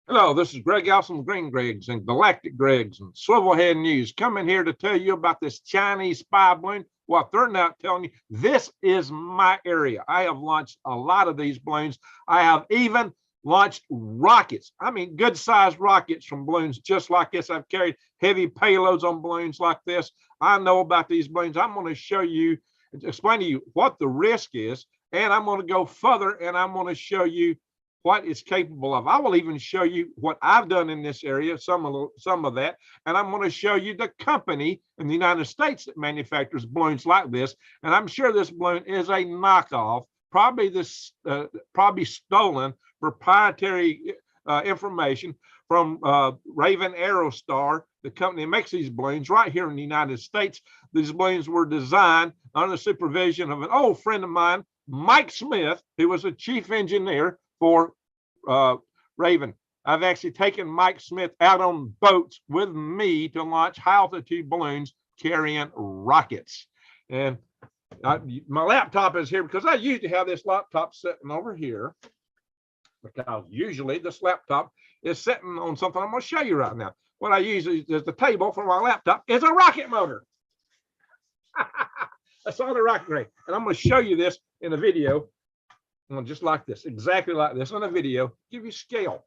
Hello, this is Greg Elson, Green Gregs and Galactic Gregs and Swivelhead News coming here to tell you about this Chinese spy balloon. What they're not telling you, this is my area. I have launched a lot of these balloons. I have even launched rockets. I mean, good sized rockets from balloons just like this. I've carried heavy payloads on balloons like this. I know about these balloons. I'm going to show you, explain to you what the risk is, and I'm going to go further and I'm going to show you what it's capable of. I will even show you what I've done in this area, some of that, and I'm going to show you the company in the United States that manufactures balloons like this. And I'm sure this balloon is a knockoff, probably stolen proprietary information from Raven Aerostar, the company that makes these balloons right here in the United States. These balloons were designed under the supervision of an old friend of mine, Mike Smith, who was a chief engineer for Raven. I've actually taken Mike Smith out on boats with me to launch high altitude balloons carrying rockets. And my laptop is here because I usually have this laptop sitting over here, because usually this laptop is sitting on something I'm going to show you right now. What I use is the table for my laptop is a rocket motor. That's on the rocket ray. And I'm going to show you this in a video, just like this, exactly like this on a video, give you scale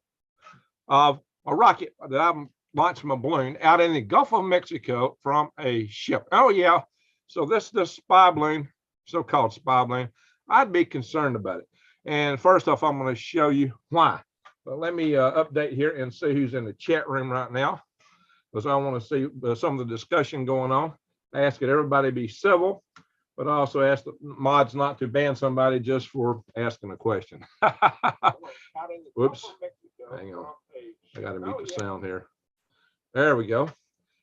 of a rocket that I've launched from a balloon out in the Gulf of Mexico from a ship. Oh yeah, so this spy balloon, so-called spy balloon, I'd be concerned about it. And first off, I'm going to show you why. But let me update here and see who's in the chat room right now, because I want to see some of the discussion going on. I ask that everybody be civil, but I also ask the mods not to ban somebody just for asking a question. Whoops, hang on. I got to mute the sound here. There we go.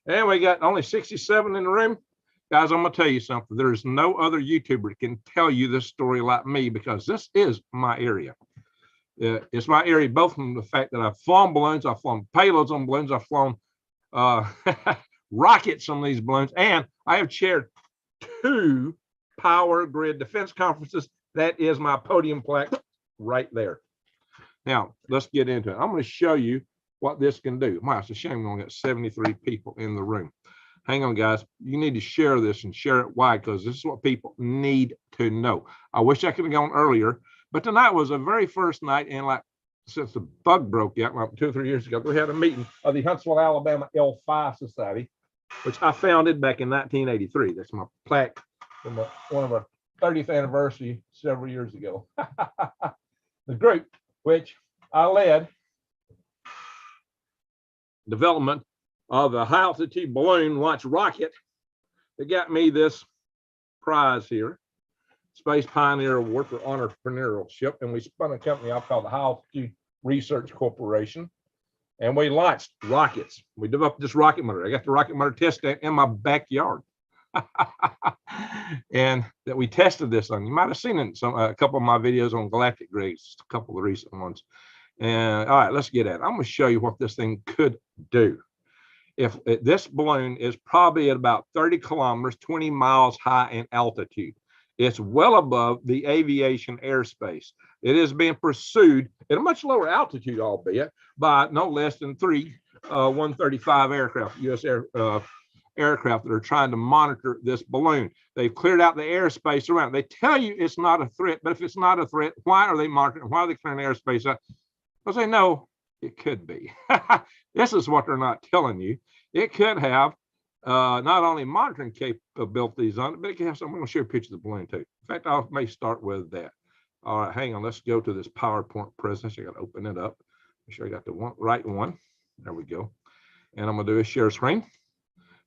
And we got only 67 in the room. Guys, I'm going to tell you something. There is no other YouTuber that can tell you this story like me, because this is my area. It's my area, both from the fact that I've flown balloons, I've flown payloads on balloons, I've flown rockets on these balloons, and I have chaired 2 power grid defense conferences. That is my podium plaque right there. Now let's get into it. I'm going to show you what this can do. Wow, it's a shame we only got 73 people in the room. Hang on, guys. You need to share this and share it wide, because this is what people need to know. I wish I could have gone earlier, but tonight was the very first night, and like since the bug broke out like 2 or 3 years ago, we had a meeting of the Huntsville, Alabama L5 Society, which I founded back in 1983. That's my plaque from one of our 30th anniversary several years ago. The group, which I led development of a high altitude balloon launch rocket, that got me this prize here, Space Pioneer Award for entrepreneurship. And we spun a company off called the High Altitude Research Corporation, and we launched rockets. We developed this rocket motor. I got the rocket motor tested in my backyard. And that we tested this on. You might have seen it in a couple of my videos on Galactic Gregs, a couple of the recent ones. And all right, let's get at it. I'm going to show you what this thing could do. If this balloon is probably at about 30 kilometers, 20 miles high in altitude. It's well above the aviation airspace. It is being pursued at a much lower altitude, albeit, by no less than 3 135 aircraft, U.S. aircraft that are trying to monitor this balloon. They've cleared out the airspace around. They tell you it's not a threat, but if it's not a threat, why are they monitoring? Why are they clearing the airspace out? Because they know it could be. This is what they're not telling you. It could have not only monitoring capabilities on it, but it can have some. I'm going to show you a picture of the balloon too. In fact, I may start with that. All right, hang on. Let's go to this PowerPoint presentation. I got to open it up. Make sure I got the right one. There we go. And I'm going to do a share screen.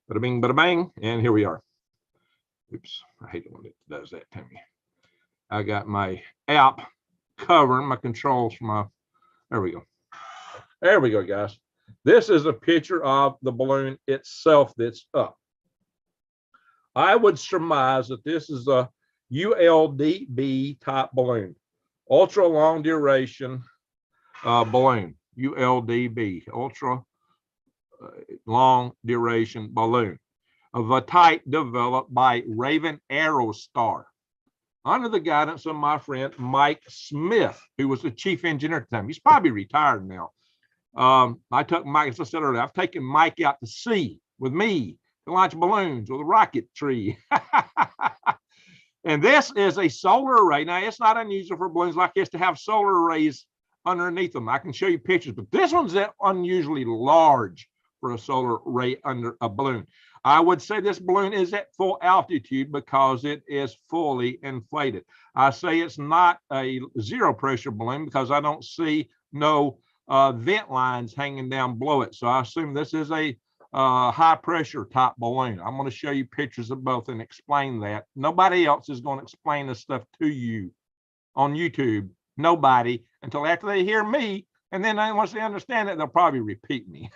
Bada bing, bada bang. And here we are. Oops, I hate it when it does that to me. I got my app covering my controls from my, there we go. There we go, guys. This is a picture of the balloon itself that's up. I would surmise that this is a ULDB type balloon, ultra long duration balloon, ULDB, ultra long duration balloon of a type developed by Raven Aerostar under the guidance of my friend Mike Smith, who was the chief engineer at the time. He's probably retired now. I took Mike, as I said earlier, I've taken Mike out to sea with me to launch balloons with a rocket tree. And this is a solar array. Now, it's not unusual for balloons like this to have solar arrays underneath them. I can show you pictures, but this one's unusually large for a solar array under a balloon. I would say this balloon is at full altitude because it is fully inflated. I say it's not a zero pressure balloon because I don't see no vent lines hanging down below it. So I assume this is a high pressure type balloon. I'm going to show you pictures of both and explain that. Nobody else is going to explain this stuff to you on YouTube. Nobody, until after they hear me, and then once they understand it, they'll probably repeat me.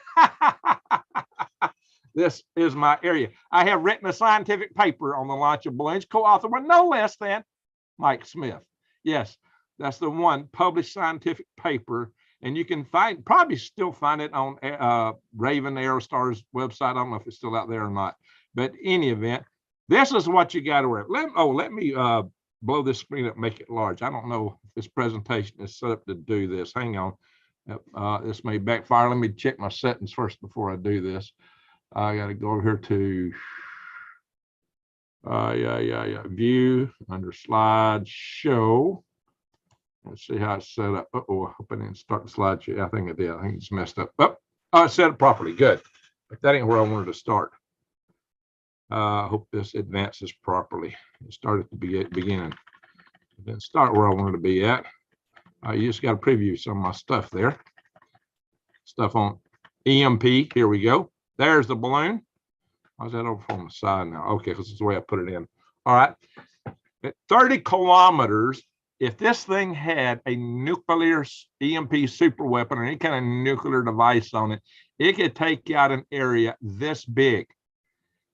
This is my area. I have written a scientific paper on the launch of balloons, co-authored with no less than Mike Smith. Yes, that's the one published scientific paper, and you can probably still find it on Raven Aerostar's website. I don't know if it's still out there or not, but in any event, this is what you got to wear. Let me blow this screen up, make it large. I don't know if this presentation is set up to do this. Hang on. This may backfire. Let me check my settings first before I do this. I got to go over here to view under slide show. Let's see how it's set up. I hope I didn't start the slideshow. I think it did. I think it's messed up. Oh, I set it properly. Good. But that ain't where I wanted to start. I hope this advances properly. It started at the beginning. It didn't start where I wanted to be at. You just got to preview some of my stuff there. Stuff on EMP. Here we go. There's the balloon. How's that over on the side now? Okay, because it's the way I put it in. All right. At 30 kilometers, if this thing had a nuclear EMP super weapon or any kind of nuclear device on it, it could take out an area this big.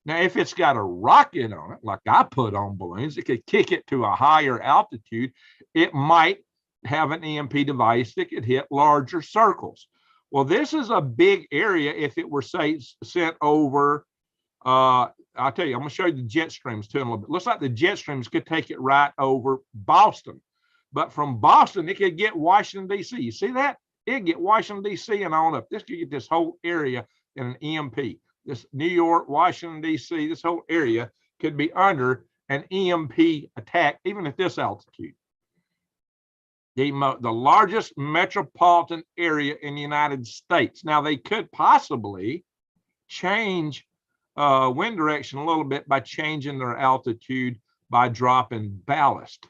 Now, if it's got a rocket on it, like I put on balloons, it could kick it to a higher altitude. It might have an EMP device that could hit larger circles. Well, this is a big area if it were, say, sent over. I'll tell you, I'm going to show you the jet streams too in a little bit. Looks like the jet streams could take it right over Boston. But from Boston, it could get Washington, D.C. You see that? It could get Washington, D.C. and on up. This could get this whole area in an EMP. This New York, Washington, D.C., this whole area could be under an EMP attack, even at this altitude. The largest metropolitan area in the United States. Now, they could possibly change wind direction a little bit by changing their altitude by dropping ballast.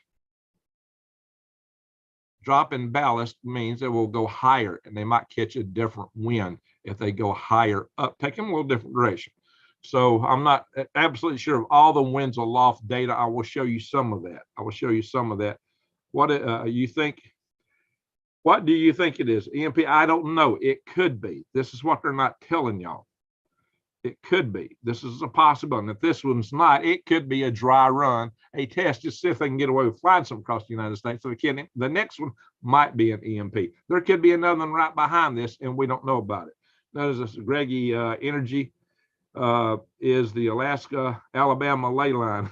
Dropping ballast means it will go higher, and they might catch a different wind if they go higher up, taking a little different direction. So I'm not absolutely sure of all the winds aloft data. I will show you some of that. I will show you some of that. What you think? What do you think it is? EMP? I don't know. It could be. This is what they're not telling y'all. It could be. This is a possibility. And if this one's not, it could be a dry run, a test, just see if they can get away with flying some across the United States. So the next one might be an EMP. There could be another one right behind this, and we don't know about it. Notice this Greggy Energy is the Alaska, Alabama ley line.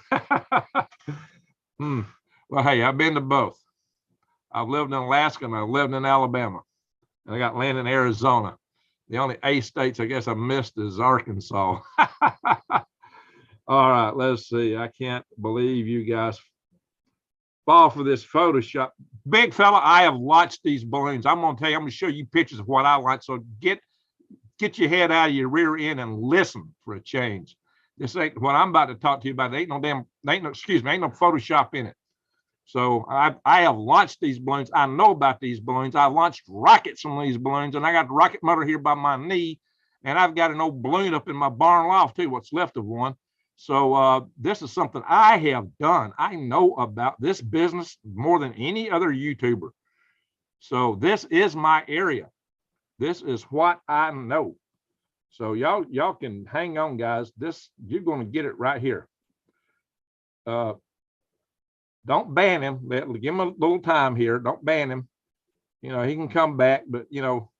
Well, hey, I've been to both. I've lived in Alaska and I've lived in Alabama. And I got land in Arizona. The only A states I guess I missed is Arkansas. All right, let's see. I can't believe you guys fall for this Photoshop. Big fella, I have launched these balloons. I'm going to tell you, I'm going to show you pictures of what I launched. So get your head out of your rear end and listen for a change. This ain't what I'm about to talk to you about. There ain't no Photoshop in it. So I have launched these balloons. I know about these balloons. I've launched rockets from these balloons, and I got the rocket motor here by my knee, and I've got an old balloon up in my barn loft too, what's left of one. So this is something I have done. I know about this business more than any other YouTuber. So this is my area. This is what I know. So y'all can hang on, guys. You're going to get it right here. Don't ban him. Give him a little time here. Don't ban him. You know, he can come back, but you know,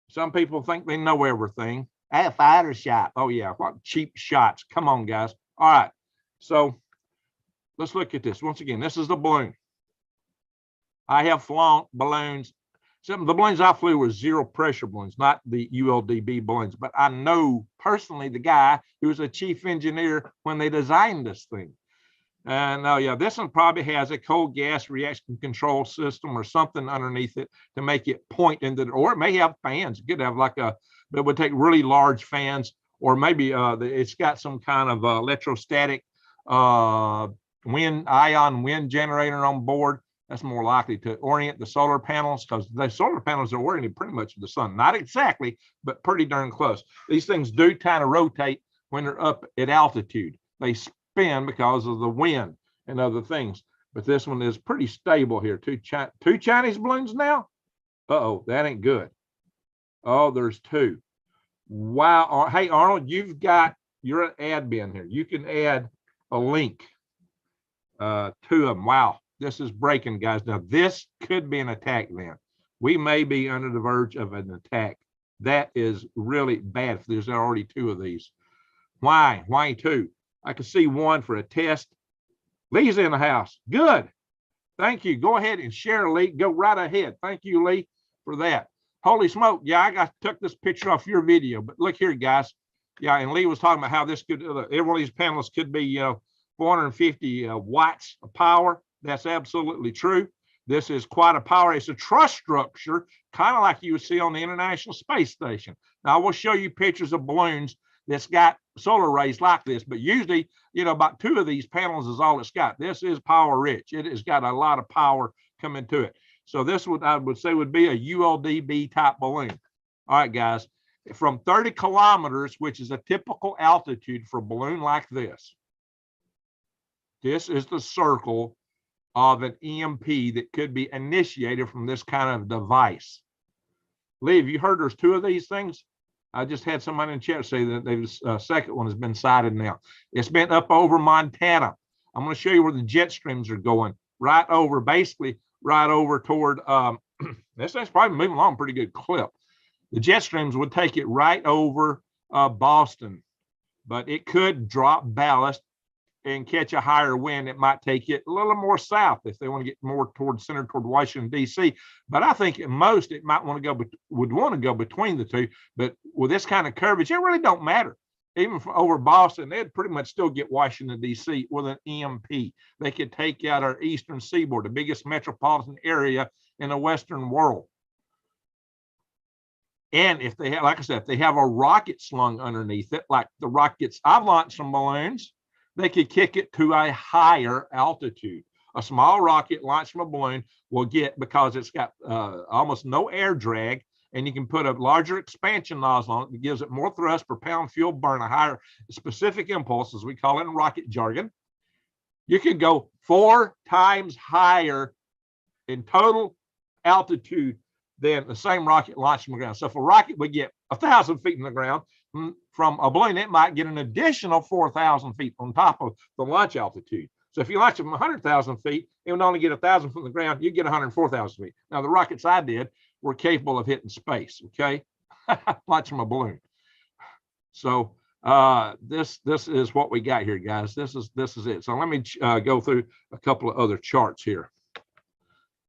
some people think they know everything. I have fighter shot. Oh yeah, what cheap shots. Come on, guys. All right. So let's look at this. Once again, this is the balloon. I have flown balloons Some of the balloons I flew were zero pressure balloons, not the ULDB balloons. But I know personally the guy who was a chief engineer when they designed this thing. And yeah, this one probably has a cold gas reaction control system or something underneath it to make it point into, or it may have fans. It could have like a, it would take really large fans, or maybe it's got some kind of electrostatic ion wind generator on board. That's more likely to orient the solar panels, because the solar panels are oriented pretty much to the sun. Not exactly, but pretty darn close. These things do kind of rotate when they're up at altitude. They spin because of the wind and other things. But this one is pretty stable here. Two Chinese balloons now? Uh-oh, that ain't good. Oh, there's two. Wow. Hey, Arnold, you're an admin here. You can add a link to them. Wow. This is breaking, guys. Now, this could be an attack then. We may be under the verge of an attack. That is really bad if there's already two of these. Why? Why two? I can see one for a test. Lee's in the house. Good. Thank you. Go ahead and share, Lee. Go right ahead. Thank you, Lee, for that. Holy smoke. Yeah, took this picture off your video. But look here, guys. Yeah, and Lee was talking about how this could, every one of these panels could be 450 watts of power. That's absolutely true. This is quite a power. It's a truss structure, kind of like you would see on the International Space Station. Now, I will show you pictures of balloons that's got solar arrays like this, but usually, about two of these panels is all it's got. This is power rich. It has got a lot of power coming to it. So this I would say would be a ULDB type balloon. All right, guys, from 30 kilometers, which is a typical altitude for a balloon like this. This is the circle of an EMP that could be initiated from this kind of device. Lee, have you heard there's two of these things? I just had somebody in the chat say that the second one has been sighted now. It's been up over Montana. I'm going to show you where the jet streams are going. Right over, basically right over toward, this thing's probably moving along a pretty good clip. The jet streams would take it right over Boston, but it could drop ballast and catch a higher wind. It might take it a little more south if they want to get more centered toward Washington, D.C. But I think at most it might would want to go between the two. But with this kind of curvature, it really don't matter. Even over Boston, they'd pretty much still get Washington, D.C. with an EMP. They could take out our eastern seaboard, the biggest metropolitan area in the Western world. And if they have, like I said, if they have a rocket slung underneath it, like the rockets I've launched some balloons, they could kick it to a higher altitude. A small rocket launched from a balloon will get, because it's got almost no air drag, and you can put a larger expansion nozzle on it that gives it more thrust per pound fuel burn, a higher specific impulse, as we call it in rocket jargon. You can go 4 times higher in total altitude than the same rocket launched from the ground. So if a rocket would get 1,000 feet in the ground, from a balloon, it might get an additional 4,000 feet on top of the launch altitude. So if you launch it from 100,000 feet, it would only get 1,000 from the ground. You get 104,000 feet. Now, the rockets I did were capable of hitting space, okay? Launch from a balloon. So this is what we got here, guys. This is it. So let me go through a couple of other charts here.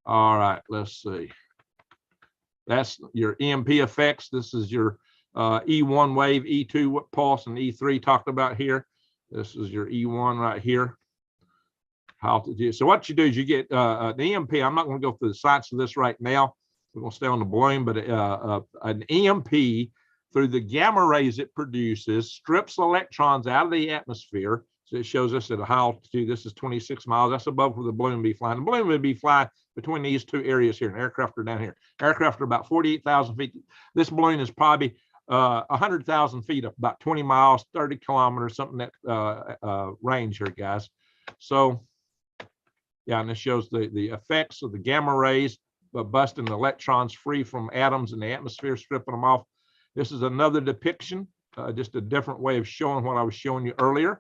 All right, let's see. That's your EMP effects. This is your E1 wave, E2 pulse, and E3 talked about here. This is your E1 right here. So what you do is you get the EMP. I'm not going to go through the science of this right now. We're going to stay on the balloon, but an EMP, through the gamma rays it produces, strips electrons out of the atmosphere. So it shows us at a high altitude. This is 26 miles. That's above where the balloon would be flying. The balloon would be flying between these two areas here, and aircraft are down here. Aircraft are about 48,000 feet. This balloon is probably 100,000 feet up, about 20 miles, 30 kilometers, something that range here, guys. So, yeah, and this shows the effects of the gamma rays, busting the electrons free from atoms in the atmosphere, stripping them off. This is another depiction, just a different way of showing what I was showing you earlier.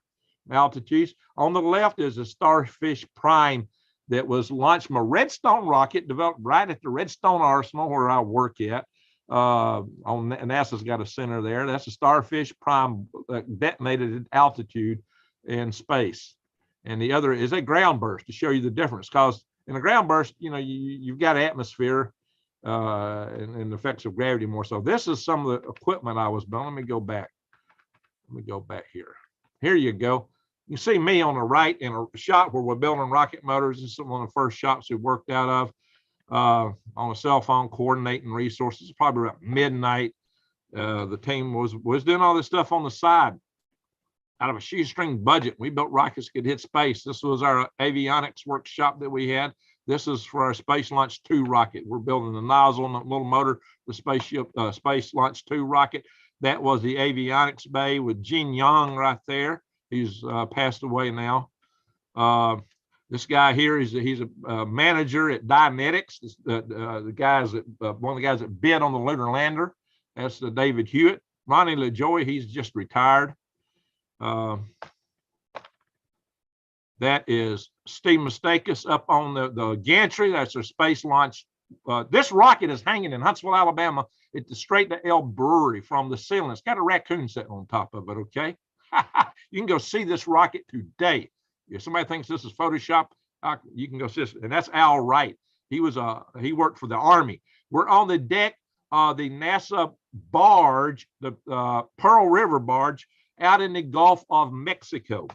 Altitudes. On the left is a Starfish Prime that was launched from a Redstone rocket developed right at the Redstone Arsenal where I work at. NASA's got a center there. That's a Starfish Prime detonated at altitude in space. And the other is a ground burst to show you the difference, because in a ground burst, you've got atmosphere and the effects of gravity more so. This is some of the equipment I was building. Let me go back. Let me go back here. Here you go. You see me on the right in a shop where we're building rocket motors. This is one of the first shops we worked out of on a cell phone, coordinating resources. Probably about midnight. The team was doing all this stuff on the side out of a shoestring budget. We built rockets that could hit space. This was our avionics workshop that we had. This is for our Space Launch 2 rocket. We're building the nozzle and a little motor, the spaceship Space Launch 2 rocket. That was the avionics bay with Gene Young right there. He's passed away now. This guy here he's a manager at Dynetics. The guys that one of the guys that bid on the lunar lander. That's David Hewitt. Ronnie LaJoy, he's just retired. That is Steve Mistakis up on the gantry. That's their space launch. This rocket is hanging in Huntsville, Alabama at the Straight to L Brewery from the ceiling. It's got a raccoon sitting on top of it, okay? You can go see this rocket today. If somebody thinks this is Photoshop, you can go see this. And that's Al Wright. He worked for the Army. We're on the deck of the NASA barge, the Pearl River barge, out in the Gulf of Mexico.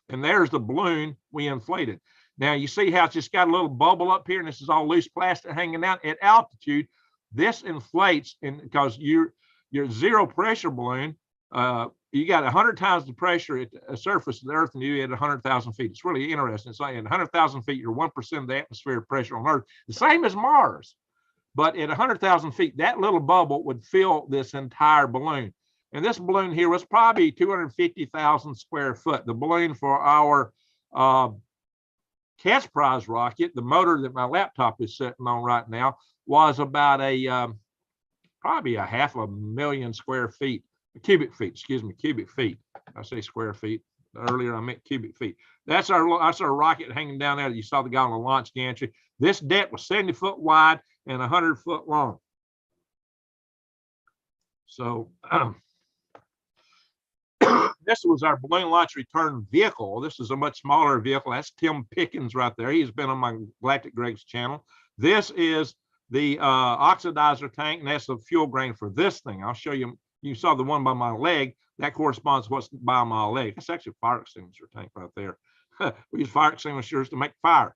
And there's the balloon we inflated. Now you see how it's just got a little bubble up here, and this is all loose plastic hanging out at altitude. This inflates, and because your zero pressure balloon, you got 100 times the pressure at the surface of the Earth, and you at 100,000 feet. It's really interesting. It's like at 100,000 feet, you're 1% of the atmospheric pressure on Earth, the same as Mars. But at 100,000 feet, that little bubble would fill this entire balloon. And this balloon here was probably 250,000 square foot. The balloon for our Cat's Prize rocket, the motor that my laptop is sitting on right now, was about probably a 500,000 square feet, cubic feet, excuse me, cubic feet. I say square feet. Earlier I meant cubic feet. That's our rocket hanging down there. You saw the guy on the launch gantry. This deck was 70 foot wide and 100 foot long. So this was our balloon launch return vehicle. This is a much smaller vehicle. That's Tim Pickens right there. He's been on my Galactic Greg's channel. This is the oxidizer tank, and that's the fuel grain for this thing. I'll show you. You saw the one by my leg. That corresponds to what's by my leg. That's actually a fire extinguisher tank right there. We use fire extinguishers to make fire.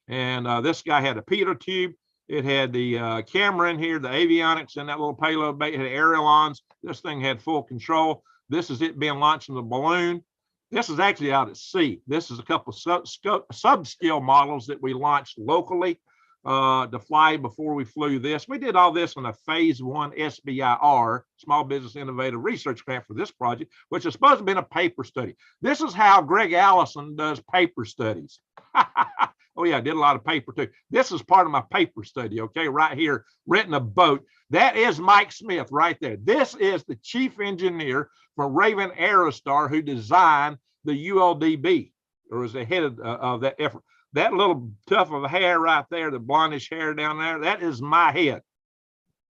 And this guy had a pitot tube. It had the camera in here, the avionics in that little payload bay. It had aerialons. This thing had full control. This is it being launched in the balloon. This is actually out at sea. This is a couple of subscale models that we launched locally to fly before we flew this. We did all this in a phase 1 SBIR, Small Business Innovative Research Grant for this project, which is supposed to be a paper study. This is how Greg Allison does paper studies. Oh yeah, I did a lot of paper too. This is part of my paper study, okay, right here, written a boat. That is Mike Smith right there. This is the chief engineer for Raven Aerostar who designed the ULDB, or was the head of that effort. That little tuft of hair right there, the blondish hair down there, that is my head.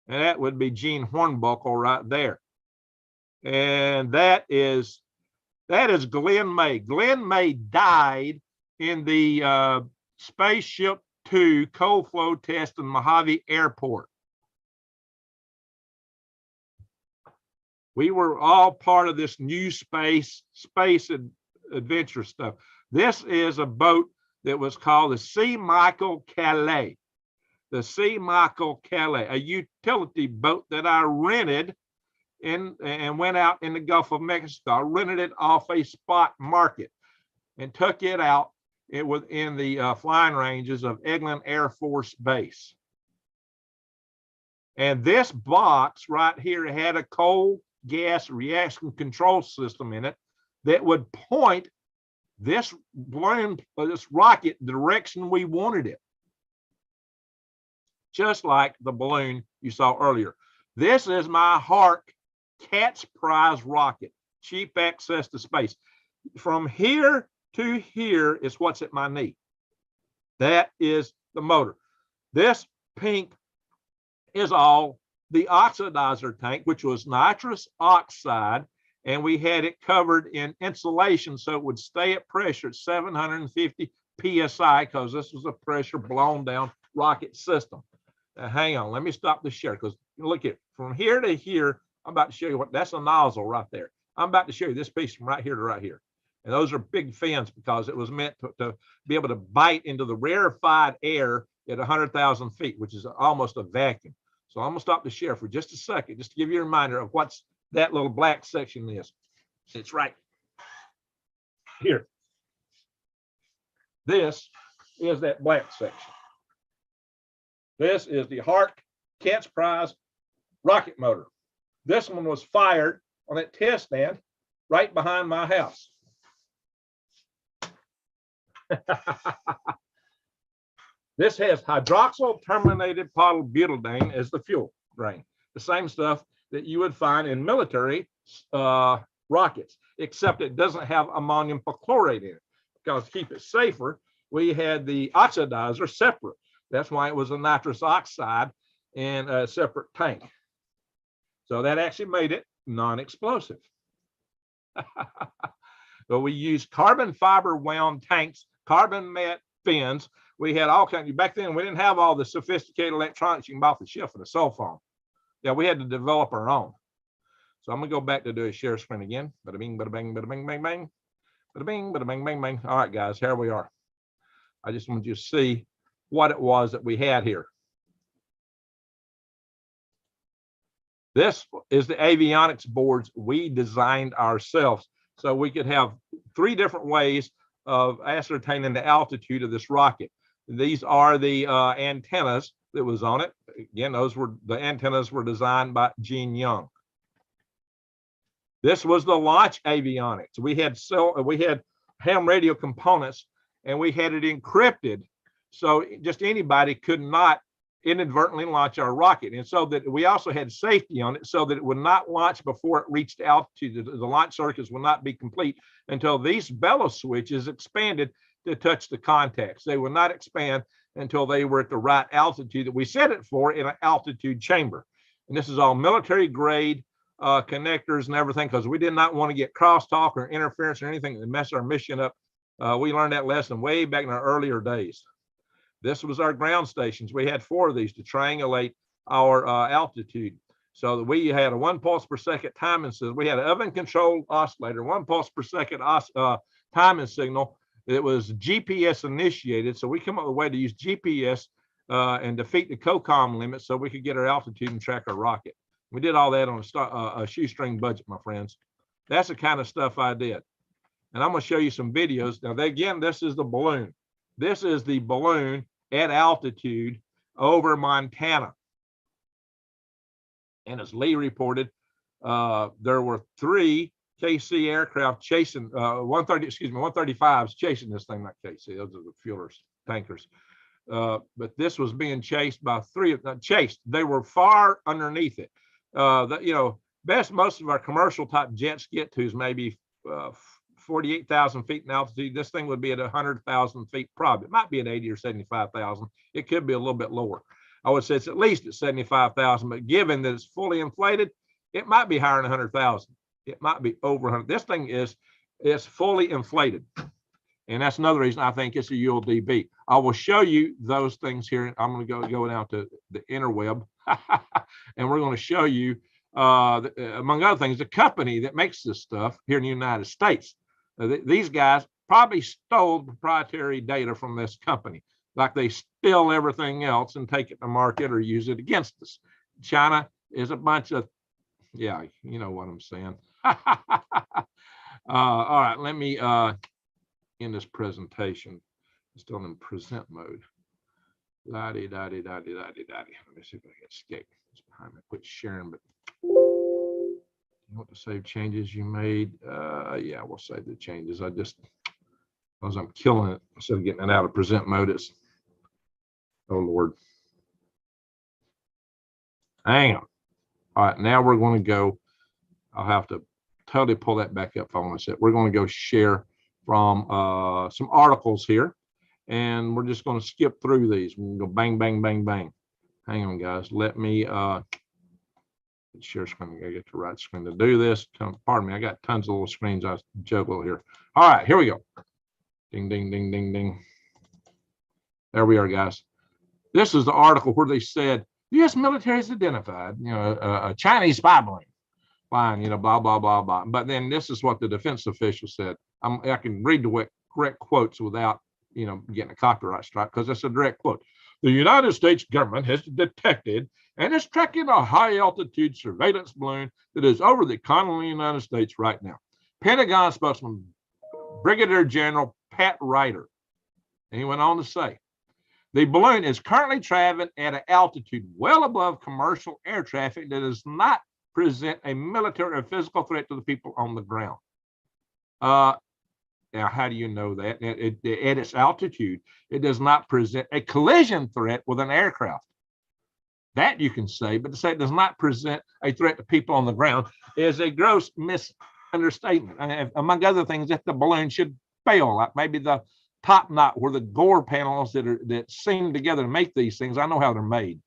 And that would be Gene Hornbuckle right there. And that is Glenn May. Glenn May died in the Spaceship 2 cold flow test in Mojave Airport. We were all part of this new space adventure stuff. This is a boat that was called the C. Michael Calais. The C. Michael Calais, a utility boat that I rented and went out in the Gulf of Mexico. I rented it off a spot market and took it out within the flying ranges of Eglin Air Force Base. And this box right here had a cold gas reaction control system in it that would point this balloon, this rocket, the direction we wanted it. Just like the balloon you saw earlier. This is my Hark Cat's Prize rocket, cheap access to space. From here to here is what's at my knee. That is the motor. This pink is all the oxidizer tank, which was nitrous oxide, and we had it covered in insulation so it would stay at pressure at 750 psi, because this was a pressure blown down rocket system. hang on, let me stop the share, because look at from here to here. I'm about to show you what that's a nozzle right there. I'm about to show you this piece from right here to right here. And those are big fins because it was meant to be able to bite into the rarefied air at 100,000 feet, which is almost a vacuum. So I'm gonna stop the share for just a second, just to give you a reminder of what's that little black section is. It's right here. This is that black section. This is the Hart Cat's Prize rocket motor. This one was fired on that test stand right behind my house. This has hydroxyl terminated polybutadiene as the fuel grain, the same stuff that you would find in military rockets, except it doesn't have ammonium perchlorate in it. Because to keep it safer, we had the oxidizer separate. That's why it was a nitrous oxide in a separate tank. So that actually made it non-explosive. So we used carbon fiber wound tanks, carbon mat fins. We had all kinds. Back then, we didn't have all the sophisticated electronics you can buy off the shelf in a cell phone. Yeah, we had to develop our own. So I'm gonna go back to do a share screen again. Bada bing, bada bang, bada bing, bang, bang. Bada bing, bada bang, bang, bang. All right, guys, here we are. I just want you to see what it was that we had here. This is the avionics boards we designed ourselves. So we could have 3 different ways of ascertaining the altitude of this rocket. These are the antennas that was on it. Again, the antennas were designed by Gene Young. This was the launch avionics. We had ham radio components, and we had it encrypted, so just anybody could not inadvertently launch our rocket. And so that we also had safety on it, so that it would not launch before it reached altitude. The launch circuits will not be complete until these bellow switches expanded to touch the contacts. They will not expand until they were at the right altitude that we set it for in an altitude chamber. And this is all military grade connectors and everything, because we did not want to get crosstalk or interference or anything that mess our mission up. We learned that lesson way back in our earlier days. This was our ground stations. We had 4 of these to triangulate our altitude. So that we had a 1 pulse per second timing system. We had an oven controlled oscillator, 1 pulse per second timing signal. It was GPS initiated. So we come up with a way to use GPS and defeat the COCOM limit so we could get our altitude and track our rocket. We did all that on a shoestring budget, my friends. That's the kind of stuff I did. And I'm going to show you some videos. Now, again, this is the balloon. This is the balloon at altitude over Montana. And as Lee reported, there were 3 KC aircraft chasing 135s chasing this thing, not KC. Those are the fuelers, tankers. But this was being chased by 3 of them. Chased. They were far underneath it. Best most of our commercial type jets get to is maybe 48,000 feet in altitude. This thing would be at 100,000 feet probably. It might be at 80 or 75,000. It could be a little bit lower. I would say it's at least at 75,000, but given that it's fully inflated, it might be higher than 100,000. It might be over 100. This thing is fully inflated. And that's another reason I think it's a ULDB. I will show you those things here. I'm going to go down to the interweb and we're going to show you, among other things, the company that makes this stuff here in the United States. These guys probably stole proprietary data from this company, like they steal everything else and take it to market or use it against us. China is a bunch of, yeah, you know what I'm saying. All right, let me end this presentation. I'm still in present mode. Let me see if I can escape. It's behind me. Quit sharing, but you want to save changes you made? Yeah, we'll save the changes. Because I'm killing it instead of getting it out of present mode. It's, oh Lord. Hang on. All right, now we're going to go. I'll have to totally pull that back up if I want to set. We're going to go share from some articles here, and we're just going to skip through these. We're going to go bang, bang, bang, bang. Hang on, guys. Let me share screen. I gotta get the right screen to do this. Pardon me, I got tons of little screens I juggle here. All right, here we go. Ding, ding, ding, ding, ding. There we are, guys. This is the article where they said U.S. military has identified, a Chinese spy balloon flying, blah blah blah blah. But then this is what the defense official said. I can read the correct quotes without, getting a copyright strike because it's a direct quote. The United States government has detected and is tracking a high-altitude surveillance balloon that is over the continental United States right now. Pentagon spokesman Brigadier General Pat Ryder. And he went on to say, the balloon is currently traveling at an altitude well above commercial air traffic that does not present a military or physical threat to the people on the ground. Now, how do you know that? At its altitude, it does not present a collision threat with an aircraft. That you can say, but to say it does not present a threat to people on the ground is a gross misunderstatement. And among other things, that the balloon should fail, like maybe the top knot where the gore panels that seam together to make these things, I know how they're made,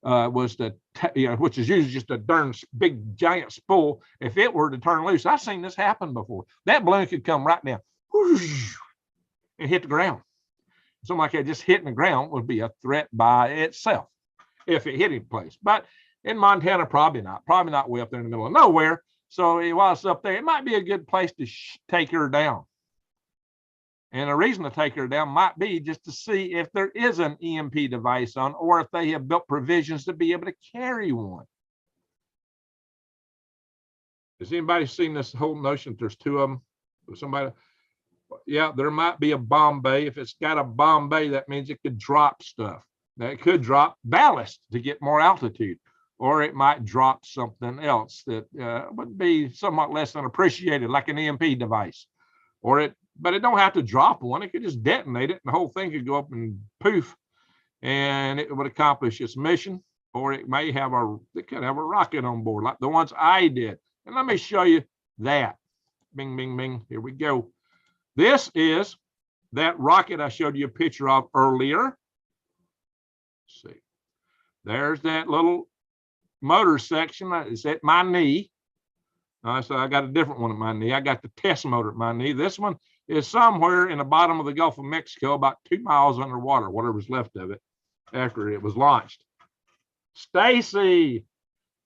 was which is usually just a darn big giant spool. If it were to turn loose, I've seen this happen before. That balloon could come right down and hit the ground. Something like that just hitting the ground would be a threat by itself if it hit any place. But in Montana, probably not way up there in the middle of nowhere. So while it's up there, it might be a good place to take her down. And the reason to take her down might be just to see if there is an EMP device on, or if they have built provisions to be able to carry one. Has anybody seen this whole notion that there's two of them? Somebody, yeah, there might be a bomb bay. If it's got a bomb bay, that means it could drop stuff. Now, it could drop ballast to get more altitude, or it might drop something else that would be somewhat less than appreciated, like an EMP device. But it don't have to drop one. It could just detonate it, and the whole thing could go up and poof, and it would accomplish its mission. Or it may have it could have a rocket on board, like the ones I did. And let me show you that. Bing, bing, bing. Here we go. This is that rocket I showed you a picture of earlier. Let's see. There's that little motor section. It's at my knee. So I got a different one at my knee. I got the test motor at my knee. This one is somewhere in the bottom of the Gulf of Mexico, about 2 miles underwater, whatever's left of it after it was launched. Stacy.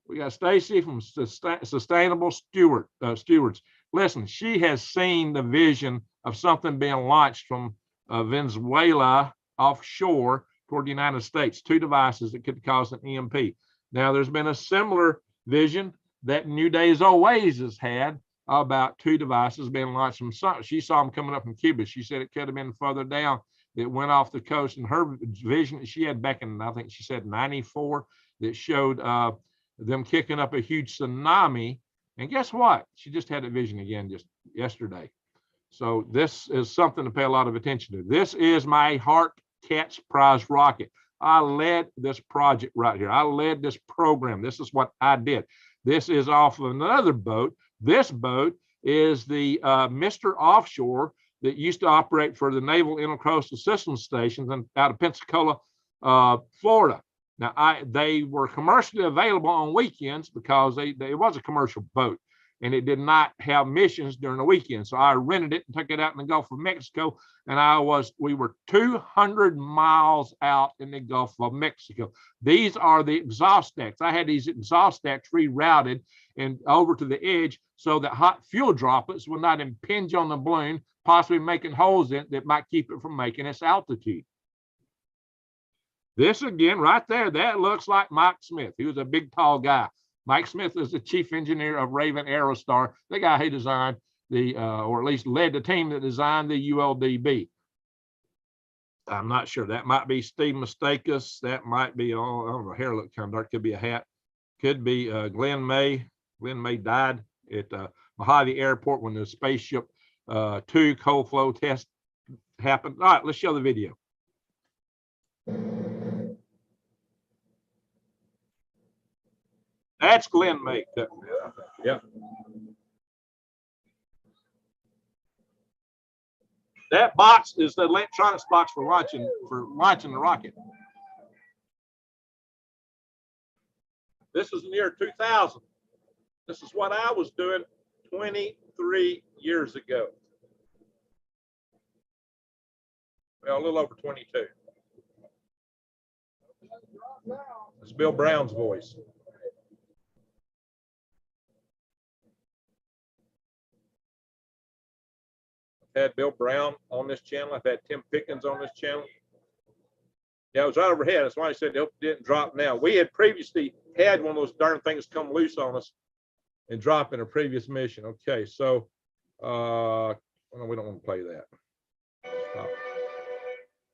We got Stacy from Sustainable Stewards. Listen, she has seen the vision of something being launched from Venezuela offshore toward the United States, 2 devices that could cause an EMP. Now, there's been a similar vision that New Days Always has had about 2 devices being launched from sun. She saw them coming up from Cuba. She said it could have been further down. It went off the coast, and her vision that she had back in, I think she said 94, that showed them kicking up a huge tsunami. And guess what? She just had a vision again just yesterday. So this is something to pay a lot of attention to. This is my Heart Cat's Prize rocket. I led this project right here. I led this program. This is what I did. This is off of another boat. This boat is the Mr. Offshore that used to operate for the Naval Intercoastal Systems Stations out of Pensacola, Florida. Now, they were commercially available on weekends because it was a commercial boat, and it did not have missions during the weekend. So I rented it and took it out in the Gulf of Mexico, and we were 200 miles out in the Gulf of Mexico. These are the exhaust stacks. I had these exhaust stacks rerouted and over to the edge so that hot fuel droplets would not impinge on the balloon, possibly making holes in it that might keep it from making its altitude. This again, right there, that looks like Mike Smith. He was a big, tall guy. Mike Smith is the chief engineer of Raven Aerostar, the guy who designed or at least led the team that designed the ULDB. I'm not sure. That might be Steve Mistakis. That might be, I don't know, hair look kind of dark. Could be a hat. Could be Glenn May. Glenn May died at Mojave Airport when the Spaceship 2 cold flow test happened. All right, let's show the video. That's Glenn May. Yeah. That box is the electronics box for launching the rocket. This is the year 2000. This is what I was doing 23 years ago. Well, a little over 22. It's Bill Brown's voice. I've had Bill Brown on this channel. I've had Tim Pickens on this channel. Yeah, it was right overhead. That's why I said it didn't drop now. We had previously had one of those darn things come loose on us and drop in a previous mission. Okay, so no, we don't want to play that. Stop.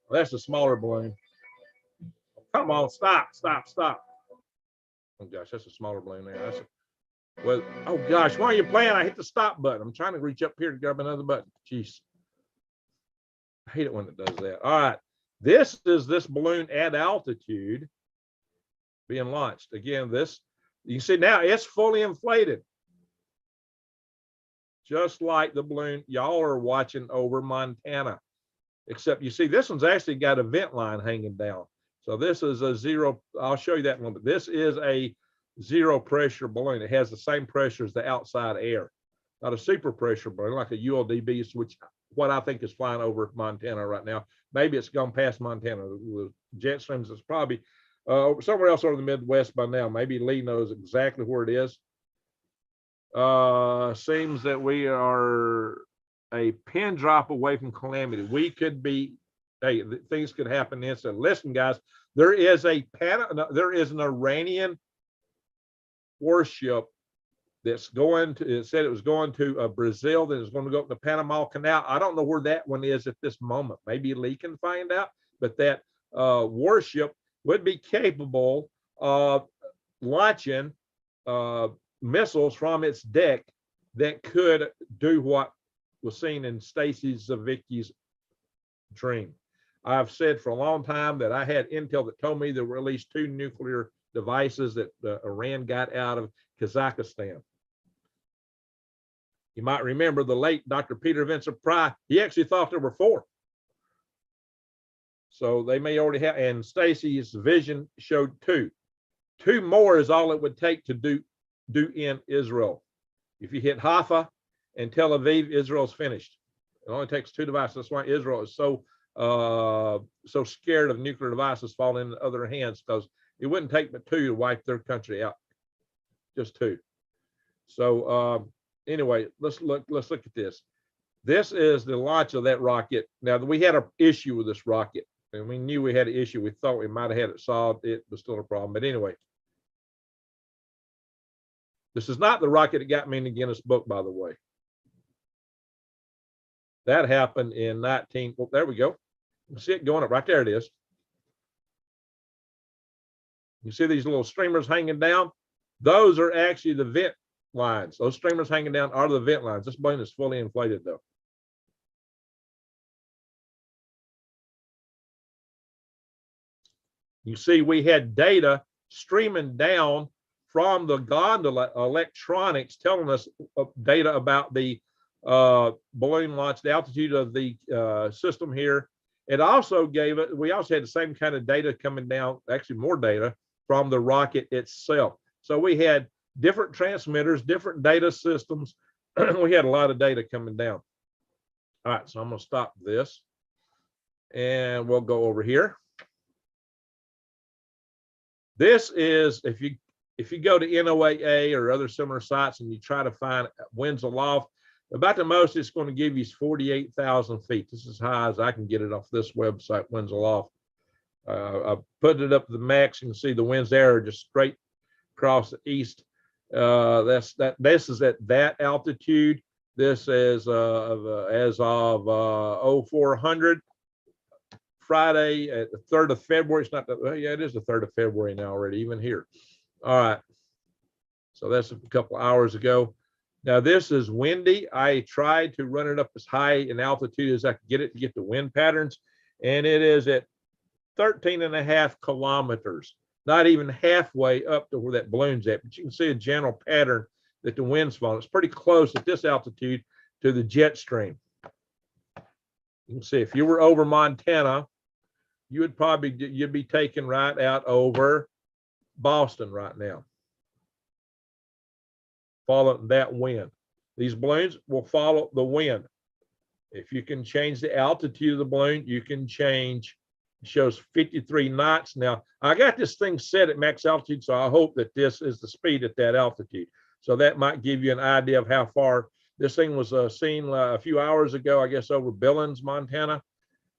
Well, that's a smaller balloon. Come on, stop. Oh gosh, that's a smaller balloon there. That's well, oh gosh, why are you playing? I hit the stop button. I'm trying to reach up here to grab another button. Jeez. I hate it when it does that. All right. This is this balloon at altitude being launched. Again, this, you see now it's fully inflated. Just like the balloon y'all are watching over Montana. Except you see this one's actually got a vent line hanging down. So this is a zero, I'll show you that one, but this is a zero pressure balloon. It has the same pressure as the outside air. Not a super pressure balloon like a ULDB, which what I think is flying over Montana right now. Maybe it's gone past Montana. The jet streams is probably somewhere else over the Midwest by now. Maybe Lee knows exactly where it is. Seems that we are a pin drop away from calamity. We could be, hey, things could happen instantly. Listen, guys, there is an Iranian warship that's going to, it said it was going to Brazil, that is going to go up the Panama Canal. I don't know where that one is at this moment. Maybe Lee can find out, but that warship would be capable of launching missiles from its deck that could do what was seen in Stacy Zavicki's dream. I've said for a long time that I had intel that told me there were at least 2 nuclear devices that Iran got out of Kazakhstan. You might remember the late Dr. Peter Vincent Pry. He actually thought there were 4. So they may already have, and Stacy's vision showed 2. 2 more is all it would take to do in Israel. If you hit Haifa and Tel Aviv, Israel's finished. It only takes 2 devices. That's why Israel is so scared of nuclear devices falling into other hands, because it wouldn't take but 2 to wipe their country out. Just 2. So anyway, let's look at this. This is the launch of that rocket. Now, we had an issue with this rocket, and we knew we had an issue. We thought we might have had it solved. It was still a problem. But anyway, this is not the rocket that got me in the Guinness book, by the way. That happened in 19, well, there we go. You see it going up, right there it is. You see these little streamers hanging down? Those are actually the vent lines. Those streamers hanging down are the vent lines. This balloon is fully inflated though. You see we had data streaming down from the gondola electronics telling us data about the balloon launch, the altitude of the system here. It also gave it, we also had the same kind of data coming down, actually more data from the rocket itself. So we had different transmitters, different data systems. We had a lot of data coming down. All right, so I'm gonna stop this and we'll go over here. This is, if you go to NOAA or other similar sites and you try to find winds aloft, about the most it's going to give you is 48,000 feet. This is as high as I can get it off this website, winds aloft. I put it up to the max. You can see the winds there are just straight across the east. This is at that altitude. This is as of 0400 Friday at the 3rd of February. It's not that, well, yeah, it is the 3rd of February now already, even here. All right. So that's a couple hours ago. Now this is windy. I tried to run it up as high in altitude as I could get it to get the wind patterns. And it is at 13.5 kilometers, not even halfway up to where that balloon's at. But you can see a general pattern that the wind's falling. It's pretty close at this altitude to the jet stream. You can see if you were over Montana, you would probably, you'd be taken right out over Boston right now. Follow that wind. These balloons will follow the wind. If you can change the altitude of the balloon, you can change It shows 53 knots. Now, I got this thing set at max altitude, so I hope that this is the speed at that altitude. So that might give you an idea of how far. This thing was seen a few hours ago, I guess, over Billings, Montana.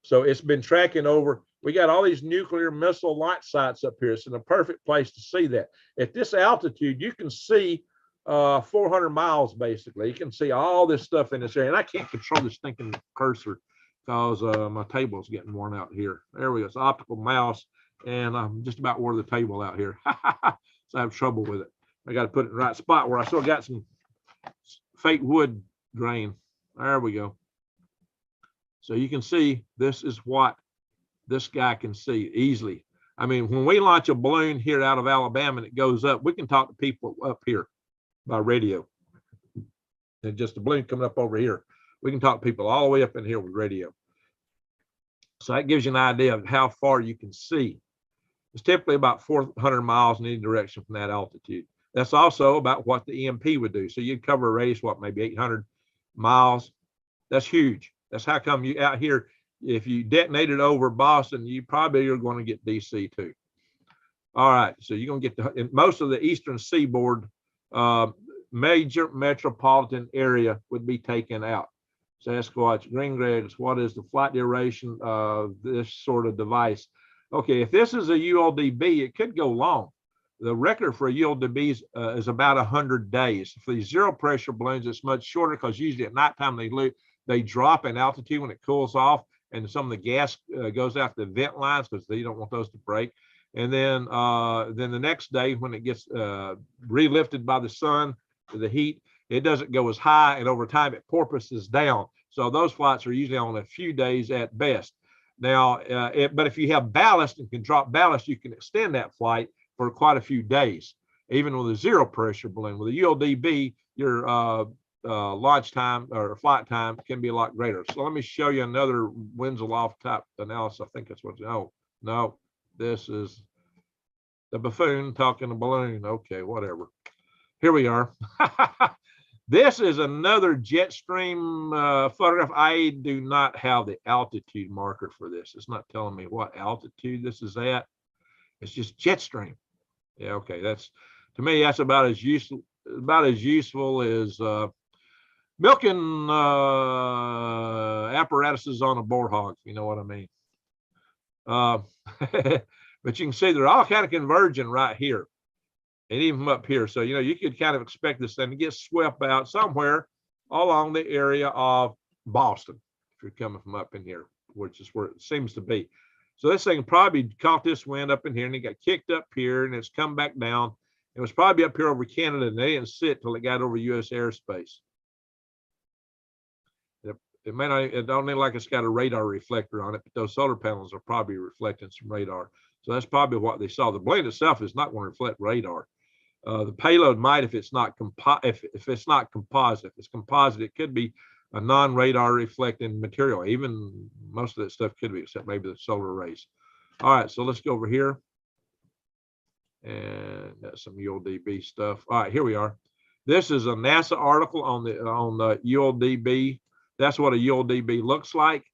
So it's been tracking over. We got all these nuclear missile launch sites up here. It's in a perfect place to see that. At this altitude, you can see 400 miles, basically. You can see all this stuff in this area. And I can't control this stinking cursor because my table is getting worn out here. There we go. It's an optical mouse, and I'm just about wore the table out here. So I have trouble with it. I got to put it in the right spot where I still got some fake wood grain. There we go. So you can see this is what this guy can see easily. I mean, when we launch a balloon here out of Alabama and it goes up, we can talk to people up here by radio. And just a balloon coming up over here, we can talk to people all the way up in here with radio. So that gives you an idea of how far you can see. It's typically about 400 miles in any direction from that altitude. That's also about what the EMP would do. So you'd cover a radius, what, maybe 800 miles. That's huge. That's how come you out here, if you detonate it over Boston, you probably are going to get DC too. All right, so you're going to get in most of the eastern seaboard, major metropolitan area would be taken out. Sasquatch, green grass, what is the flight duration of this sort of device? Okay, if this is a ULDB, it could go long. The record for a ULDB is about 100 days. For these zero pressure balloons, it's much shorter because usually at nighttime they drop in altitude when it cools off, and some of the gas goes out the vent lines because they don't want those to break. And then the next day when it gets relifted by the sun, the heat, it doesn't go as high, and over time it porpoises down. So those flights are usually on a few days at best. Now, but if you have ballast and can drop ballast, you can extend that flight for quite a few days, even with a zero pressure balloon. With a ULDB, your launch time or flight time can be a lot greater. So let me show you another Wenzel off type analysis. I think that's what, no, this is the buffoon talking to balloon. Okay, whatever. Here we are. This is another jet stream photograph. I do not have the altitude marker for this. It's not telling me what altitude this is at. It's just jet stream. Yeah, okay. That's, to me, that's about as useful as milking apparatuses on a boar hog, if you know what I mean. But you can see they're all kind of converging right here, and even from up here. So, you could kind of expect this thing to get swept out somewhere along the area of Boston, if you're coming from up in here, which is where it seems to be. So this thing probably caught this wind up in here, and it got kicked up here, and it's come back down. It was probably up here over Canada, and they didn't sit till it got over U.S. airspace. It may not, it don't look like it's got a radar reflector on it, but those solar panels are probably reflecting some radar. So that's probably what they saw. The balloon itself is not going to reflect radar. The payload might if it's not if it's not composite. If it's composite, it could be a non-radar reflecting material. Even most of that stuff could be, except maybe the solar rays. All right, so let's go over here. And that's some ULDB stuff. All right, here we are. This is a NASA article on the ULDB. That's what a ULDB looks like.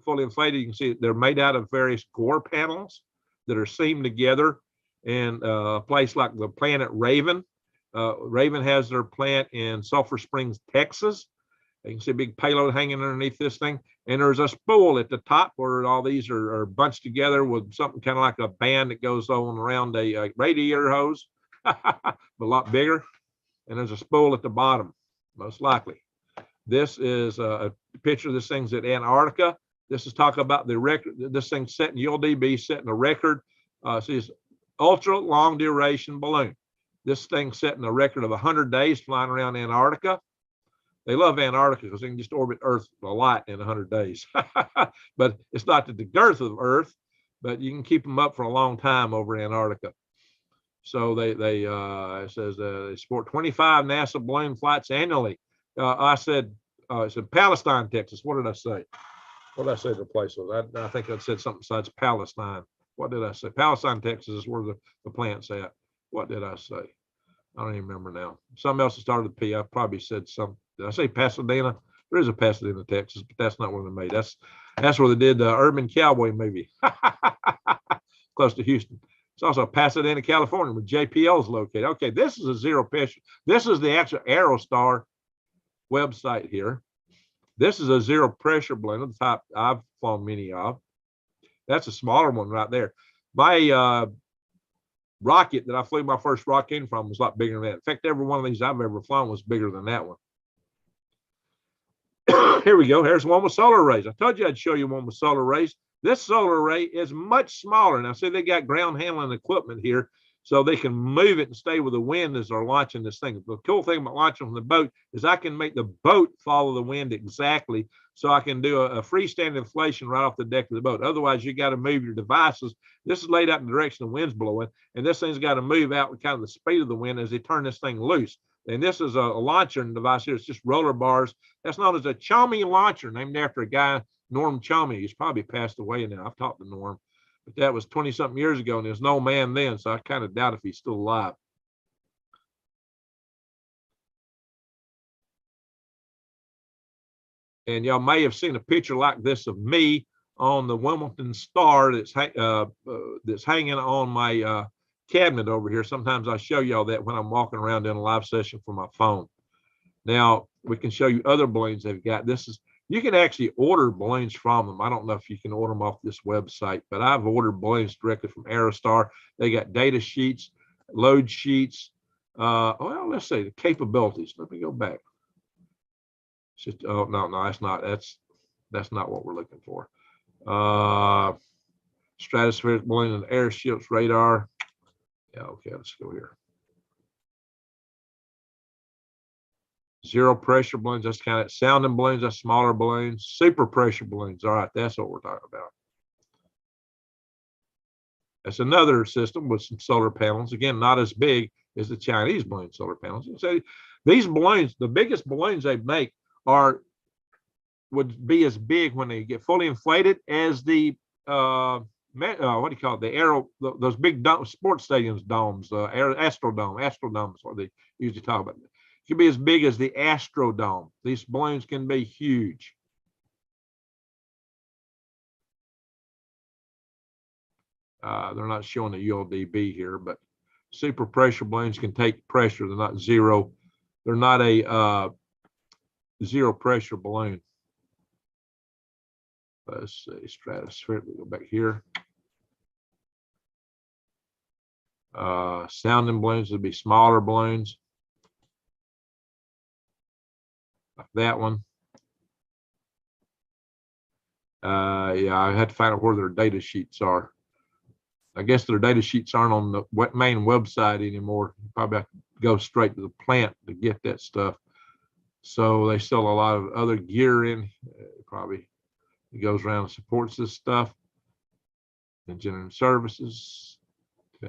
Fully inflated, you can see they're made out of various core panels that are seamed together in a place like the plant at Raven. Raven has their plant in Sulphur Springs, Texas. You can see a big payload hanging underneath this thing. And there's a spool at the top where all these are bunched together with something kind of like a band that goes on around a radiator hose, but a lot bigger. And there's a spool at the bottom, most likely. This is a picture of this thing's at Antarctica. This is talking about the record. This thing's setting ULDB, setting a record. See, it's ultra long duration balloon. This thing's setting a record of 100 days flying around Antarctica. They love Antarctica because they can just orbit Earth a lot in 100 days. But it's not to the girth of Earth, but you can keep them up for a long time over Antarctica. So it says they support 25 NASA balloon flights annually. I said it's in Palestine, Texas. What did I say? What did I say the place was? I think I said something besides Palestine. What did I say? Palestine, Texas is where the plant's at. What did I say? I don't even remember now. Something else that started with P. I probably said something. Did I say Pasadena? There is a Pasadena, Texas, but that's not where they're made. That's where they did the Urban Cowboy movie, close to Houston. It's also Pasadena, California, where JPL is located. Okay, this is a zero pressure. This is the actual Aerostar website here. This is a zero pressure balloon, the type I've flown many of. That's a smaller one right there. My rocket that I flew my first rocket in from was a lot bigger than that. In fact, every one of these I've ever flown was bigger than that one. Here we go. Here's one with solar arrays. I told you I'd show you one with solar arrays. This solar array is much smaller. Now, see, they got ground handling equipment here, so they can move it and stay with the wind as they're launching this thing. The cool thing about launching from the boat is I can make the boat follow the wind exactly, so I can do a freestanding inflation right off the deck of the boat. Otherwise, you got to move your devices. This is laid out in the direction the wind's blowing, and this thing's got to move out with kind of the speed of the wind as they turn this thing loose. And this is a launcher device here. It's just roller bars. That's known as a Chomey launcher, named after a guy, Norm Chomey. He's probably passed away now. I've talked to Norm, but that was 20-something years ago, and there's no man then, so I kind of doubt if he's still alive. And y'all may have seen a picture like this of me on the Wilmington Star that's hanging on my cabinet over here. Sometimes I show y'all that when I'm walking around in a live session from my phone. Now we can show you other balloons they've got. You can actually order balloons from them. I don't know if you can order them off this website, but I've ordered balloons directly from Aerostar. They got data sheets, load sheets. Well, let's say the capabilities. Let me go back. It's just, oh no, that's not. That's not what we're looking for. Stratospheric balloon and airships, radar. Yeah, okay, let's go here. Zero pressure balloons, that's kind of sounding balloons, that's smaller balloons. Super pressure balloons, all right, that's what we're talking about. That's another system with some solar panels. Again, not as big as the Chinese balloon solar panels. So these balloons, the biggest balloons they make would be as big when they get fully inflated as the what do you call it? Those big sports stadiums domes, Astrodome is what they usually talk about. It can be as big as the Astrodome. These balloons can be huge. They're not showing the ULDB here, but super pressure balloons can take pressure. They're not zero. They're not a zero pressure balloon. Let's see, stratospheric. We go back here. Sounding balloons would be smaller balloons, like that one. Yeah, I had to find out where their data sheets are. I guess their data sheets aren't on the main website anymore. You probably have to go straight to the plant to get that stuff. So they sell a lot of other gear in. Probably it goes around and supports this stuff. Engineering services,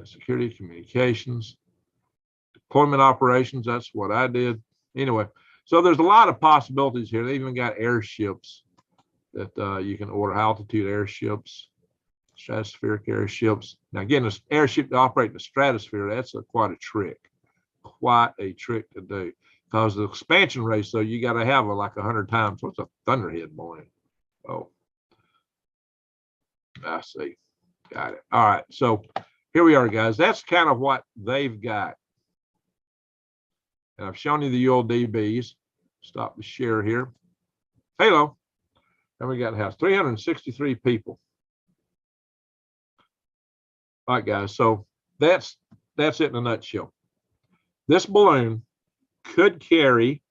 security, communications, deployment operations. That's what I did. Anyway, so there's a lot of possibilities here. They even got airships that you can order, altitude airships, stratospheric airships. Now, again, this airship to operate in the stratosphere, that's quite a trick to do. Because the expansion ratio, you got to have like 100 times. What's a thunderhead balloon? Oh, I see. Got it. All right. So here we are, guys. That's kind of what they've got. And I've shown you the ULDBs. Stop the share here. Halo. And we got house 363 people. All right, guys. So that's it in a nutshell. This balloon could carry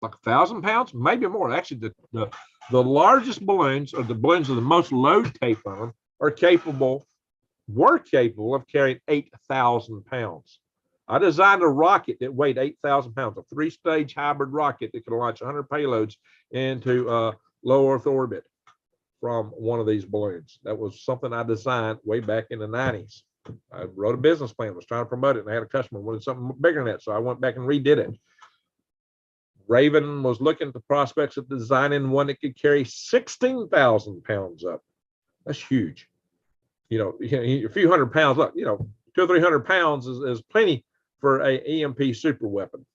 like 1,000 pounds, maybe more. Actually, the largest balloons, or the balloons with the most load tape on them, were capable of carrying 8,000 pounds. I designed a rocket that weighed 8,000 pounds, a 3-stage hybrid rocket that could launch 100 payloads into low Earth orbit from one of these balloons. That was something I designed way back in the 90s. I wrote a business plan, was trying to promote it, and I had a customer wanted something bigger than that, so I went back and redid it. Raven was looking at the prospects of designing one that could carry 16,000 pounds up. That's huge. You know, a few hundred pounds, look, 200 or 300 pounds is plenty for a EMP super weapon.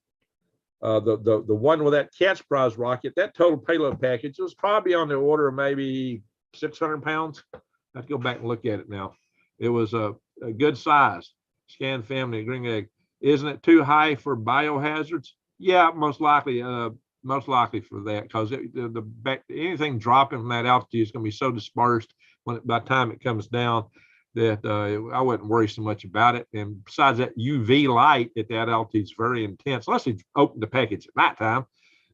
The one with that catch prize rocket, that total payload package was probably on the order of maybe 600 pounds. I have to go back and look at it now. It was a good size. Scan family green egg. Isn't it too high for biohazards? Yeah, most likely for that, because anything dropping from that altitude is going to be so dispersed by the time it comes down that I wouldn't worry so much about it. And besides that, UV light at that altitude is very intense. Unless they open the package at nighttime,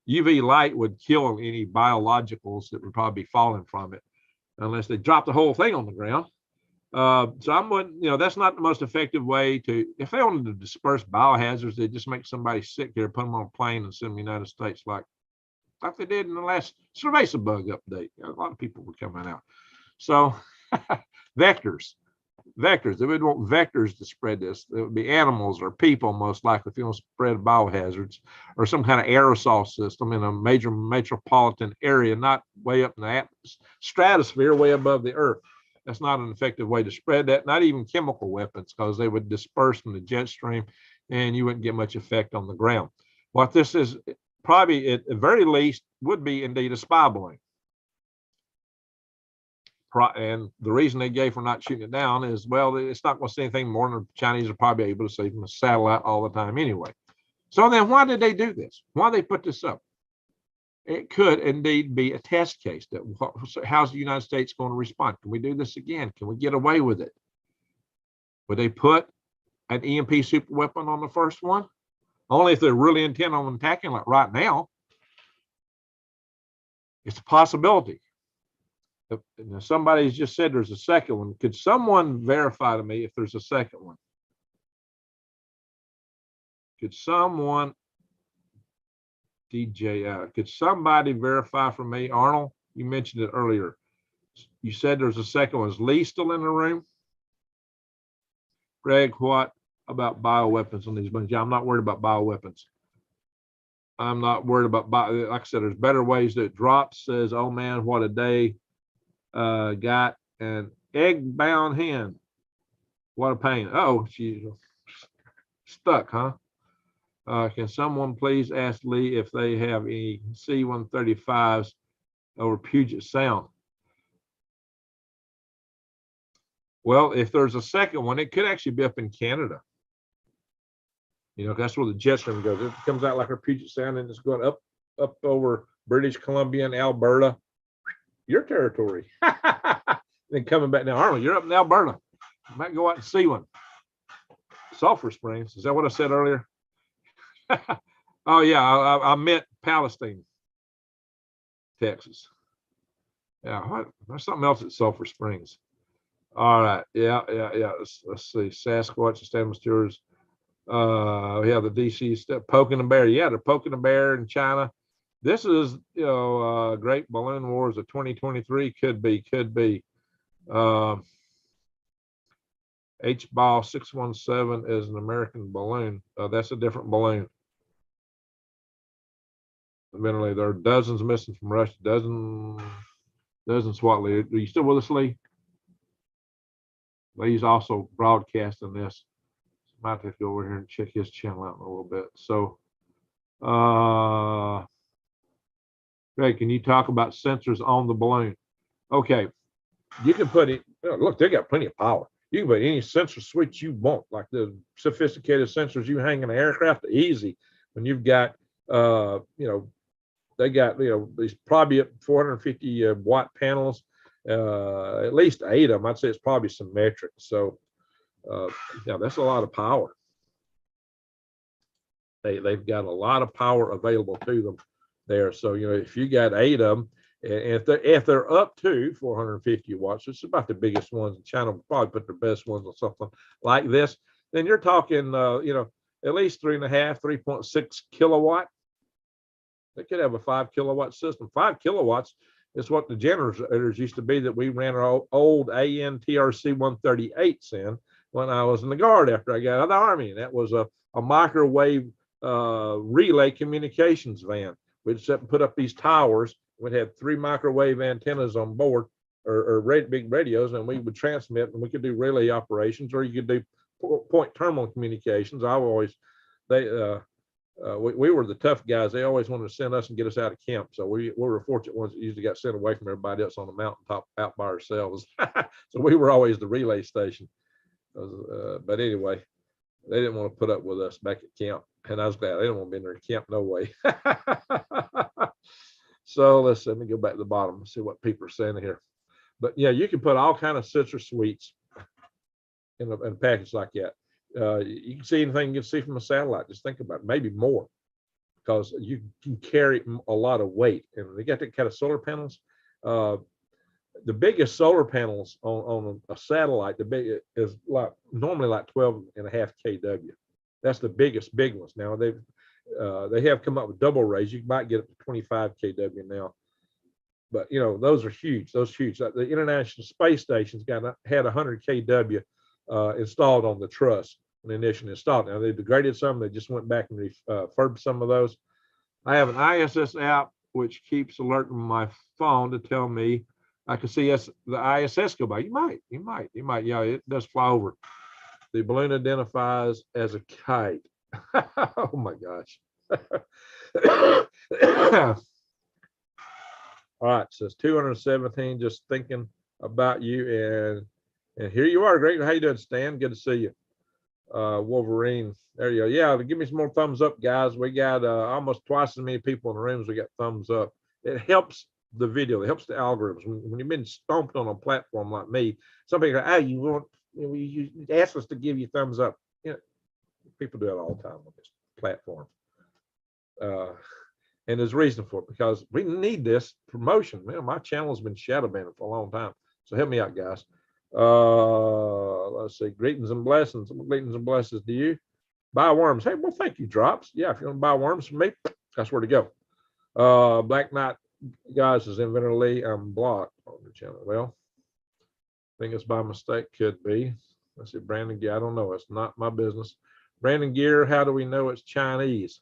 UV light would kill any biologicals that would probably be falling from it, unless they drop the whole thing on the ground. So I'm wouldn't, that's not the most effective way to, if they wanted to disperse biohazards, they just make somebody sick here, put them on a plane and send them to the United States like they did in the last cerveza bug update. A lot of people were coming out. So vectors, they would want vectors to spread this. It would be animals or people, most likely, if you want to spread biohazards, or some kind of aerosol system in a major metropolitan area, not way up in the stratosphere, way above the earth. That's not an effective way to spread that, not even chemical weapons, because they would disperse in the jet stream and you wouldn't get much effect on the ground. What this is probably at the very least would be indeed a spy balloon. And the reason they gave for not shooting it down is, well, it's not going to see anything more than the Chinese are probably able to see from a satellite all the time anyway. So then why did they do this? Why did they put this up? It could indeed be a test case. How's the United States going to respond? Can we do this again? Can we get away with it? Would they put an EMP super weapon on the first one? Only if they're really intent on attacking, like right now. It's a possibility. Somebody's just said there's a second one. Could someone verify to me if there's a second one? Could someone, DJ, could somebody verify for me? Arnold, you mentioned it earlier. You said there's a second one. Is Lee still in the room? Greg, what about bioweapons on these buttons? Yeah, I'm not worried about bioweapons. I'm not worried about, like I said, there's better ways that it drops. Says, oh man, what a day. Got an egg-bound hen. What a pain. Oh, she's stuck, huh? Can someone please ask Lee if they have any C-135s over Puget Sound? Well, if there's a second one, it could actually be up in Canada. That's where the jet stream goes. It comes out like a Puget Sound and it's going up over British Columbia and Alberta, your territory. Then coming back now, Arnold, you're up in Alberta. You might go out and see one. Sulphur Springs. Is that what I said earlier? Oh yeah, I meant Palestine, Texas. Yeah, there's something else at Sulphur Springs. All right, yeah. Let's see, Sasquatch, Stanley Stewards. We have the DC poking a bear. Yeah, they're poking a bear in China. This is, Great Balloon Wars of 2023. Could be. H-Ball 617 is an American balloon. That's a different balloon. Evidently, there are dozens missing from Russia. Dozens SWAT Lee. Are you still with us, Lee? Lee's also broadcasting this. Might have to go over here and check his channel out in a little bit. So, Greg, can you talk about sensors on the balloon? Okay, you can put it. Look, they got plenty of power. You can put any sensor switch you want, like the sophisticated sensors you hang in an aircraft. Easy when you've got, they got, these probably 450 watt panels, at least 8 of them. I'd say it's probably symmetric. So, that's a lot of power. They've got a lot of power available to them there. So, if you got 8 of them, and if they're up to 450 watts, it's about the biggest ones. And China will probably put their best ones on something like this. Then you're talking, at least 3.6 kilowatt. They could have a 5 kilowatt system. 5 kilowatts is what the generators used to be that we ran our old ANTRC 138s in when I was in the Guard after I got out of the Army. And that was a microwave relay communications van. We'd put up these towers. We'd have 3 microwave antennas on board, or big radios, and we would transmit, and we could do relay operations, or you could do point terminal communications. we were the tough guys. They always wanted to send us and get us out of camp. So we were fortunate ones that usually got sent away from everybody else on the mountaintop out by ourselves. So we were always the relay station. But anyway, they didn't want to put up with us back at camp. And I was glad they didn't want to be in their camp, no way. So let me go back to the bottom and see what people are saying here. But yeah, you can put all kind of citrus sweets in a package like that. You can see anything you can see from a satellite. Just think about it, maybe more, because you can carry a lot of weight. And they got that kind of solar panels. The biggest solar panels on a satellite, the big is like normally like 12.5 kW. That's the biggest big ones. Now they have come up with double rays. You might get up to 25 kW now. But you know, those are huge. Those huge. Like the International Space Station's had 100 kW installed on the truss when initially installed. Now they degraded some. They just went back and refurbed some of those. I have an ISS app which keeps alerting my phone to tell me I can see the ISS go by. You might. Yeah, it does fly over. The balloon identifies as a kite. Oh my gosh. All right, says 217. Just thinking about you, and here you are. Great. How you doing, Stan? Good to see you. Wolverine. There you go. Yeah, give me some more thumbs up, guys. We got almost twice as many people in the rooms. We got thumbs up. It helps the video. It helps the algorithms. When you've been stomped on a platform like me, some people go, "Oh, you ask us to give you thumbs up." You know, people do it all the time on this platform. And there's reason for it, because we need this promotion. Man, my channel has been shadow banned for a long time. So help me out, guys. Let's see. Greetings and blessings. Greetings and blessings to you. Buy worms. Hey, well, thank you, Drops. Yeah, if you want to buy worms from me, that's where to go. Black Knight, guys, is Inventor Lee. I'm blocked on the channel. Well, I think it's by mistake. Could be. Let's see. Brandon Gear. I don't know. It's not my business. Brandon Gear, how do we know it's Chinese?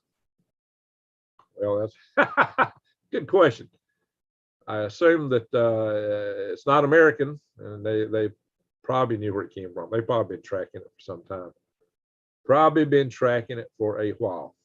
Well, that's good question. I assume that it's not American, and they probably knew where it came from. They've probably been tracking it for some time. Probably been tracking it for a while.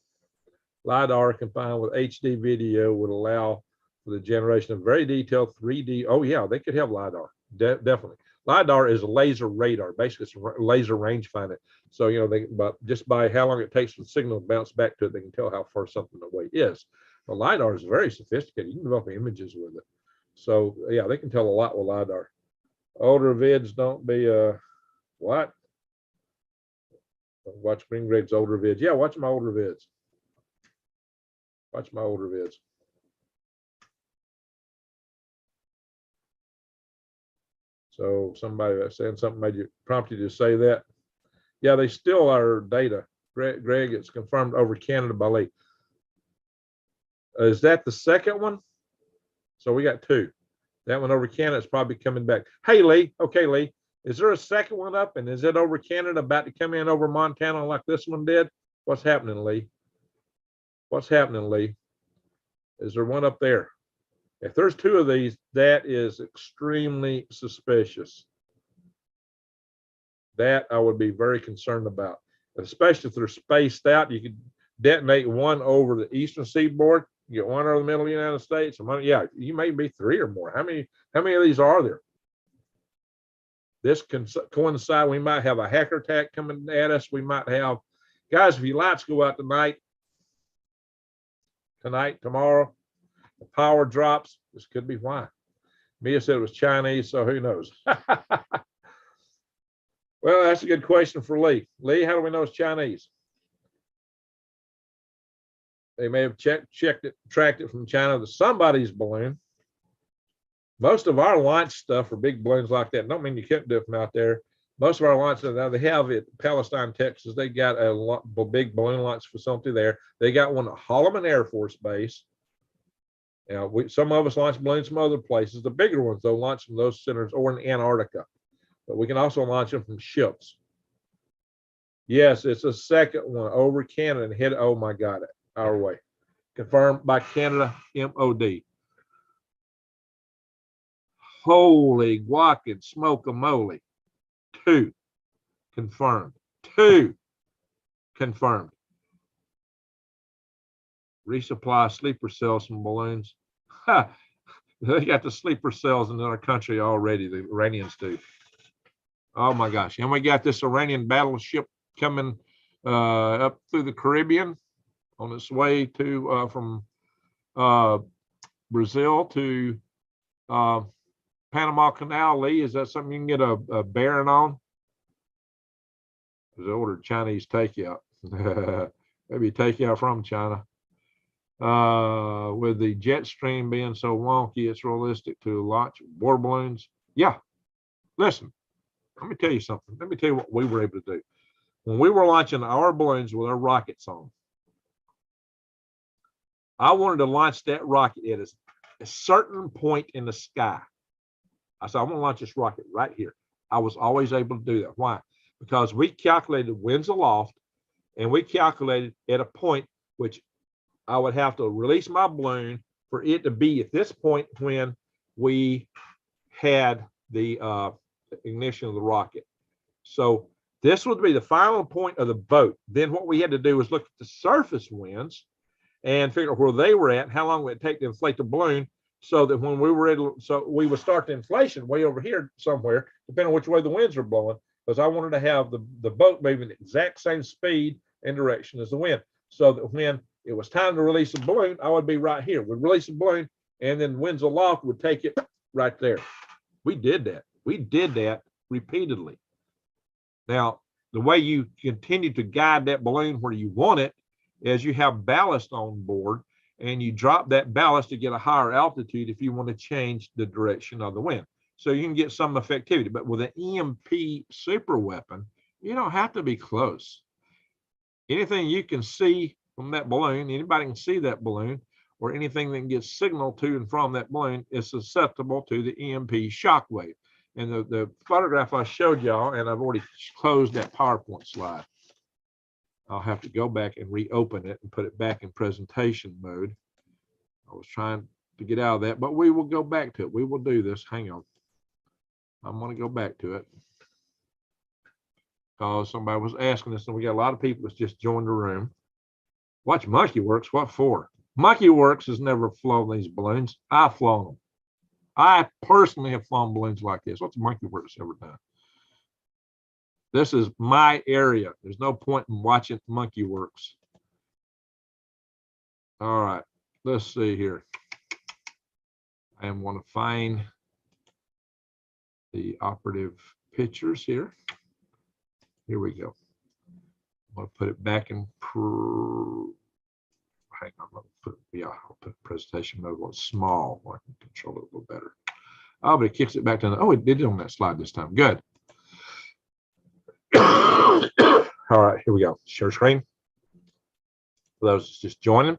LiDAR combined with HD video would allow for the generation of very detailed 3D. Oh yeah, they could have LiDAR, definitely. LiDAR is a laser radar. Basically, it's a laser range finder. So, you know, but just by how long it takes for the signal to bounce back to it, they can tell how far something away is. But LiDAR is very sophisticated. You can develop images with it. So, yeah, they can tell a lot with LiDAR. Older vids don't be, what? Watch Green Greg's older vids. Yeah, watch my older vids. Watch my older vids. So somebody that's saying something made you prompted you to say that. Yeah, they still are data. Greg, it's confirmed over Canada by Lee. Is that the second one? So we got two. That one over Canada is probably coming back. Hey, Lee. Okay, Lee. Is there a second one up? And is it over Canada about to come in over Montana like this one did? What's happening, Lee? What's happening, Lee? Is there one up there? If there's two of these, that is extremely suspicious. That I would be very concerned about, especially if they're spaced out. You could detonate one over the eastern seaboard, you get one over the middle of the United States. Yeah, you may be three or more. How many of these are there? This can coincide. We might have a hacker attack coming at us. We might have, guys, if your lights go out tonight, tomorrow, the power drops. This could be why. Mia said it was Chinese, so who knows? Well, that's a good question for Lee. Lee, how do we know it's Chinese? They may have tracked it from China to somebody's balloon. Most of our launch stuff for big balloons like that, don't mean you can't do it from out there. Most of our launches, now they have it, Palestine, Texas, they got a big balloon launch facility there. They got one at Holloman Air Force Base. Now, some of us launch balloons from other places. The bigger ones, though, launch from those centers or in Antarctica. But we can also launch them from ships. Yes, it's a second one over Canada and head. Oh my God, our way. Confirmed by Canada MOD. Holy guacamole, smoke-a-moly. Two confirmed. Two confirmed. resupply sleeper cells from balloons. Ha! They got the sleeper cells in our country already. The Iranians do. Oh my gosh! And we got this Iranian battleship coming up through the Caribbean on its way to from Brazil to Panama Canal. Lee, is that something you can get a bearing on? Because I ordered Chinese takeout. Maybe takeout from China. With the jet stream being so wonky, it's realistic to launch war balloons. Yeah. Listen, let me tell you something. Let me tell you what we were able to do. When we were launching our balloons with our rockets on, I wanted to launch that rocket at a certain point in the sky. I said, I'm going to launch this rocket right here. I was always able to do that. Why? Because we calculated winds aloft, and we calculated at a point which I would have to release my balloon for it to be at this point when we had the ignition of the rocket. So this would be the final point of the boat. Then what we had to do was look at the surface winds and figure out where they were at, how long would it take to inflate the balloon, so that when we were ready, so we would start the inflation way over here somewhere, depending on which way the winds are blowing, because I wanted to have the boat moving the exact same speed and direction as the wind, so that when it was time to release the balloon, I would be right here. We'd release the balloon, and then winds aloft would take it right there. We did that. We did that repeatedly. Now, the way you continue to guide that balloon where you want it is you have ballast on board, and you drop that ballast to get a higher altitude if you want to change the direction of the wind. So you can get some effectivity. But with an EMP super weapon, you don't have to be close. Anything you can see from that balloon, anybody can see that balloon, or anything that can get signal to and from that balloon is susceptible to the EMP shock wave. And the photograph I showed y'all, and I've already closed that PowerPoint slide. I'll have to go back and reopen it and put it back in presentation mode. I was trying to get out of that, but we will go back to it. We will do this. Hang on. I'm going to go back to it because somebody was asking us, and we got a lot of people that's just joined the room. Watch Monkey Works. What for? Monkey Works has never flown these balloons. I've flown them. I personally have flown balloons like this. What's Monkey Works ever done? This is my area. There's no point in watching Monkey Works. All right, let's see here. I want to find the operative pictures here. Here we go. I'm going to put it back in. Hang on, I'll put presentation mode on small. I can control it a little better. Oh, but it kicks it back to oh, it did it on that slide this time. Good. All right, here we go. Share screen. For those just joining,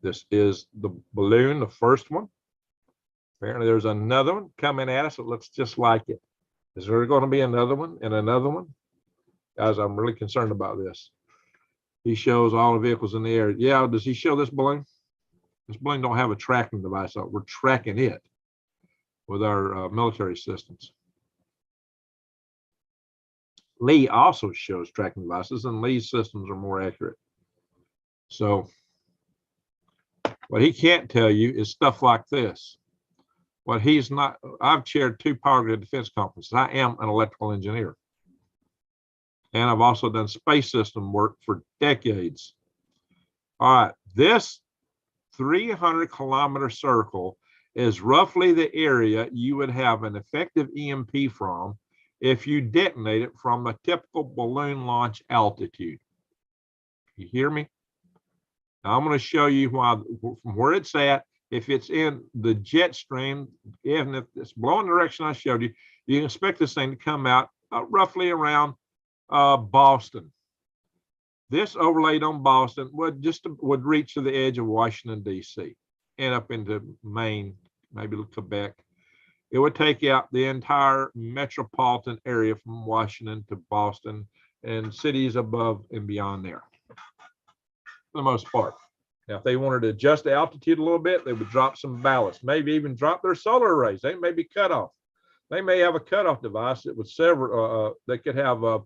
this is the balloon, the first one. Apparently, there's another one coming at us. It looks just like it. Is there going to be another one and another one? Guys, I'm really concerned about this. He shows all the vehicles in the air. Yeah, does he show this balloon? This balloon don't have a tracking device. We're tracking it with our military systems. Lee also shows tracking devices, and Lee's systems are more accurate. So what he can't tell you is stuff like this. What he's not, I've chaired 2 power grid defense conferences. I am an electrical engineer. And I've also done space system work for decades. All right, this 300-kilometer circle is roughly the area you would have an effective EMP from if you detonate it from a typical balloon launch altitude. You hear me? Now I'm going to show you why, from where it's at, if it's in the jet stream, even if it's blowing the direction I showed you, you can expect this thing to come out roughly around Boston. This overlaid on Boston would reach to the edge of Washington, D.C. and up into Maine, maybe Quebec. It would take out the entire metropolitan area from Washington to Boston and cities above and beyond there, for the most part. Now, if they wanted to adjust the altitude a little bit, they would drop some ballast, maybe even drop their solar arrays. They may be cut off. They may have a cutoff device that would sever. They could have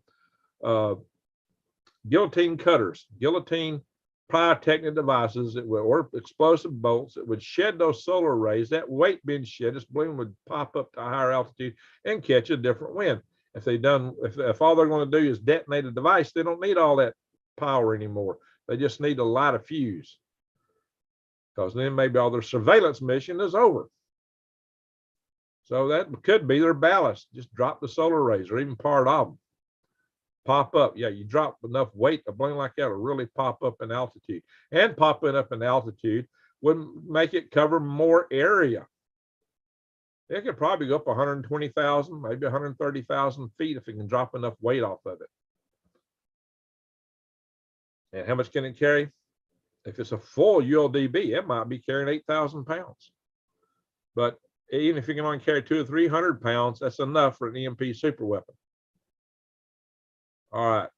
guillotine cutters, guillotine pyrotechnic devices that would, or explosive bolts that would shed those solar rays. That weight being shed, this balloon would pop up to a higher altitude and catch a different wind. If all they're going to do is detonate a device, they don't need all that power anymore. They just need to light a fuse, because then maybe all their surveillance mission is over. So that could be their ballast. Just drop the solar rays, or even part of them. Pop up. Yeah, you drop enough weight, a balloon like that will really pop up in altitude. And popping up in altitude would make it cover more area. It could probably go up 120,000, maybe 130,000 feet if it can drop enough weight off of it. And how much can it carry? If it's a full ULDB, it might be carrying 8,000 pounds. But even if you can only carry 200 or 300 pounds, that's enough for an EMP super weapon. All right.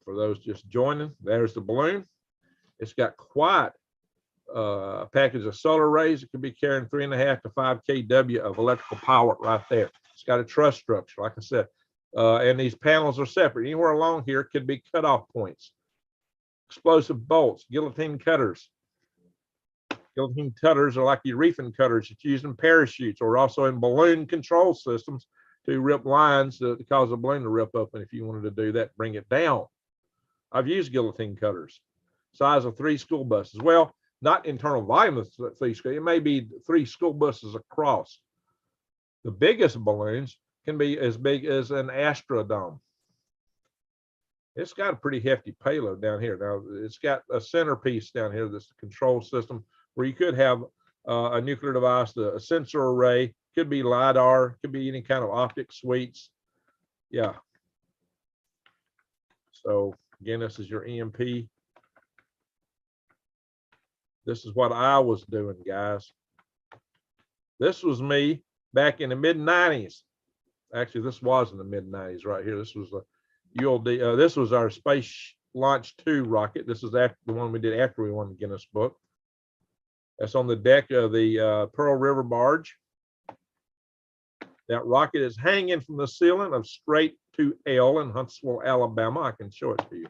For those just joining, there's the balloon. It's got quite a package of solar rays. It could be carrying 3.5 to 5 kW of electrical power right there. It's got a truss structure, like I said. And these panels are separate. Anywhere along here could be cutoff points. Explosive bolts, guillotine cutters. Guillotine cutters are like urethane cutters that's used in parachutes, or also in balloon control systems to rip lines to cause a balloon to rip open. If you wanted to do that, bring it down. I've used guillotine cutters, size of 3 school buses. Well, not internal volume of 3 school. It may be 3 school buses across. The biggest balloons can be as big as an Astrodome. It's got a pretty hefty payload down here. Now, it's got a centerpiece down here that's the control system, where you could have a nuclear device, a sensor array, could be LiDAR, could be any kind of optic suites. Yeah. So again, this is your EMP. This is what I was doing, guys. This was me back in the mid-90s. Actually, this was in the mid-90s right here. This was a ULD. This was our Space Launch 2 rocket. This is after the one we did after we won the Guinness Book. That's on the deck of the Pearl River barge. That rocket is hanging from the ceiling of Straight 2L in Huntsville, Alabama. I can show it to you.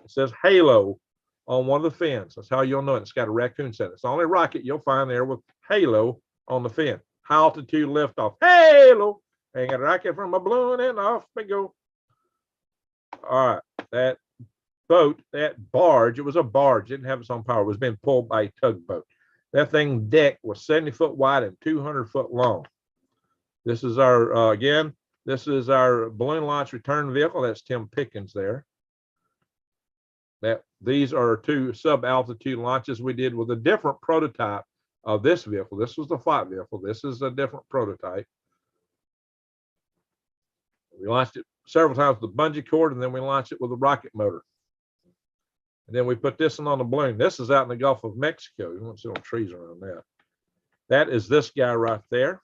It says Halo on one of the fins. That's how you'll know it. It's got a raccoon set. It's the only rocket you'll find there with Halo on the fin. High altitude liftoff. Halo. Hang a rocket from a balloon and off we go. All right. That boat, that barge, it was a barge, didn't have its own power. It was being pulled by a tugboat. That thing deck was 70 foot wide and 200 foot long. This is our, again, this is our balloon launch return vehicle. That's Tim Pickens there. These are 2 subaltitude launches we did with a different prototype of this vehicle. This was the flight vehicle. This is a different prototype. We launched it several times with the bungee cord, and then we launched it with a rocket motor. And then we put this one on the balloon. This is out in the Gulf of Mexico. You won't see no trees around that. That is this guy right there.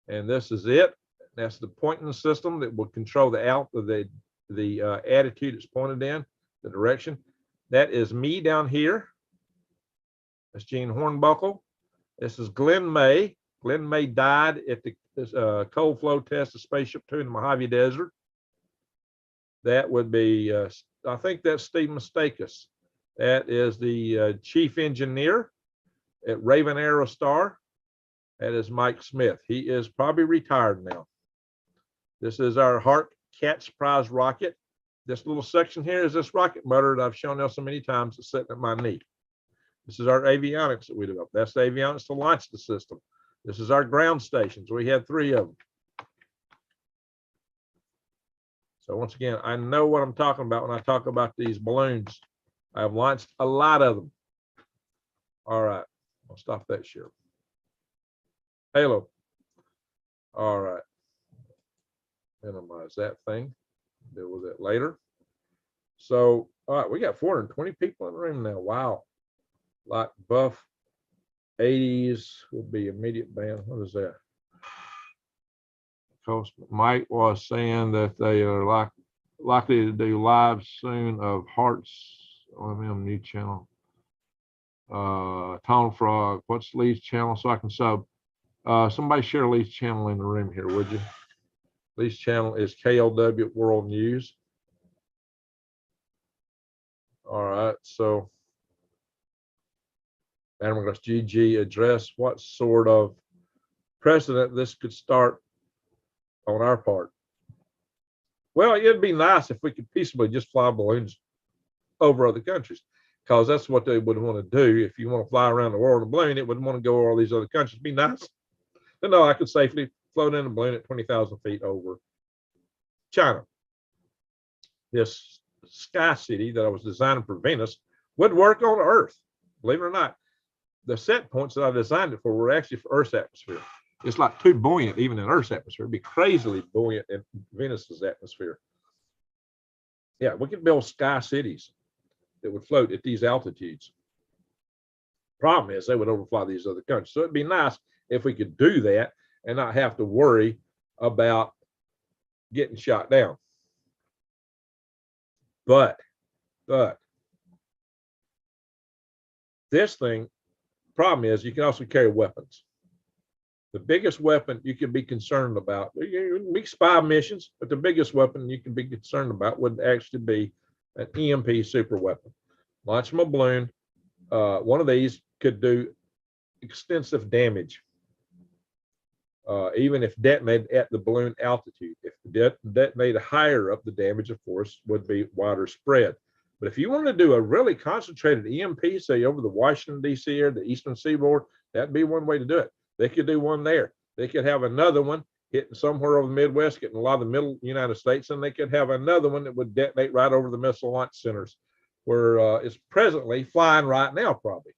And this is it. That's the pointing system that will control the attitude it's pointed in, the direction. That is me down here. That's Gene Hornbuckle. This is Glenn May. Glenn May died at the cold flow test of Spaceship 2 in the Mojave Desert. That would be, I think that's Steve Mistakis. That is the chief engineer at Raven Aerostar. That is Mike Smith. He is probably retired now. This is our Hart Cat Surprise rocket. This little section here is this rocket motor that I've shown you so many times. It's sitting at my knee. This is our avionics that we developed. That's the avionics to launch the system. This is our ground stations. We had 3 of them. So once again, I know what I'm talking about when I talk about these balloons. I've launched a lot of them. All right, I'll stop that share. Halo. All right. Minimize that thing. Deal with it later. So, all right, we got 420 people in the room now. Wow. Like buff 80s will be immediate ban. What is that? Because Mike was saying that they are likely to do live soon of Hearts OMM new channel. Tone Frog, what's Lee's channel so I can sub? Somebody share Lee's channel in the room here, would you? Lee's channel is KLW World News. All right, so Admiral GG address what sort of precedent this could start on our part. Well, it'd be nice if we could peaceably just fly balloons over other countries, because that's what they would want to do. If you want to fly around the world in a balloon, it would want to go over all these other countries. It'd be nice to know I could safely float in a balloon at 20,000 feet over China. This sky city that I was designing for Venus would work on Earth. Believe it or not, the set points that I designed it for were actually for Earth's atmosphere. It's like too buoyant even in Earth's atmosphere. It'd be crazily buoyant in Venus's atmosphere. Yeah, we could build sky cities that would float at these altitudes. Problem is they would overfly these other countries. So it'd be nice if we could do that and not have to worry about getting shot down. But this thing, problem is you can also carry weapons. The biggest weapon you can be concerned about, you can be spy missions, but the biggest weapon you can be concerned about would actually be an EMP super weapon. Launch from a balloon. One of these could do extensive damage, even if detonated at the balloon altitude. If detonated higher up, the damage, of course, would be wider spread. But if you want to do a really concentrated EMP, say over the Washington, D.C. area, the Eastern Seaboard, that'd be one way to do it. They could do one there. They could have another one hitting somewhere over the Midwest, getting a lot of the middle United States, and they could have another one that would detonate right over the missile launch centers, where it's presently flying right now, probably.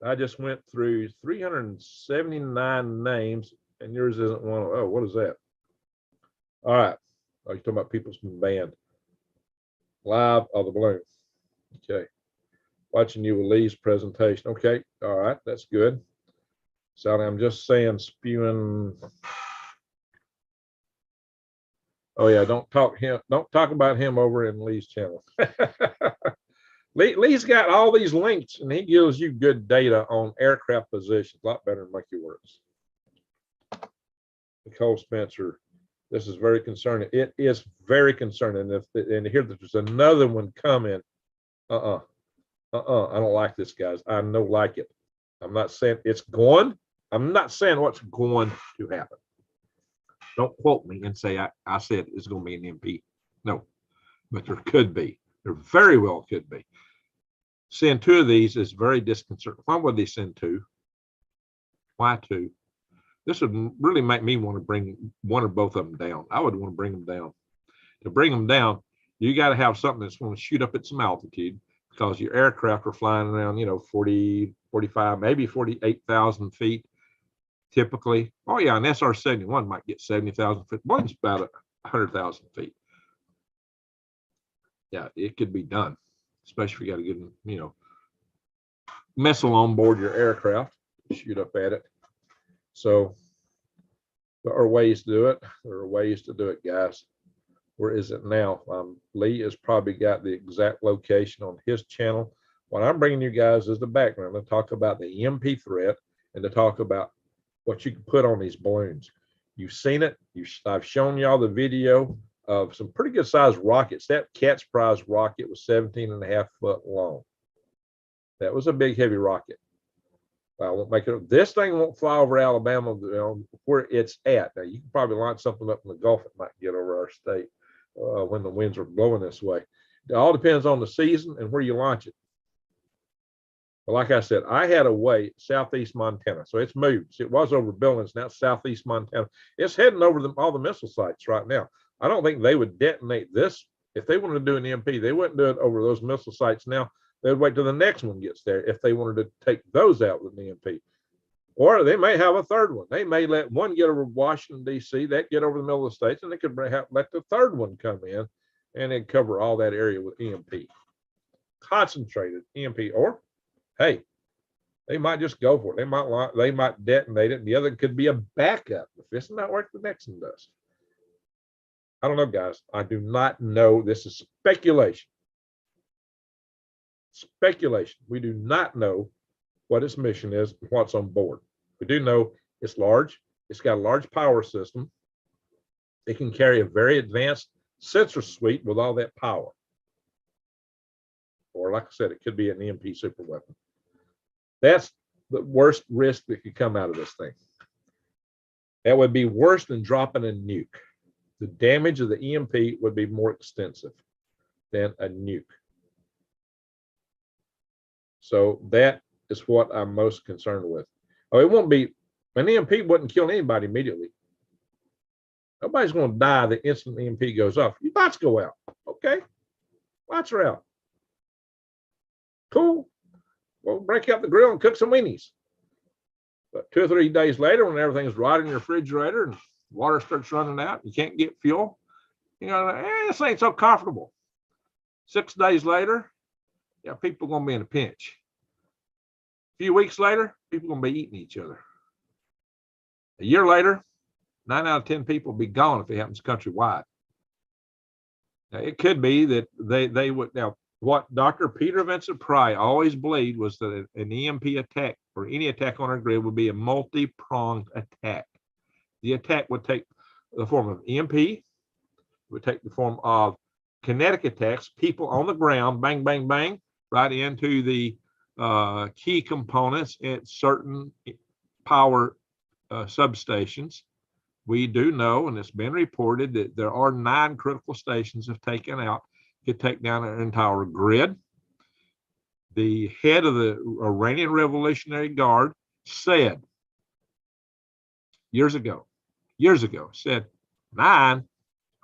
I just went through 379 names, and yours isn't one. Oh, what is that? All right. Oh, you're talking about people's band. Live of the balloon. Okay. Watching you with Lee's presentation. Okay. All right. That's good. Sally, I'm just saying, spewing. Oh yeah. Don't talk about him over in Lee's channel. Lee's got all these links, and he gives you good data on aircraft positions, a lot better than Monkey Works. Nicole Spencer, this is very concerning. It is very concerning. And here there's another one coming. I don't like this, guys. I don't like it. I'm not saying it's going. I'm not saying what's going to happen. Don't quote me and say I said it's going to be an MP. No, but there could be. There very well could be. Send two of these is very disconcerting. Why would they send two? Why two? This would really make me want to bring one or both of them down. I would want to bring them down. To bring them down, you got to have something that's going to shoot up at some altitude, because your aircraft are flying around, 40, 45, maybe 48,000 feet typically. Oh yeah, an SR-71 might get 70,000 feet. One's about 100,000 feet. Yeah, it could be done, especially if you got a good, missile on board your aircraft, shoot up at it. So there are ways to do it. There are ways to do it, guys. Where is it now? Lee has probably got the exact location on his channel. What I'm bringing you guys is the background to talk about the EMP threat and to talk about what you can put on these balloons. You've seen it. I've shown y'all the video of some pretty good sized rockets. That Cat's Prize rocket was 17.5 foot long. That was a big, heavy rocket. I won't make it. This thing won't fly over Alabama, where it's at. Now, you can probably launch something up in the Gulf. It might get over our state when the winds are blowing this way. It all depends on the season and where you launch it. But like I said, I had a way southeast Montana, so it's moved. It was over Billings, now it's southeast Montana. It's heading over all the missile sites right now. I don't think they would detonate this. If they wanted to do an EMP, they wouldn't do it over those missile sites now. They'd wait till the next one gets there if they wanted to take those out with an EMP. Or they may have a third one. They may let one get over Washington, D.C., that get over the middle of the states, and they could let the third one come in and then cover all that area with EMP. Concentrated EMP. Or, hey, they might just go for it. They might detonate it, and the other could be a backup. If this does not work, the next one does. I don't know, guys. I do not know. This is speculation. Speculation. We do not know what its mission is, what's on board. We do know it's large. It's got a large power system. It can carry a very advanced citrus sweet with all that power. Or like I said, it could be an EMP superweapon. That's the worst risk that could come out of this thing. That would be worse than dropping a nuke. The damage of the EMP would be more extensive than a nuke. So that is what I'm most concerned with. Oh, it won't be, an EMP wouldn't kill anybody immediately. Nobody's going to die the instant the EMP goes off. Your lights go out. Okay. Lights are out. Cool. Well, break out the grill and cook some weenies. But 2 or 3 days later, when everything's right in your refrigerator and water starts running out, you can't get fuel, you know, this ain't so comfortable. 6 days later, yeah, people are going to be in a pinch. A few weeks later, people are going to be eating each other. A year later, 9 out of 10 people will be gone if it happens countrywide. Now, it could be that they would. Now, what Dr. Peter Vincent Pry always believed was that an EMP attack or any attack on our grid would be a multi-pronged attack. The attack would take the form of EMP, would take the form of kinetic attacks, people on the ground, bang, bang, bang, right into the key components at certain power substations. We do know, and it's been reported, that there are 9 critical stations have taken out, could take down an entire grid. The head of the Iranian Revolutionary Guard said years ago, said, 9, I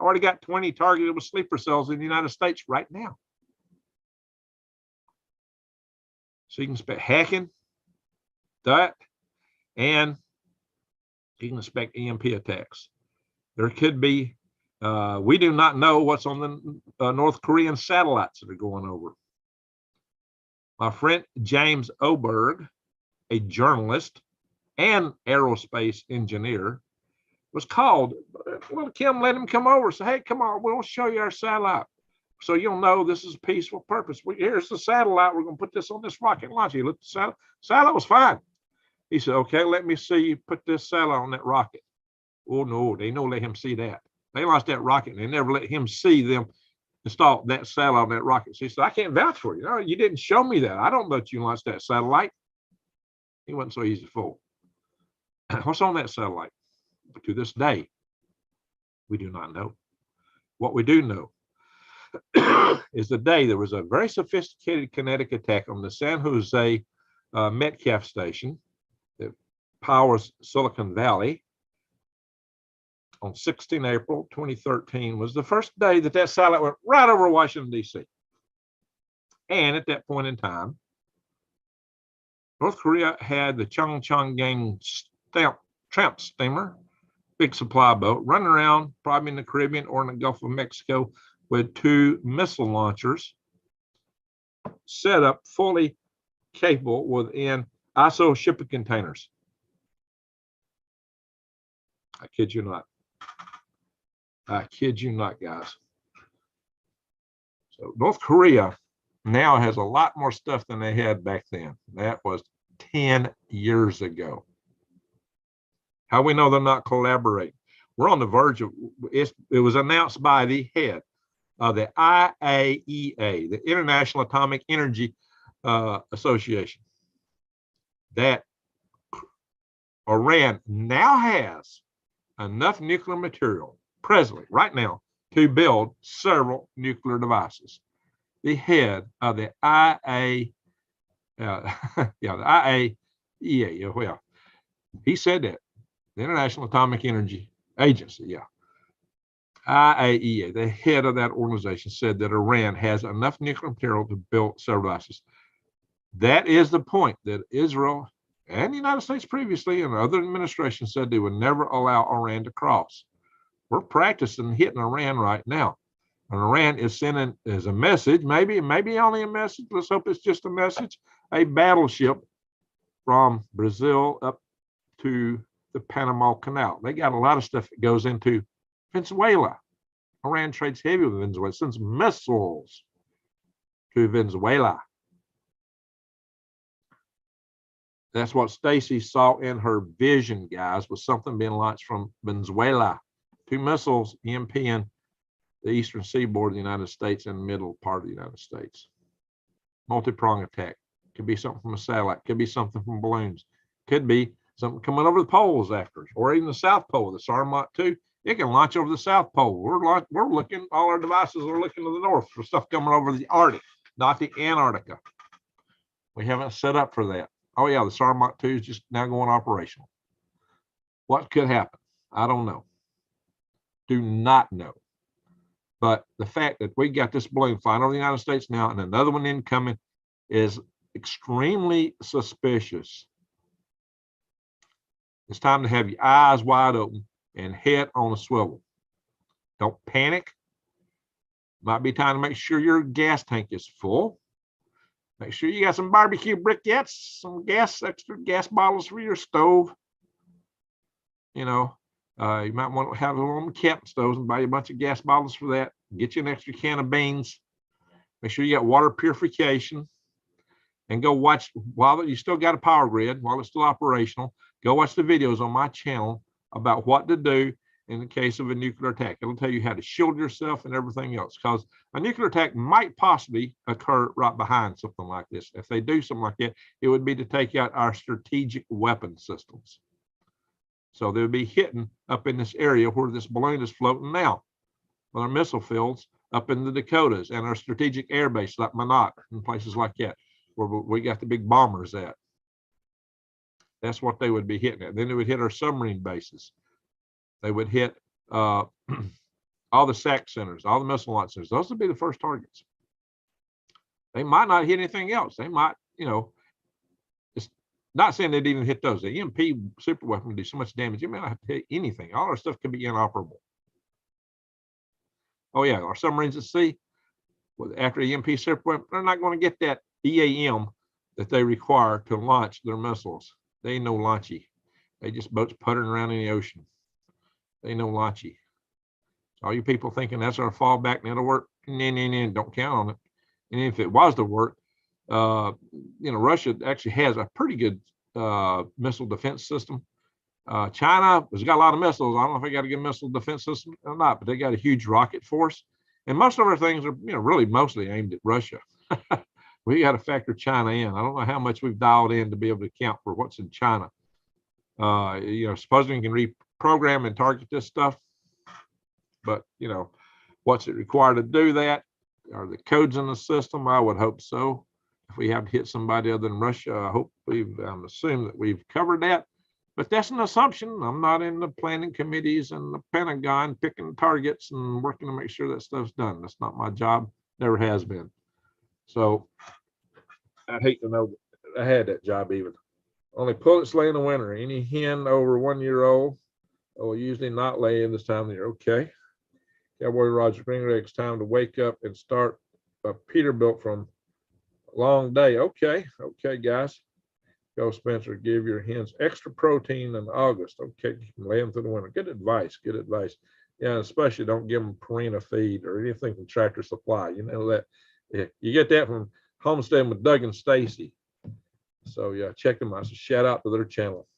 already got 20 targeted with sleeper cells in the United States right now. So you can expect hacking, that, and you can expect EMP attacks. There could be, we do not know what's on the North Korean satellites that are going over. My friend James Oberg, a journalist and aerospace engineer, was called. Well, Kim let him come over. Say, hey, come on, we'll show you our satellite. So you'll know this is a peaceful purpose. Here's the satellite. We're going to put this on this rocket launcher. He looked at the satellite was fine. He said, okay, let me see you put this satellite on that rocket. Oh, no, they don't let him see that. They launched that rocket and they never let him see them install that satellite on that rocket. So he said, I can't vouch for you. No, you didn't show me that. I don't know that you launched that satellite. He wasn't so easy to fool. What's on that satellite? To this day, we do not know. What we do know is the day there was a very sophisticated kinetic attack on the San Jose Metcalf station that powers Silicon Valley on 16 April 2013 was the first day that satellite went right over Washington, D.C. And at that point in time, North Korea had the Chongqing tramp steamer, big supply boat, running around probably in the Caribbean or in the Gulf of Mexico with 2 missile launchers set up fully capable within ISO shipping containers. I kid you not. I kid you not, guys. So North Korea now has a lot more stuff than they had back then. That was 10 years ago. How we know they're not collaborating? We're on the verge of it. It was announced by the head of the IAEA, the International Atomic Energy Association, that Iran now has enough nuclear material presently, right now, to build several nuclear devices. The head of the IAEA, well, he said that. The International Atomic Energy Agency, IAEA, the head of that organization, said that Iran has enough nuclear material to build several devices. That is the point that Israel and the United States previously and other administrations said they would never allow Iran to cross. We're practicing hitting Iran right now. And Iran is sending as a message, maybe only a message, let's hope it's just a message, a battleship from Brazil up to the Panama Canal. They got a lot of stuff that goes into Venezuela. Iran trades heavy with Venezuela, sends missiles to Venezuela. That's what Stacy saw in her vision, guys, was something being launched from Venezuela. 2 missiles EMPing the eastern seaboard of the United States and the middle part of the United States. Multi-prong attack. Could be something from a satellite, could be something from balloons, could be something coming over the poles after us, or even the South Pole, the Sarmat 2. It can launch over the South Pole. We're looking, all our devices are looking to the north for stuff coming over the Arctic, not the Antarctica. We haven't set up for that. Oh yeah, the Sarmat 2 is just now going operational. What could happen? I don't know. Do not know. But the fact that we got this balloon flying over the United States now and another one incoming is extremely suspicious. It's time to have your eyes wide open and head on a swivel. Don't panic. Might be time to make sure your gas tank is full. Make sure you got some barbecue briquettes, some extra gas bottles for your stove. You know, you might want to have a little cat stoves and buy you a bunch of gas bottles for that. Get you an extra can of beans. Make sure you got water purification. And go watch, while you still got a power grid, while it's still operational, go watch the videos on my channel about what to do in the case of a nuclear attack. It'll tell you how to shield yourself and everything else, because a nuclear attack might possibly occur right behind something like this. If they do something like that, it would be to take out our strategic weapon systems. So they'll be hitting up in this area where this balloon is floating now, with our missile fields up in the Dakotas and our strategic air base like Minot and places like that, where we got the big bombers at. That's what they would be hitting at. Then they would hit our submarine bases. They would hit all the SAC centers, all the missile launch centers. Those would be the first targets. They might not hit anything else. They might, you know, it's not saying they'd even hit those. The EMP super weapon would do so much damage, you may not have to hit anything. All our stuff can be inoperable. Oh yeah, our submarines at sea, after the EMP super weapon, they're not going to get that EAM that they require to launch their missiles. They ain't no launchy. They just boats puttering around in the ocean. They no launchy. All you people thinking that's our fallback and it'll work, don't count on it. And if it was to work, you know, Russia actually has a pretty good missile defense system. China has got a lot of missiles. I don't know if they got a good missile defense system or not, but they got a huge rocket force. And most of our things are, you know, really mostly aimed at Russia. We got to factor China in. I don't know how much we've dialed in to be able to account for what's in China. You know, supposedly you can reprogram and target this stuff, but you know, what's it required to do that? Are the codes in the system? I would hope so. If we have to hit somebody other than Russia, I hope I'm assuming that we've covered that. But that's an assumption. I'm not in the planning committees and the Pentagon picking targets and working to make sure that stuff's done. That's not my job. Never has been. So I'd hate to know that I had that job even. Only pullets lay in the winter. Any hen over 1 year old will usually not lay in this time of the year. Okay. Cowboy Roger Green Eggs, time to wake up and start a Peterbilt from a long day. Okay. Okay, guys. Go Spencer, give your hens extra protein in August. Okay, you can lay them through the winter. Good advice. Good advice. Yeah, especially don't give them Purina feed or anything from Tractor Supply. You know that. Yeah, you get that from Homesteading with Doug and Stacy. So yeah, check them out. So shout out to their channel.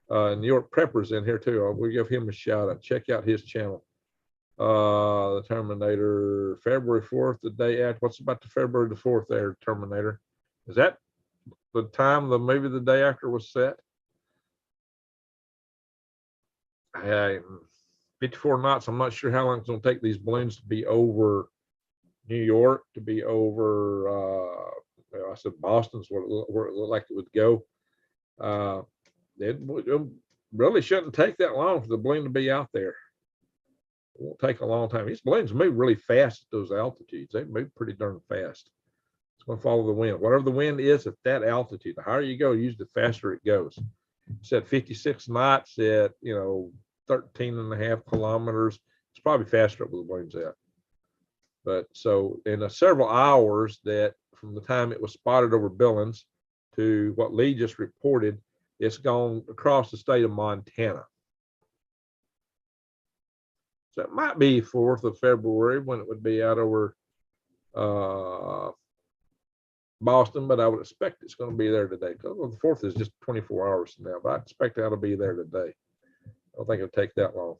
New York Prepper's in here too. We'll give him a shout out. Check out his channel. The Terminator, February 4th, the day after. What's about the February the 4th there, Terminator? Is that the time maybe the day after was set? 54 knots. I'm not sure how long it's going to take these balloons to be over New York, to be over I said Boston's where it looked like it would go. It really shouldn't take that long for the balloon to be out there. It won't take a long time. These balloons move really fast at those altitudes. They move pretty darn fast. It's going to follow the wind. Whatever the wind is at that altitude, the higher you go, usually the faster it goes. It's at 56 knots at, 13.5 kilometers. It's probably faster up where the balloon's at. But so in several hours that from the time it was spotted over Billings to what Lee just reported, it's gone across the state of Montana. So it might be 4th of February when it would be out over Boston, but I would expect it's going to be there today. Because the 4th is just 24 hours from now, but I expect that'll be there today. I don't think it'll take that long.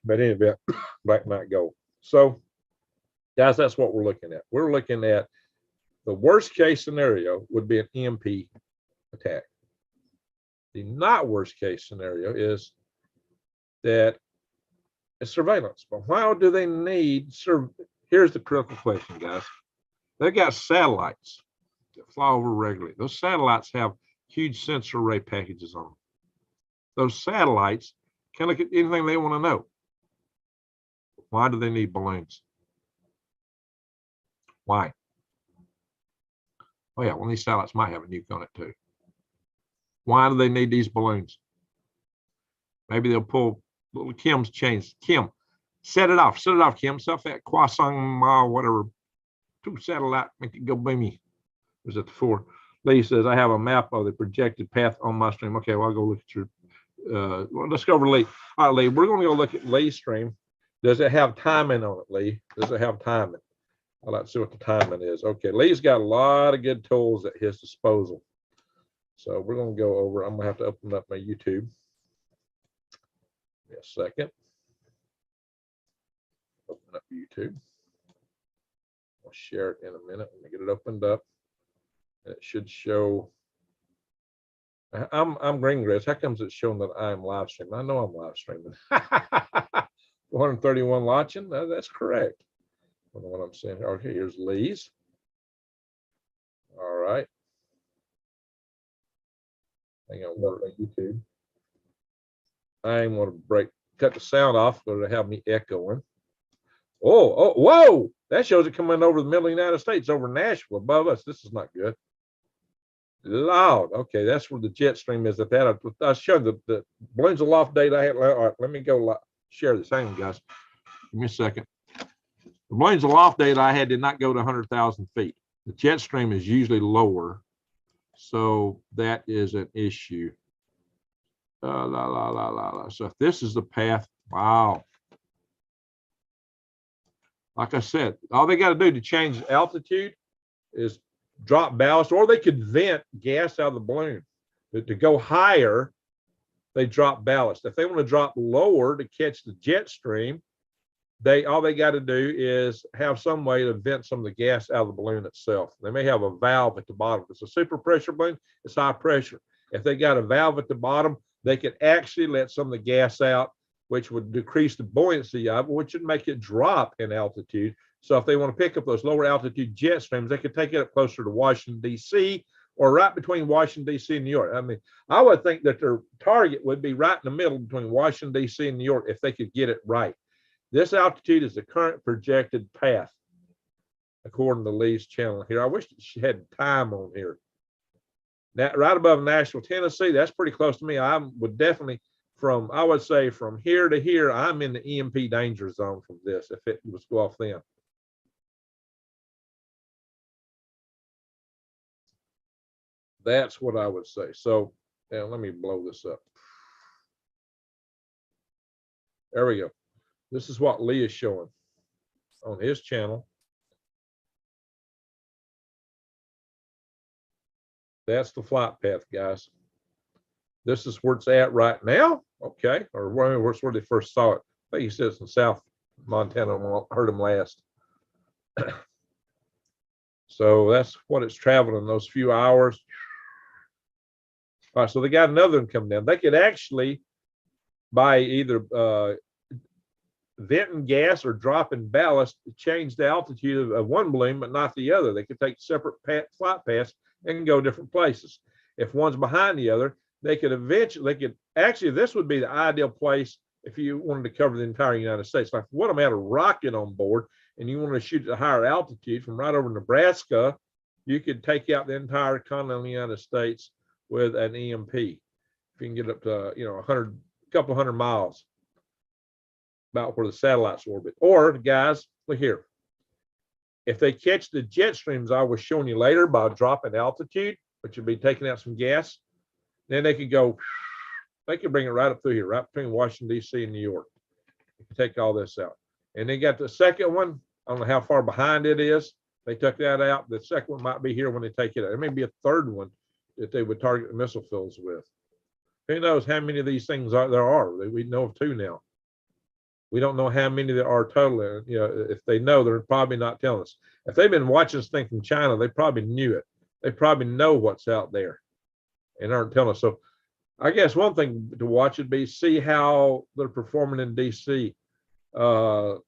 But in event, black knight gold. So, guys, that's what we're looking at. We're looking at the worst case scenario would be an EMP attack. The not worst case scenario is that it's surveillance. But why do they need here's the critical question, guys. They've got satellites that fly over regularly. Those satellites have huge sensor array packages on them. Those satellites can look at anything they want to know. Why do they need balloons? Why? Oh yeah, well, these satellites might have a nuke on it too. Why do they need these balloons? Maybe they'll pull little Kim's chains. Kim, set it off, Kim. Set off that croissant mile, whatever. 2 satellite, make it go beamy. Was it the 4? Lee says, I have a map of the projected path on my stream. Okay, well, I'll go look at your, well, let's go over Lee. All right, Lee, we're going to go look at Lee's stream. Does it have timing on it, Lee? Does it have timing? I'd like to see what the timing is. Okay, Lee's got a lot of good tools at his disposal. So we're going to go over, I'm going to have to open up my YouTube. Give me a second. Open up YouTube. I'll share it in a minute. Let me get it opened up. It should show. I'm Green Grass. How comes it's showing that I'm live streaming? I know I'm live streaming. 131 watching. That's correct. I don't know what I'm saying. Okay, here's Lee's. All right. Hang on, go to YouTube. I'm going to cut the sound off, so to have me echoing. Oh, whoa! That shows it coming over the middle of the United States, over Nashville, above us. This is not good. Loud. Okay, that's where the jet stream is. At that, I showed the balloons aloft data I had. All right, let me go share this. Hang on, guys. Give me a second. The balloons aloft data I had did not go to 100,000 feet. The jet stream is usually lower, so that is an issue. So if this is the path, wow. Like I said, all they got to do to change altitude is drop ballast, or they could vent gas out of the balloon. But to go higher, they drop ballast. If they want to drop lower to catch the jet stream, all they got to do is have some way to vent some of the gas out of the balloon itself. They may have a valve at the bottom. If it's a super pressure balloon, it's high pressure. If they got a valve at the bottom, they could actually let some of the gas out, which would decrease the buoyancy of it, which would make it drop in altitude. So if they want to pick up those lower altitude jet streams, they could take it up closer to Washington, D.C., or right between Washington, D.C. and New York. I mean, I would think that their target would be right in the middle between Washington, D.C. and New York if they could get it right. This altitude is the current projected path, according to Lee's channel here. I wish she had time on here. Now, right above Nashville, Tennessee, that's pretty close to me. I would definitely, I would say from here to here, I'm in the EMP danger zone from this, if it was go off then. That's what I would say. So now let me blow this up. There we go. This is what Lee is showing on his channel. That's the flight path, guys. This is where it's at right now. Okay. Or where's where they first saw it. I think he says in South Montana. I heard him last. So that's what it's traveling those few hours. All right. So they got another one coming down. They could actually, by either venting gas or dropping ballast, change the altitude of one balloon, but not the other. They could take separate flight paths and go different places. If one's behind the other, they could actually, this would be the ideal place if you wanted to cover the entire United States. Like what I'm at a rocket on board and you want to shoot at a higher altitude from right over Nebraska, you could take out the entire continental United States with an EMP. If you can get up to, a couple hundred miles, about where the satellites orbit. Or guys, look here. If they catch the jet streams I was showing you later by dropping altitude, which would be taking out some gas, then they could go, they could bring it right up through here, right between Washington, D.C. and New York. They could take all this out. And they got the second one. I don't know how far behind it is. They took that out. The second one might be here when they take it out. There may be a third one that they would target the missile fields with. Who knows how many of these things there are? We know of 2 now. We don't know how many there are total. You know, if they know, they're probably not telling us. If they've been watching this thing from China, they probably knew it. They probably know what's out there and aren't telling us. So I guess one thing to watch would be see how they're performing in DC.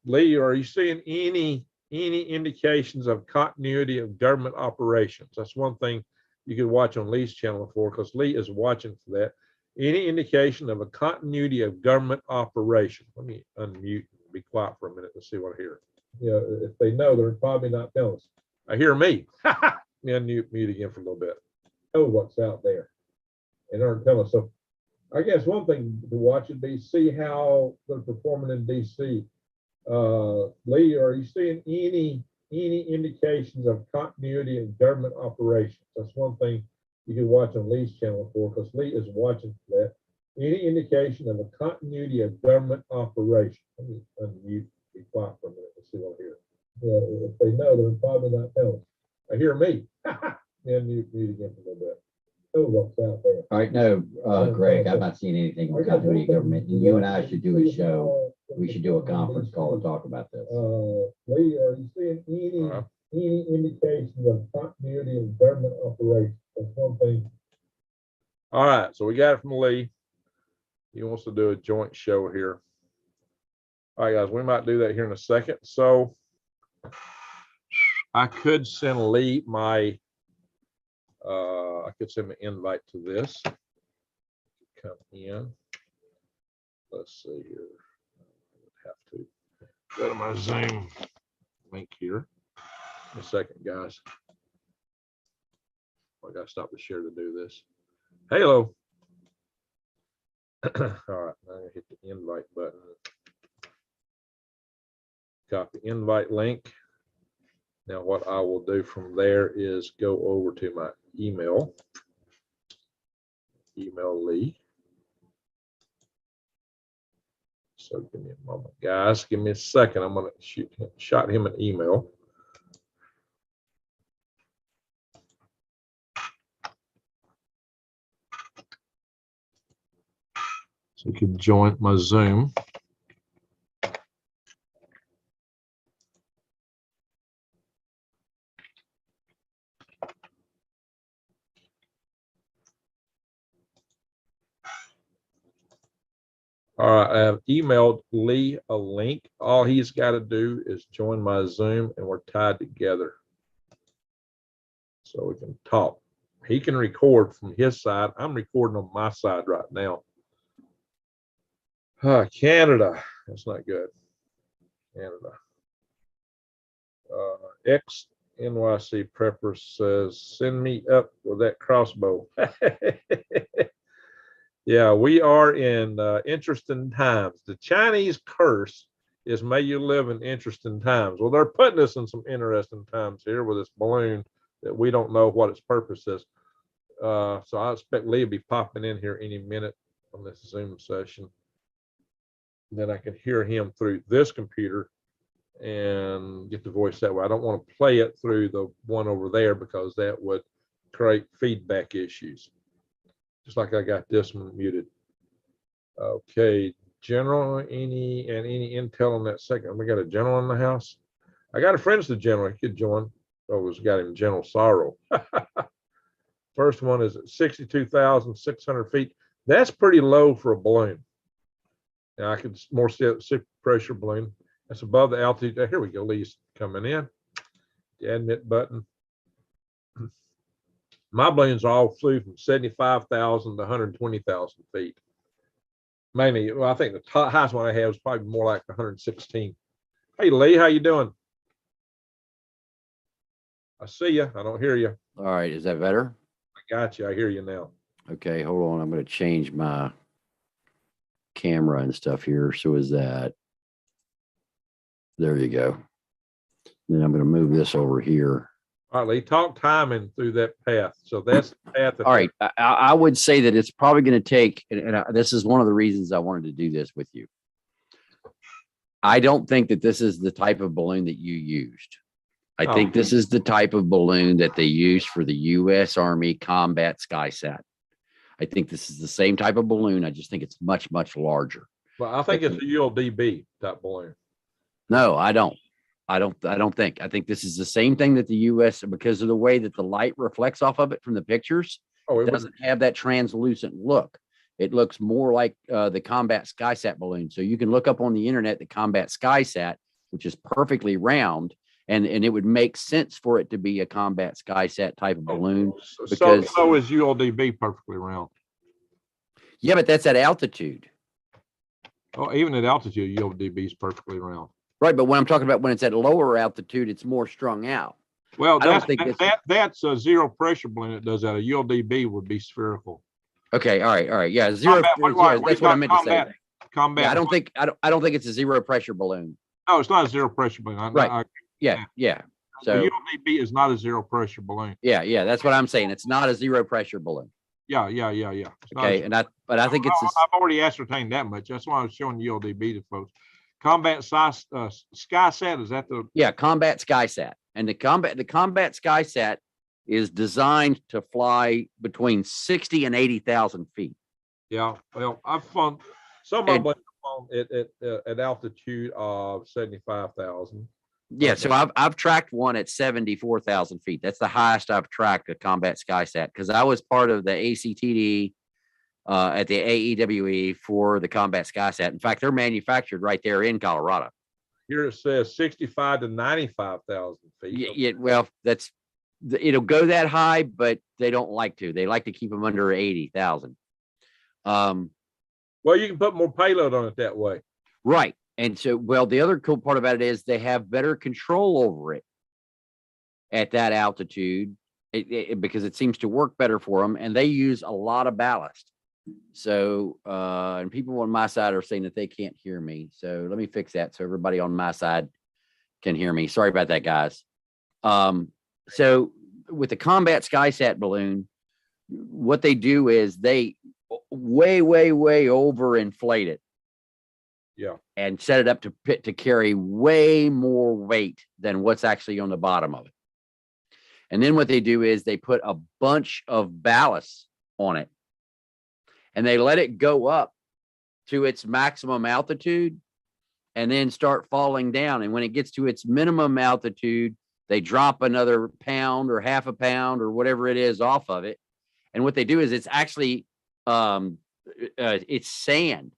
Lee, are you seeing any indications of continuity of government operations? That's one thing you could watch on Lee's channel for, because Lee is watching for that. Any indication of a continuity of government operation? Let me unmute and be quiet for a minute to see what I hear. You know, if they know, they're probably not telling us. I hear me. Mute again for a little bit. Know what's out there and aren't telling us. So I guess one thing to watch would be see how they're performing in DC. Lee, are you seeing any indications of continuity of government operations? That's one thing you can watch on Lee's channel for, because Lee is watching for that. Any indication of a continuity of government operation? Let me unmute, be quiet for a minute to see what I hear. If they know, they're probably not telling us. I hear me. Then mute again for a little bit. Know what's out there. All right, no, Greg, I'm not seeing anything on continuity of government. And you and I should do a show. We should do a conference call to talk about this. Lee, are you seeing any indications of continuity of government operations? That's one thing. All right, so we got it from Lee. He wants to do a joint show here. All right, guys, we might do that here in a second. So I could send Lee my I could send an invite to this. Come in. Let's see here. I would have to go to my Zoom link here. In a second, guys. I got to stop the share to do this. Hello. All right, now I'm gonna hit the invite button. Copy invite link. Now what I will do from there is go over to my email Lee. So give me a moment, guys. Give me a second. I'm gonna shot him an email. So you can join my Zoom. All right, I have emailed Lee a link. All he's got to do is join my Zoom and we're tied together. So we can talk. He can record from his side. I'm recording on my side right now. Canada, that's not good. Canada. X NYC Prepper says, send me up with that crossbow. Yeah, we are in interesting times. The Chinese curse is may you live in interesting times. Well, they're putting us in some interesting times here with this balloon that we don't know what its purpose is. So I expect Lee will be popping in here any minute on this Zoom session. Then I can hear him through this computer and get the voice that way. I don't want to play it through the one over there because that would create feedback issues. Just like I got this one muted. Okay, general, any intel on that second? We got a general in the house. I got a friend's the general. He could join. Oh, it's got him General Sorrow. First one is at 62,600 feet. That's pretty low for a balloon. Now I could more see a super pressure balloon. That's above the altitude. Here we go. Lee's coming in. The admit button. My balloons all flew from 75,000 to 120,000 feet. Mainly, well, I think the highest one I had was probably more like 116. Hey, Lee, how you doing? I see you. I don't hear you. All right, is that better? I got you. I hear you now. Okay, hold on. I'm going to change my camera and stuff here. So is that, there you go. Then I'm going to move this over here. All right, Lee, talk timing through that path. So that's the path. All right, I would say that it's probably going to take, and this is one of the reasons I wanted to do this with you. I don't think that this is the type of balloon that you used. I think this is the type of balloon that they use for the U.S. Army Combat SkySat. I think this is the same type of balloon. I just think it's much, much larger. Well, I think it's a ULDB type balloon. No, I don't. I don't think. I think this is the same thing that the US, because of the way that the light reflects off of it from the pictures, Oh, it doesn't have that translucent look. It looks more like the Combat SkySat balloon. So you can look up on the internet the Combat SkySat, which is perfectly round, and it would make sense for it to be a Combat SkySat type of balloon. So is ULDB perfectly round. Yeah, but that's at altitude. Oh, even at altitude, ULDB is perfectly round. Right, but when I'm talking about when it's at lower altitude, it's more strung out. Well, I don't think that's a zero pressure balloon that does that. A ULDB would be spherical. Okay, all right, yeah, zero. That's what I meant to say. Combat. Yeah, I don't think it's a zero pressure balloon. No, it's not a zero pressure balloon. Right. Yeah. So the ULDB is not a zero pressure balloon. Yeah, that's what I'm saying. It's not a zero pressure balloon. Yeah. Okay, but I think it's. I've already ascertained that much. That's why I was showing ULDB to folks. Combat SkySat, is that the? Yeah, Combat SkySat, and the Combat SkySat is designed to fly between 60 and 80,000 feet. Yeah, well, I've flown some of them at altitude of 75,000. Yeah, so I've tracked one at 74,000 feet. That's the highest I've tracked a Combat SkySat, because I was part of the ACTD at the AEWE for the Combat SkySat. In fact, they're manufactured right there in Colorado. Here it says 65 to 95,000 feet. Yeah, well, it'll go that high, but they don't like to. They like to keep them under 80,000. Well, you can put more payload on it that way. Right. And so, well, the other cool part about it is they have better control over it at that altitude because it seems to work better for them, and they use a lot of ballast. So, and people on my side are saying that they can't hear me. So let me fix that so everybody on my side can hear me. Sorry about that, guys. So with the Combat SkySat balloon, what they do is they way overinflate it. Yeah. And set it up to carry way more weight than what's actually on the bottom of it. And then what they do is they put a bunch of ballast on it, and they let it go up to its maximum altitude and then start falling down. And when it gets to its minimum altitude, they drop another pound or half a pound or whatever it is off of it. And what they do is it's actually it's sand.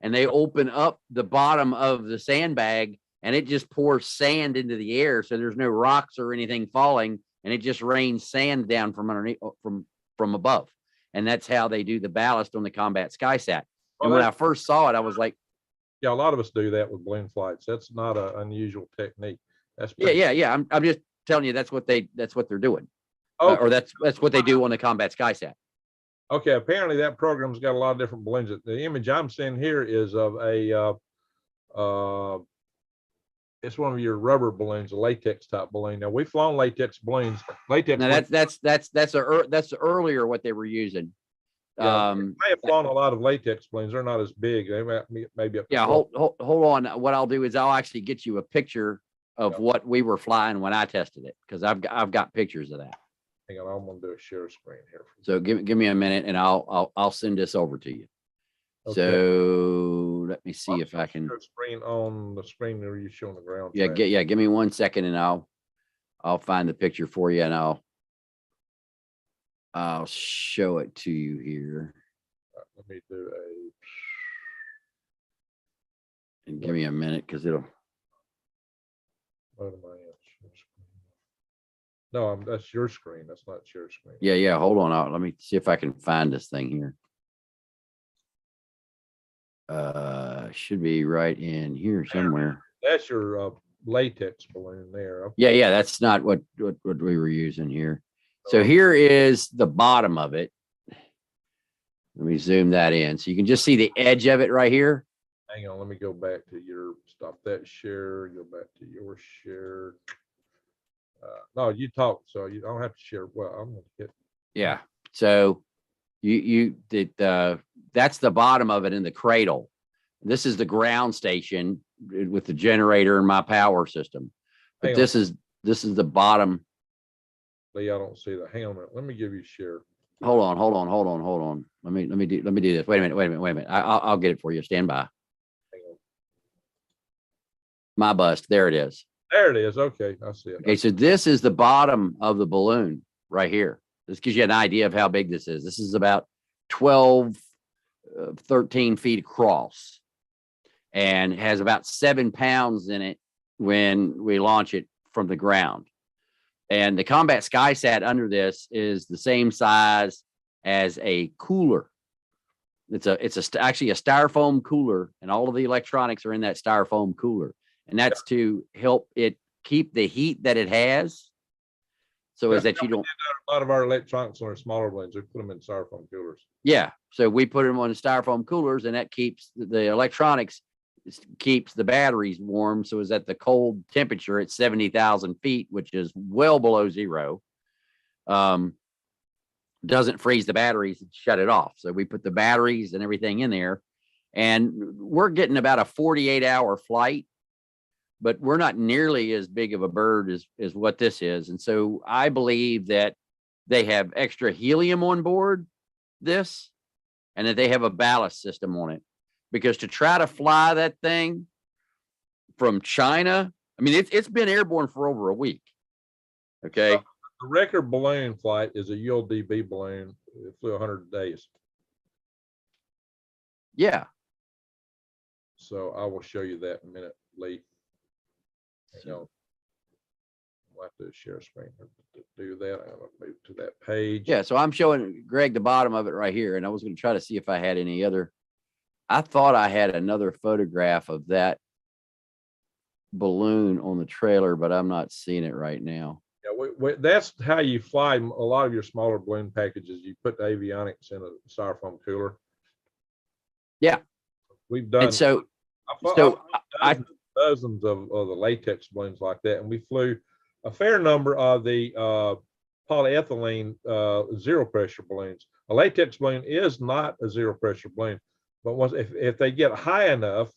And they open up the bottom of the sandbag, and it just pours sand into the air. So there's no rocks or anything falling, and it just rains sand down from underneath, from above. And that's how they do the ballast on the Combat SkySat. And when I first saw it, I was like, yeah, a lot of us do that with balloon flights. That's not an unusual technique. That's yeah. I'm just telling you that's what they're doing. Or that's what they do on the Combat SkySat. Okay, apparently that program's got a lot of different balloons. The image I'm seeing here is of a it's one of your rubber balloons, a latex type balloon. Now we've flown latex balloons. Now that's earlier what they were using. Yeah, I have flown a lot of latex balloons. They're not as big. They maybe up. Yeah, hold on. What I'll do is I'll actually get you a picture of what we were flying when I tested it, because I've got pictures of that. Hang on, I'm gonna do a share screen here. So give me a minute, and I'll send this over to you. Okay. So let me see if I can. Screen on the screen there you showing the ground. Yeah, give me 1 second, and I'll find the picture for you, and I'll show it to you here. Let me do and give me a minute, because it'll. No, that's your screen. That's not your screen. Yeah. Hold on. Let me see if I can find this thing here. Should be right in here somewhere. That's your latex balloon there. Okay. Yeah. That's not what we were using here. So here is the bottom of it. Let me zoom that in so you can just see the edge of it right here. Hang on. Let me go back to your stop that share. Go back to your share. No, you talk, so you don't have to share. Well, I'm gonna get. Yeah. So you did. That's the bottom of it in the cradle. This is the ground station with the generator and my power system. But this is the bottom. Lee, I don't see that. Hang on a minute. Let me give you share. Hold on. Let me do this. Wait a minute. I'll get it for you. Stand by. My bust. There it is. There it is. Okay, I see it. Okay, so this is the bottom of the balloon right here. This gives you an idea of how big this is. This is about 12, 13 feet across and has about 7 pounds in it when we launch it from the ground. And the Combat SkySat under this is the same size as a cooler. It's actually a styrofoam cooler, and all of the electronics are in that styrofoam cooler. And that's to help it keep the heat that it has. So is that you don't. A lot of our electronics on our smaller ones, we put them in styrofoam coolers. Yeah. So we put them on the styrofoam coolers, and that keeps the electronics, keeps the batteries warm. So is at the cold temperature at 70,000 feet, which is well below zero. Doesn't freeze the batteries and shut it off. So we put the batteries and everything in there, and we're getting about a 48-hour flight, but we're not nearly as big of a bird as what this is. And so I believe that they have extra helium on board this, and that they have a ballast system on it, because to try to fly that thing from China, I mean, it's been airborne for over a week. Okay. So the record balloon flight is a ULDB balloon. It flew 100 days. Yeah. So I will show you that in a minute, Lee. We'll have to share screen to do that. I'm going to move to that page. Yeah. So I'm showing Greg the bottom of it right here. And I was going to try to see if I had any other. I thought I had another photograph of that balloon on the trailer, but I'm not seeing it right now. Yeah, that's how you fly a lot of your smaller balloon packages. You put the avionics in a styrofoam cooler. Yeah. We've done. And so dozens of the latex balloons like that, and we flew a fair number of the polyethylene zero pressure balloons. A latex balloon is not a zero pressure balloon, but once if they get high enough,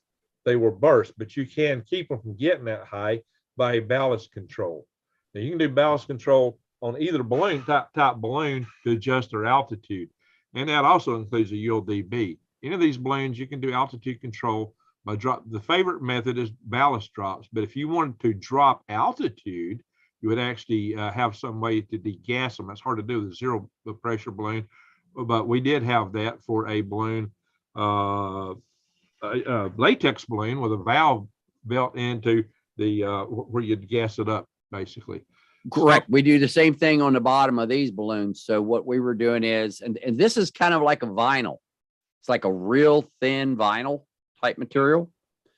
they will burst. But you can keep them from getting that high by ballast control. Now you can do ballast control on either balloon type balloon to adjust their altitude, and that also includes a ULDB. Any of these balloons, you can do altitude control by drop. The favorite method is ballast drops, but if you wanted to drop altitude, you would actually have some way to degas them. That's hard to do with a zero pressure balloon, but we did have that for a balloon, a latex balloon with a valve built into the where you'd gas it up, basically. Correct. We do the same thing on the bottom of these balloons. So what we were doing is, and this is kind of like a vinyl. It's like a real thin vinyl type material.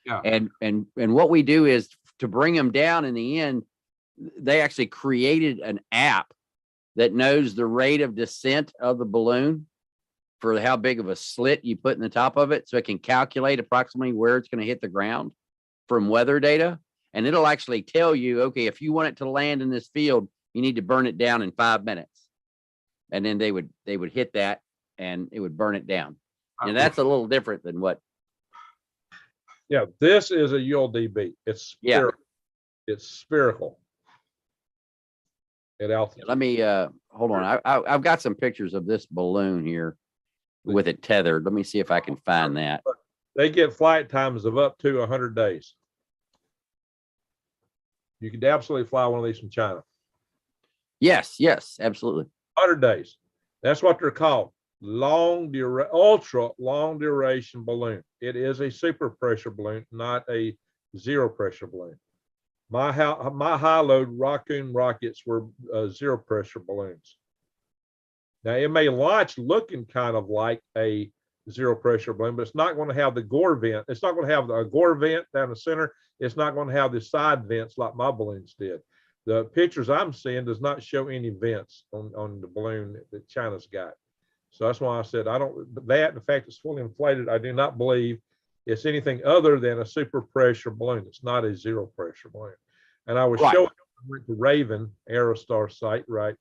Yeah. And what we do is to bring them down in the end, they actually created an app that knows the rate of descent of the balloon for how big of a slit you put in the top of it. So it can calculate approximately where it's going to hit the ground from weather data. And it'll actually tell you, okay, if you want it to land in this field, you need to burn it down in 5 minutes. And then they would hit that and it would burn it down. And that's a little different than what. Yeah, this is a ULDB. It's spherical. Yeah. It's spherical at altitude. Let me hold on. I've got some pictures of this balloon here with it tethered. Let me see if I can find that. They get flight times of up to 100 days. You could absolutely fly one of these from China. Yes, absolutely. 100 days. That's what they're called. Ultra long duration balloon. It is a super pressure balloon, not a zero pressure balloon. My high load Raccoon rockets were zero pressure balloons. Now it may launch looking kind of like a zero pressure balloon, but it's not going to have the gore vent. It's not going to have a gore vent down the center. It's not going to have the side vents like my balloons did. The pictures I'm seeing does not show any vents on the balloon that China's got. So that's why I said the fact it's fully inflated, I do not believe it's anything other than a super pressure balloon. It's not a zero pressure balloon. And I was showing, I went to Raven Aerostar site right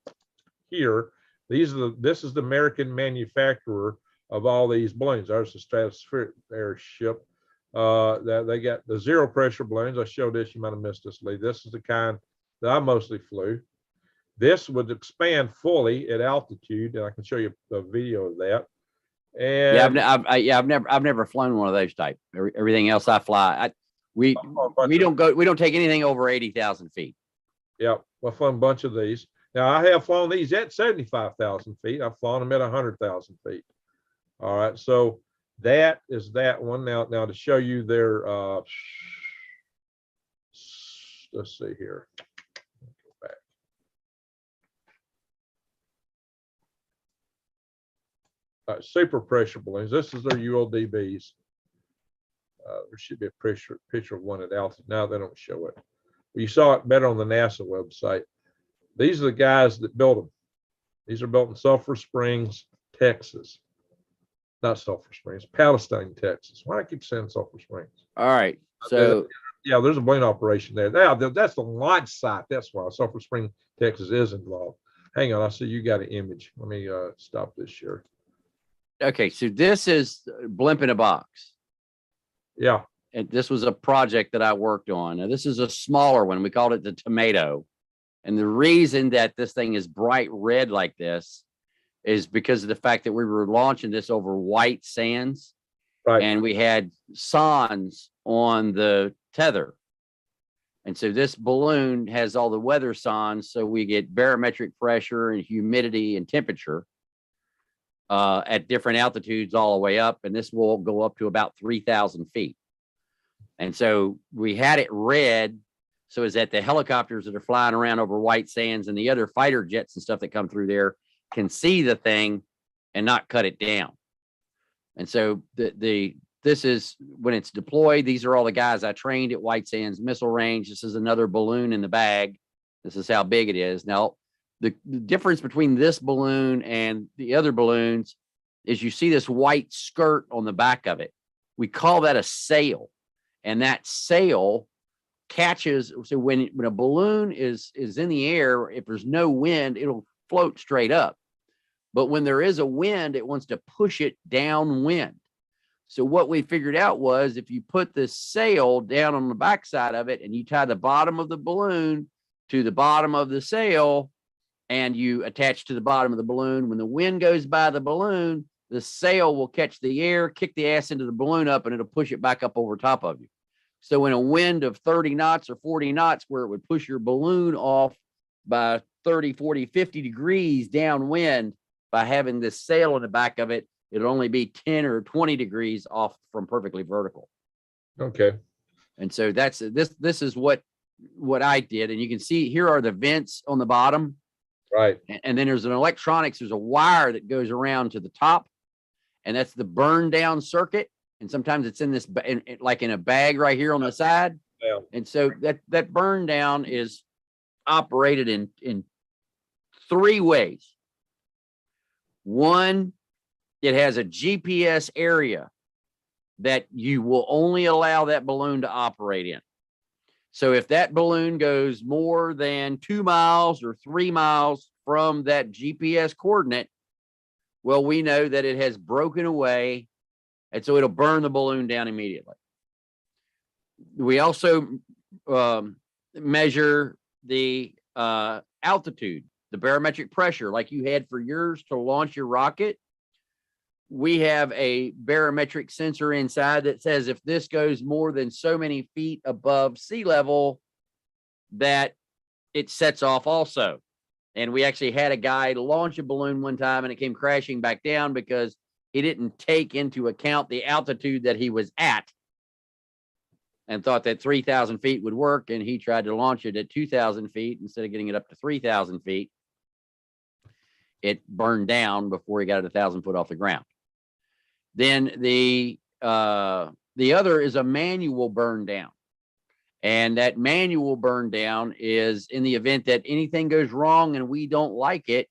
here. This is the American manufacturer of all these balloons. There's the stratospheric airship. That they got the zero pressure balloons. I showed this, you might have missed this, Lee. This is the kind that I mostly flew. This would expand fully at altitude, and I can show you a video of that. And I've never flown one of those type. Everything else I fly, We bunch of- we don't take anything over 80,000 feet. Yep, we've flown a bunch of these. Now I have flown these at 75,000 feet. I've flown them at 100,000 feet. All right, so that is that one. Now to show you their, let's see here. Go back. Super pressure balloons. This is their ULDBs. There should be a picture of one at altitude. Now they don't show it. You saw it better on the NASA website. These are the guys that built them. These are built in Sulphur Springs, Texas. Not Sulphur Springs, Palestine, Texas. Why do I keep saying Sulphur Springs? All right. So yeah, there's a balloon operation there. Now that's the launch site. That's why Sulphur Springs, Texas is involved. Hang on, I see you got an image. Let me stop this share. okay, so this is blimp in a box. Yeah. And this was a project that I worked on. Now, this is a smaller one. We called it the tomato. And the reason that this thing is bright red like this is because of the fact that we were launching this over white sands. Right. And we had sondes on the tether. And so this balloon has all the weather sondes. So we get barometric pressure and humidity and temperature at different altitudes all the way up. And this will go up to about 3,000 feet. And so we had it red. So is that the helicopters that are flying around over white sands and the other fighter jets and stuff that come through there can see the thing and not cut it down. And so this is when it's deployed. These are all the guys I trained at White Sands Missile Range. This is another balloon in the bag. This is how big it is. Now, the difference between this balloon and the other balloons is you see this white skirt on the back of it. We call that a sail. And that sail catches. So when a balloon is in the air, if there's no wind, it'll float straight up. But when there is a wind, it wants to push it downwind. So what we figured out was if you put this sail down on the backside of it and you tie the bottom of the balloon to the bottom of the sail and you attach to the bottom of the balloon, when the wind goes by the balloon, the sail will catch the air, kick the ass into the balloon up, and it'll push it back up over top of you. So in a wind of 30 knots or 40 knots, where it would push your balloon off by 30, 40, 50 degrees downwind, by having this sail in the back of it, it'll only be 10 or 20 degrees off from perfectly vertical. Okay. And so that's this is what I did. And you can see here are the vents on the bottom. Right. And then there's an electronics, there's a wire that goes around to the top. And that's the burn down circuit. And sometimes it's in this, like in a bag right here on the side. Yeah. And so that burn down is operated in three ways. One, it has a GPS area that you will only allow that balloon to operate in. So if that balloon goes more than 2 miles or 3 miles from that GPS coordinate, well, we know that it has broken away, and so it'll burn the balloon down immediately. We also measure the altitude, the barometric pressure, like you had for yours to launch your rocket. We have a barometric sensor inside that says if this goes more than so many feet above sea level, that it sets off also. And we actually had a guy launch a balloon one time and it came crashing back down because he didn't take into account the altitude that he was at and thought that 3,000 feet would work. And he tried to launch it at 2,000 feet instead of getting it up to 3,000 feet. It burned down before he got it 1,000 foot off the ground. Then the other is a manual burn down. And that manual burn down is in the event that anything goes wrong and we don't like it,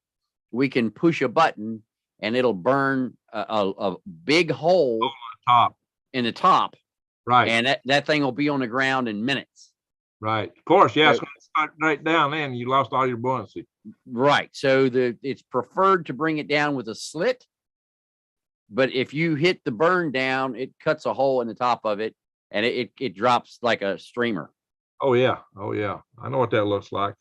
we can push a button and it'll burn a big hole in the top. Right. And that thing will be on the ground in minutes. Right. Of course. Yeah. It's going to start right down then. You lost all your buoyancy. Right. So it's preferred to bring it down with a slit. But if you hit the burn down, it cuts a hole in the top of it and it drops like a streamer. Oh yeah. Oh yeah. I know what that looks like.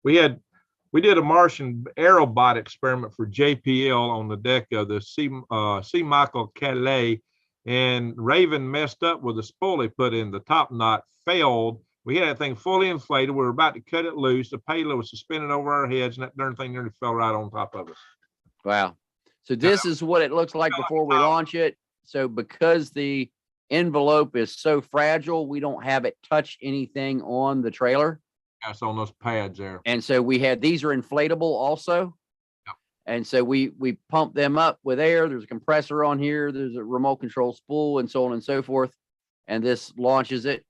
We did a Martian aerobot experiment for JPL on the deck of the C. Michael Calais and Raven messed up with the spool he put in. The top knot failed. We had that thing fully inflated. We were about to cut it loose. The payload was suspended over our heads, and that darn thing nearly fell right on top of us. Wow. So this is what it looks like before we launch it. So because the envelope is so fragile, we don't have it touch anything on the trailer. That's on those pads there. And so we had, these are inflatable also. Yep. And so we pump them up with air. There's a compressor on here. There's a remote control spool and so on and so forth. And this launches it.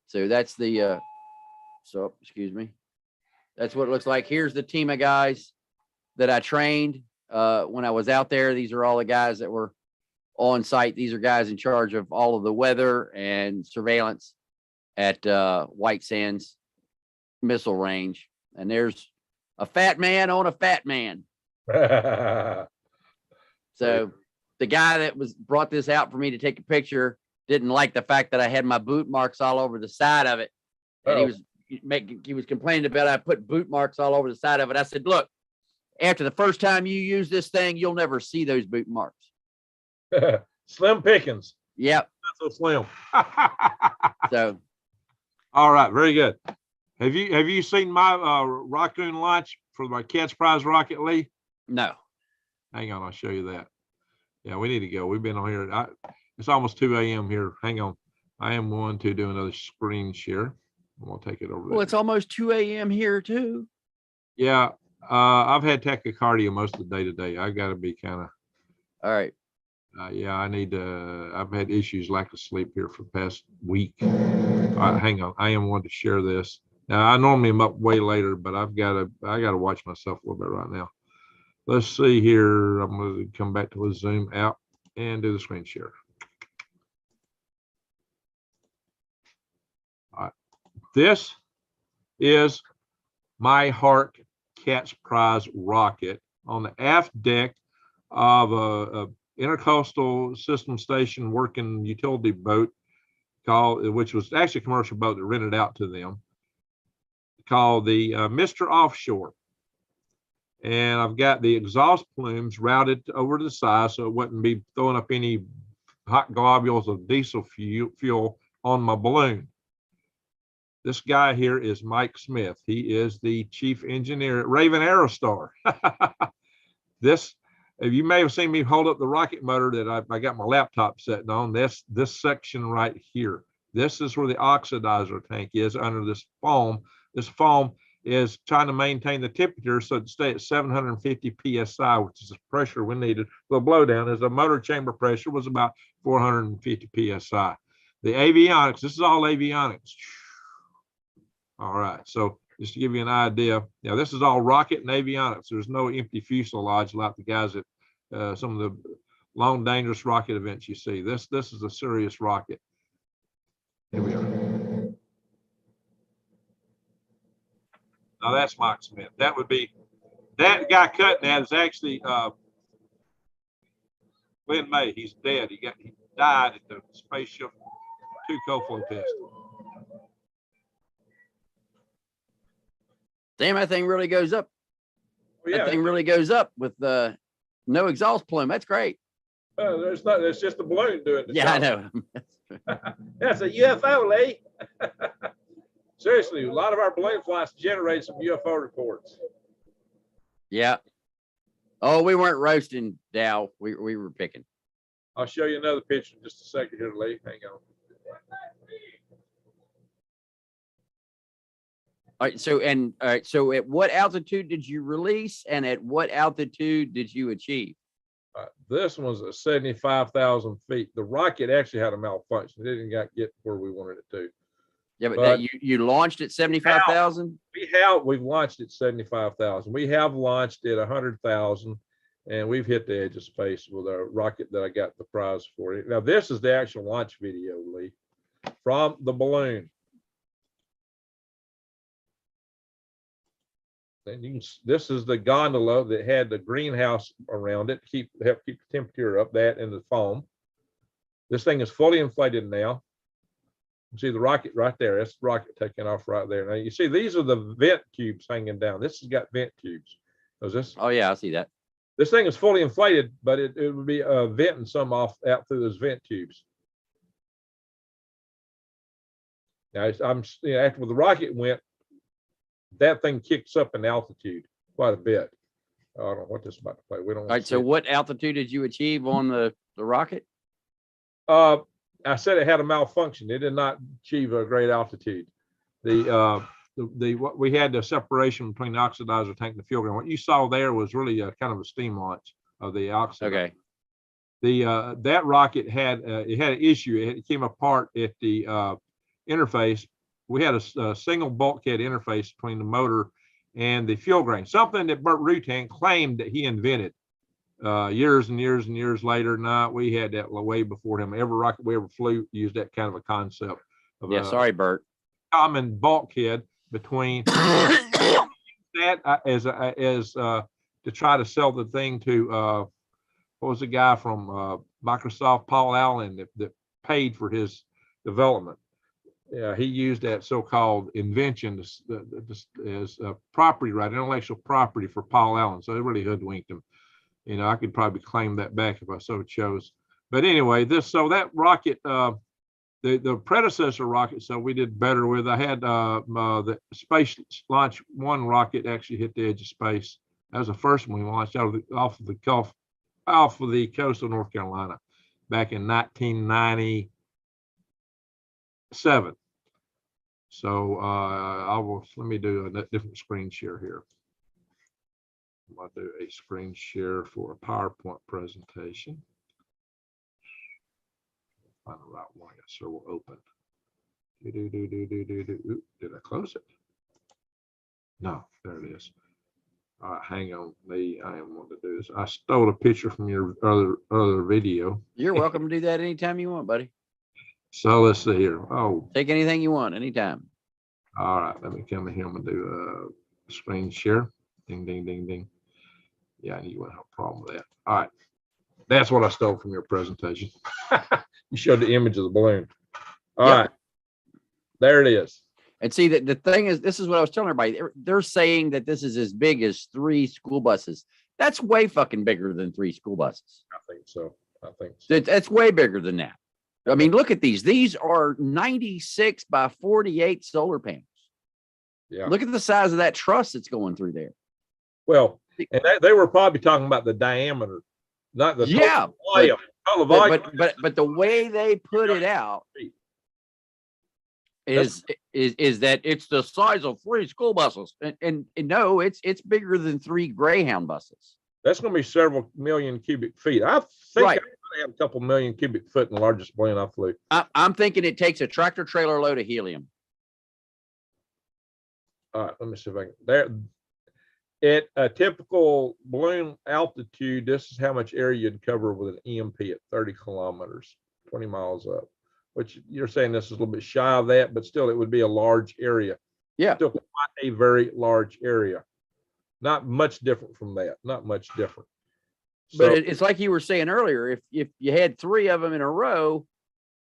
So that's the, excuse me. That's what it looks like. Here's the team of guys that I trained when I was out there. These are all the guys that were on site. These are guys in charge of all of the weather and surveillance at White Sands Missile Range. And there's a fat man on a fat man. So the guy that brought this out for me to take a picture didn't like the fact that I had my boot marks all over the side of it. And he was complaining about I put boot marks all over the side of it. I said, look, after the first time you use this thing, you'll never see those boot marks. Slim pickings. Yep. Not so slim. So. All right, very good. Have you seen my raccoon launch for my Cat's Prize rocket, Lee? No. Hang on, I'll show you that. Yeah, we need to go. We've been on here. It's almost 2 a.m. here. Hang on. I am going to do another screen share. I'm going to take it over there. Well, it's almost 2 a.m. here too. Yeah. I've had tachycardia most of the day today. I got to be kind of. All right. Yeah, I need to. I've had issues, lack of sleep here for the past week. All right, hang on. I am wanting to share this. Now, I normally am up way later, but I got to watch myself a little bit right now. Let's see here. I'm going to come back to the Zoom app and do the screen share. All right. This is my Heart Cat's Prize rocket on the aft deck of a intercoastal system station working utility boat which was actually a commercial boat that rented out to them, called the Mr. Offshore. And I've got the exhaust plumes routed over to the side so it wouldn't be throwing up any hot globules of diesel fuel on my balloon. This guy here is Mike Smith. He is the chief engineer at Raven Aerostar. You may have seen me hold up the rocket motor that I got my laptop sitting on. This section right here. This is where the oxidizer tank is under this foam. This foam is trying to maintain the temperature so it stay at 750 psi, which is the pressure we needed for the blowdown, as the motor chamber pressure was about 450 psi. The avionics, this is all avionics. All right, so just to give you an idea, this is all rocket and avionics. There's no empty fuselage like the guys at some of the long, dangerous rocket events you see. This is a serious rocket. Here we are. Now that's Mike Smith. That guy cutting that is actually Glenn May. He's dead. He died at the Spaceship 2 co-flow test. Damn, that thing really goes up. Well, yeah, that thing really goes up with no exhaust plume. That's great. There's not. It's just a balloon doing it. Yeah, I know. That's a UFO, Lee. Seriously, a lot of our balloon flights generate some UFO reports. Yeah. Oh, we weren't roasting, Dow. We were picking. I'll show you another picture in just a second here, Lee. Hang on. All right. So at what altitude did you release, and at what altitude did you achieve? This one's at 75,000 feet. The rocket actually had a malfunction. It didn't get where we wanted it to. Yeah, but you launched at 75,000? We've launched at 75,000. We have launched at 100,000, and we've hit the edge of space with our rocket that I got the prize for. Now, this is the actual launch video, Lee, from the balloon. And this is the gondola that had the greenhouse around it to help keep the temperature up, that and the foam. This thing is fully inflated now. You see the rocket right there. That's the rocket taking off right there. Now you see these are the vent tubes hanging down. This has got vent tubes. Oh yeah, I see that. This thing is fully inflated, but it would be venting some off out through those vent tubes. Now, after the rocket went, that thing kicks up in altitude quite a bit. I don't know what this is about to play. We don't. All right. So what altitude did you achieve on the rocket? I said it had a malfunction. It did not achieve a great altitude. What we had the separation between the oxidizer tank and the fuel gun. What you saw there was really kind of a steam launch of the oxidizer. Okay. That rocket had an issue. It came apart at the interface. We had a single bulkhead interface between the motor and the fuel grain, something that Burt Rutan claimed that he invented years and years and years later. No, we had that way before him. Every rocket we ever flew used that kind of a concept. Sorry, Burt. Common bulkhead between that as to try to sell the thing to what was the guy from Microsoft, Paul Allen, that paid for his development. He used that so-called invention as property right, intellectual property for Paul Allen. So it really hoodwinked him. I could probably claim that back if I so chose. But anyway, that rocket, the predecessor rocket, so we did better with. I had the Space Launch 1 rocket actually hit the edge of space. That was the first one we launched off of the coast of North Carolina back in 1997. So let me do a different screen share here. I'll do a screen share for a PowerPoint presentation. Find the right one. I got several open. Ooh, did I close it? No, there it is. All right, hang on. I am wanting to do this. I stole a picture from your other video. You're welcome to do that anytime you want, buddy. So let's see here. Oh, take anything you want anytime. All right, let me come in here. I'm gonna do a screen share. Ding, ding, ding, ding. Yeah, I knew you wouldn't have a problem with that. All right, that's what I stole from your presentation. You showed the image of the balloon. All right, there it is. And see, that the thing is, this is what I was telling everybody. They're saying that this is as big as 3 school buses. That's way fucking bigger than 3 school buses. I think so. That's way bigger than that. I mean, look at these. These are 96 by 48 solar panels. Yeah. Look at the size of that truss that's going through there. Well, and they were probably talking about the diameter, not the total volume. But the way they put it out is that it's the size of 3 school buses, and no, it's bigger than 3 Greyhound buses. That's going to be several million cubic feet. I think I have a couple million cubic foot in the largest balloon I flew. I'm thinking it takes a tractor trailer load of helium. All right, let me see if I can. There, at a typical balloon altitude, this is how much area you'd cover with an EMP at 30 kilometers, 20 miles up. Which you're saying this is a little bit shy of that, but still, it would be a large area. Yeah, still quite a very large area. Not much different from that. Not much different. But it's like you were saying earlier. If you had 3 of them in a row,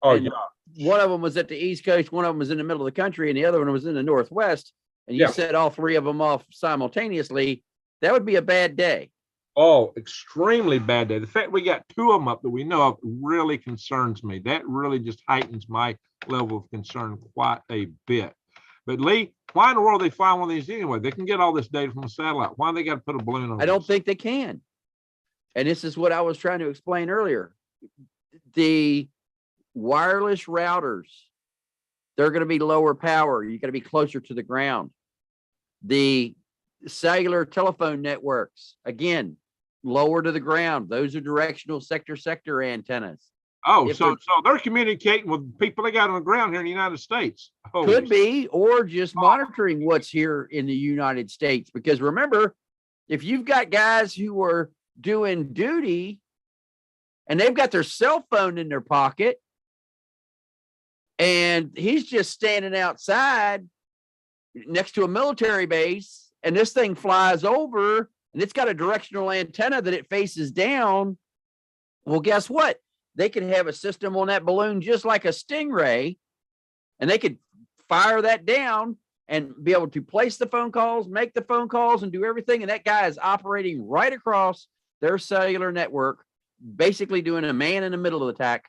one of them was at the East Coast, one of them was in the middle of the country, and the other one was in the Northwest, and you set all 3 of them off simultaneously, that would be a bad day. Oh, extremely bad day. The fact we got 2 of them up that we know of really concerns me. That really just heightens my level of concern quite a bit. But Lee, why in the world they find one of these anyway? They can get all this data from a satellite. Why do they got to put a balloon on? I don't think they can. And this is what I was trying to explain earlier. The wireless routers, they're going to be lower power. You got to be closer to the ground. The cellular telephone networks, again, lower to the ground. Those are directional sector antennas. Oh, so they're communicating with people they got on the ground here in the United States. Could be, or just monitoring what's here in the United States. Because remember, if you've got guys who are doing duty and they've got their cell phone in their pocket and he's just standing outside next to a military base and this thing flies over and it's got a directional antenna that it faces down, well, guess what? They could have a system on that balloon just like a Stingray, and they could fire that down and be able to place the phone calls, make the phone calls, and do everything. And that guy is operating right across their cellular network, basically doing a man in the middle attack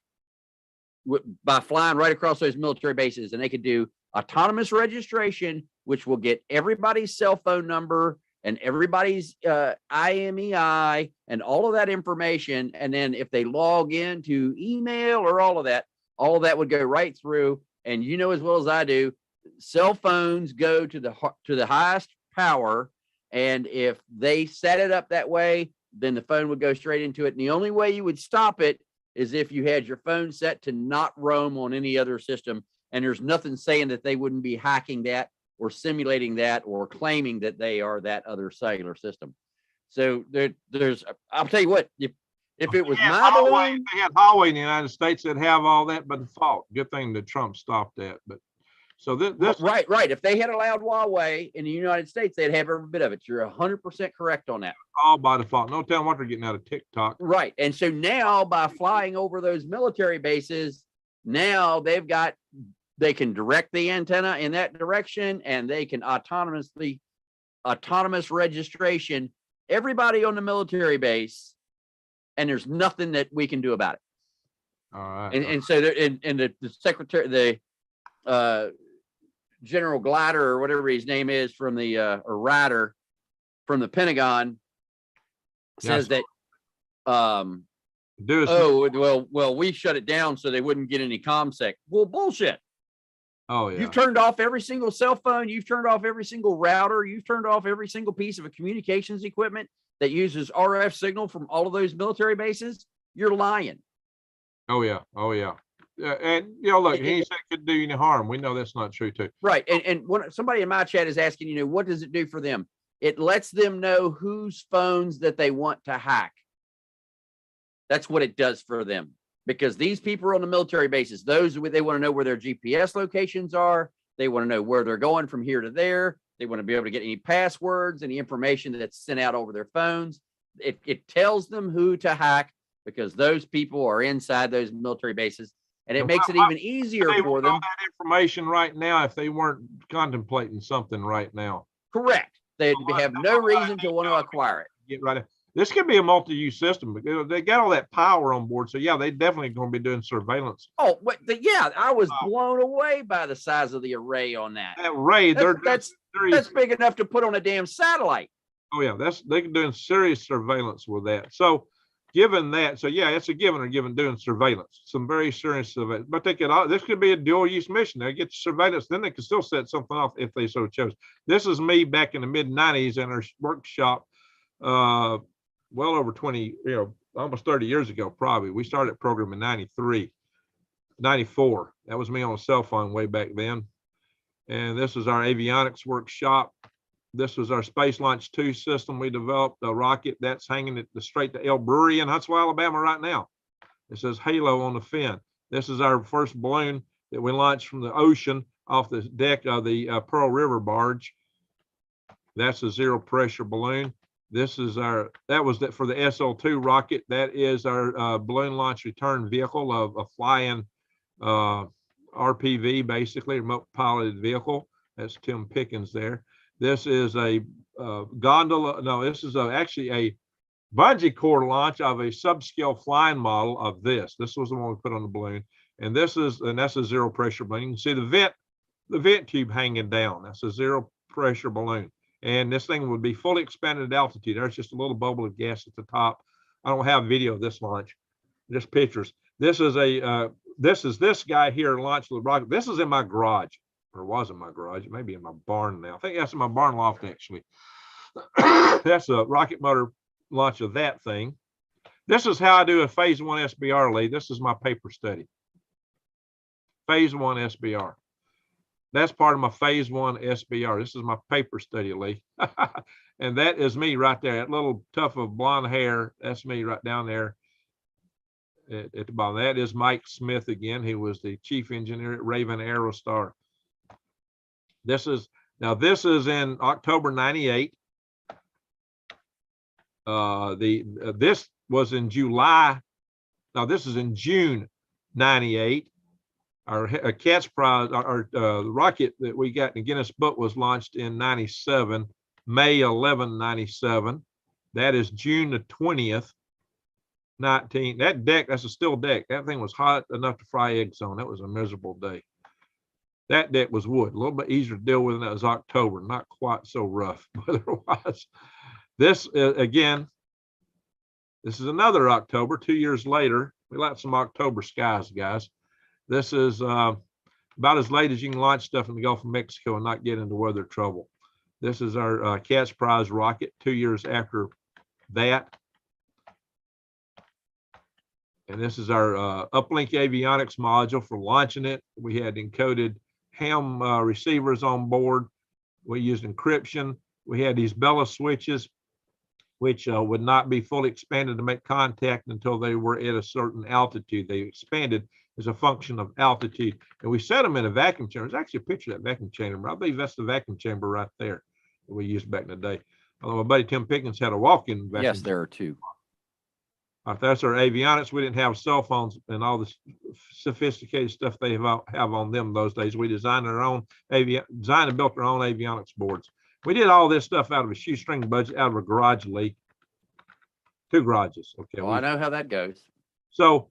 by flying right across those military bases. And they could do autonomous registration, which will get everybody's cell phone number and everybody's IMEI and all of that information. And then if they log into email or all of that would go right through. And you know as well as I do, cell phones go to the highest power. And if they set it up that way, then the phone would go straight into it. And the only way you would stop it is if you had your phone set to not roam on any other system. And there's nothing saying that they wouldn't be hacking that or simulating that or claiming that they are that other cellular system. So there's, I'll tell you what, if it was my balloon, they had Huawei in the United States that have all that by default. Good thing that Trump stopped that. But so this right. If they had allowed Huawei in the United States, they'd have every bit of it. You're 100% correct on that. All by default. No telling what they're getting out of TikTok. Right. And so now by flying over those military bases, now they can direct the antenna in that direction, and they can autonomous registration everybody on the military base, and there's nothing that we can do about it. All right. And so the secretary, the General Glider or whatever his name is from the or Ryder from the Pentagon says that we shut it down so they wouldn't get any ComSec. Well, bullshit. Oh yeah. You've turned off every single cell phone. You've turned off every single router. You've turned off every single piece of a communications equipment that uses RF signal from all of those military bases. You're lying. Oh yeah. And look, he said it could do any harm. We know that's not true too. Right. And when somebody in my chat is asking, what does it do for them? It lets them know whose phones that they want to hack. That's what it does for them. Because these people are on the military bases. They want to know where their GPS locations are. They want to know where they're going from here to there. They want to be able to get any passwords, any information that's sent out over their phones. It tells them who to hack because those people are inside those military bases. And it makes it even easier for them. That information right now if they weren't contemplating something right now. Correct. They'd have no reason to want to acquire it. Get right. This could be a multi-use system because they got all that power on board. So yeah, they definitely going to be doing surveillance. Oh, but yeah, I was blown away by the size of the array on that. That array, that's big enough to put on a damn satellite. Oh yeah, they're doing serious surveillance with that. So given that, yeah, it's a given or given doing surveillance, some very serious surveillance. But this could be a dual-use mission. They get surveillance, then they can still set something off if they so chose. This is me back in the mid-90s in our workshop. Well over 20, almost 30 years ago, probably. We started the program in 93, 94. That was me on a cell phone way back then. And this is our avionics workshop. This was our Space Launch 2 system. We developed a rocket that's hanging straight to El Brewery in Huntsville, Alabama right now. It says Halo on the fin. This is our first balloon that we launched from the ocean off the deck of the Pearl River barge. That's a zero pressure balloon. This is for the SL2 rocket. That is our balloon launch return vehicle of a flying RPV, basically remote piloted vehicle. That's Tim Pickens there. This is a gondola. No, this is actually a bungee cord launch of a subscale flying model of this. This was the one we put on the balloon. And that's a zero pressure balloon. You can see the vent tube hanging down. That's a zero pressure balloon. And this thing would be fully expanded at altitude. There's just a little bubble of gas at the top. I don't have video of this launch, just pictures. This is this guy here launched the rocket. This is in my garage, or was in my garage. It may be in my barn now. I think that's in my barn loft, actually. That's a rocket motor launch of that thing. This is how I do a phase 1 SBR, Lee. This is my paper study. Phase 1 SBR. That's part of my phase 1 SBR. This is my paper study, Lee. And that is me right there. That little tuft of blonde hair, that's me right down there at the bottom. That is Mike Smith again. He was the chief engineer at Raven Aerostar. This is in October 98. This was in July. No, this is in June 98. Our cat's prize, our rocket that we got in the Guinness Book was launched in 97, May 11, 97. That is June the 20th, 19. That deck, that's a still deck. That thing was hot enough to fry eggs on. That was a miserable day. That deck was wood, a little bit easier to deal with than that was October, not quite so rough weather-wise. This, again, this is another October, 2 years later. We like some October skies, guys. This is about as late as you can launch stuff in the Gulf of Mexico and not get into weather trouble. This is our Cat's Prize rocket, 2 years after that. And this is our uplink avionics module for launching it. We had encoded ham receivers on board. We used encryption. We had these Bella switches, which would not be fully expanded to make contact until they were at a certain altitude. They expanded as a function of altitude. And we set them in a vacuum chamber. There's actually a picture of that vacuum chamber. I believe that's the vacuum chamber right there that we used back in the day. Although my buddy Tim Pickens had a walk-in vacuum. Yes, there are two. That's our avionics. We didn't have cell phones and all the sophisticated stuff they have on them those days. We designed our own designed and built our own avionics boards. We did all this stuff out of a shoestring budget, out of a garage leak. 2 garages. Okay. Well, I know how that goes. So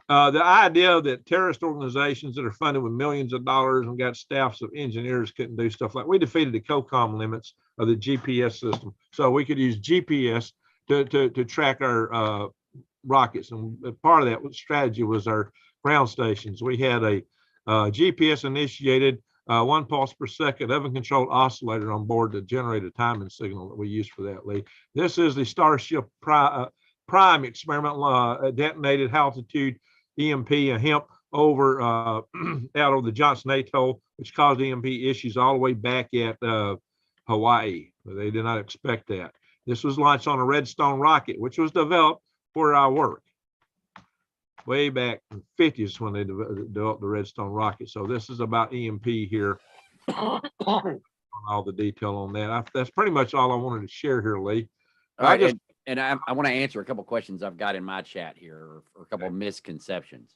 the idea that terrorist organizations that are funded with millions of dollars and got staffs of engineers couldn't do stuff like, we defeated the COCOM limits of the GPS system. So we could use GPS to track our rockets. And part of that strategy was our ground stations. We had a GPS initiated 1 pulse per second oven controlled oscillator on board to generate a timing signal that we used for that, Lee. This is the Starship Prime experiment, detonated altitude EMP and hemp over out of the Johnson Atoll, which caused EMP issues all the way back at Hawaii. They did not expect that. This was launched on a Redstone rocket, which was developed for our work. Way back in the 50s when they developed the Redstone rocket. So this is about EMP here. All the detail on that. That's pretty much all I wanted to share here, Lee. All right, and I want to answer a couple questions I've got in my chat here, or a couple of misconceptions.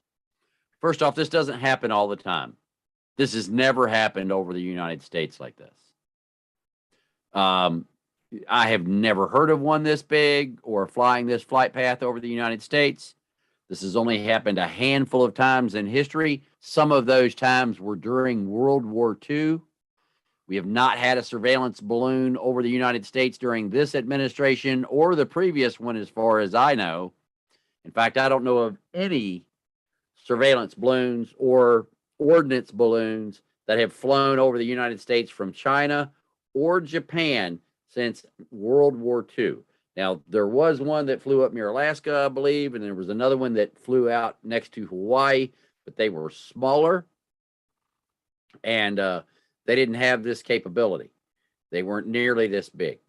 First off, this doesn't happen all the time. This has never happened over the United States like this. I have never heard of one this big or flying this flight path over the United States. This has only happened a handful of times in history. Some of those times were during World War II. We have not had a surveillance balloon over the United States during this administration or the previous one, as far as I know. In fact, I don't know of any surveillance balloons or ordnance balloons that have flown over the United States from China or Japan since World War II. Now, there was one that flew up near Alaska, I believe, and there was another one that flew out next to Hawaii, but they were smaller, and they didn't have this capability. They weren't nearly this big.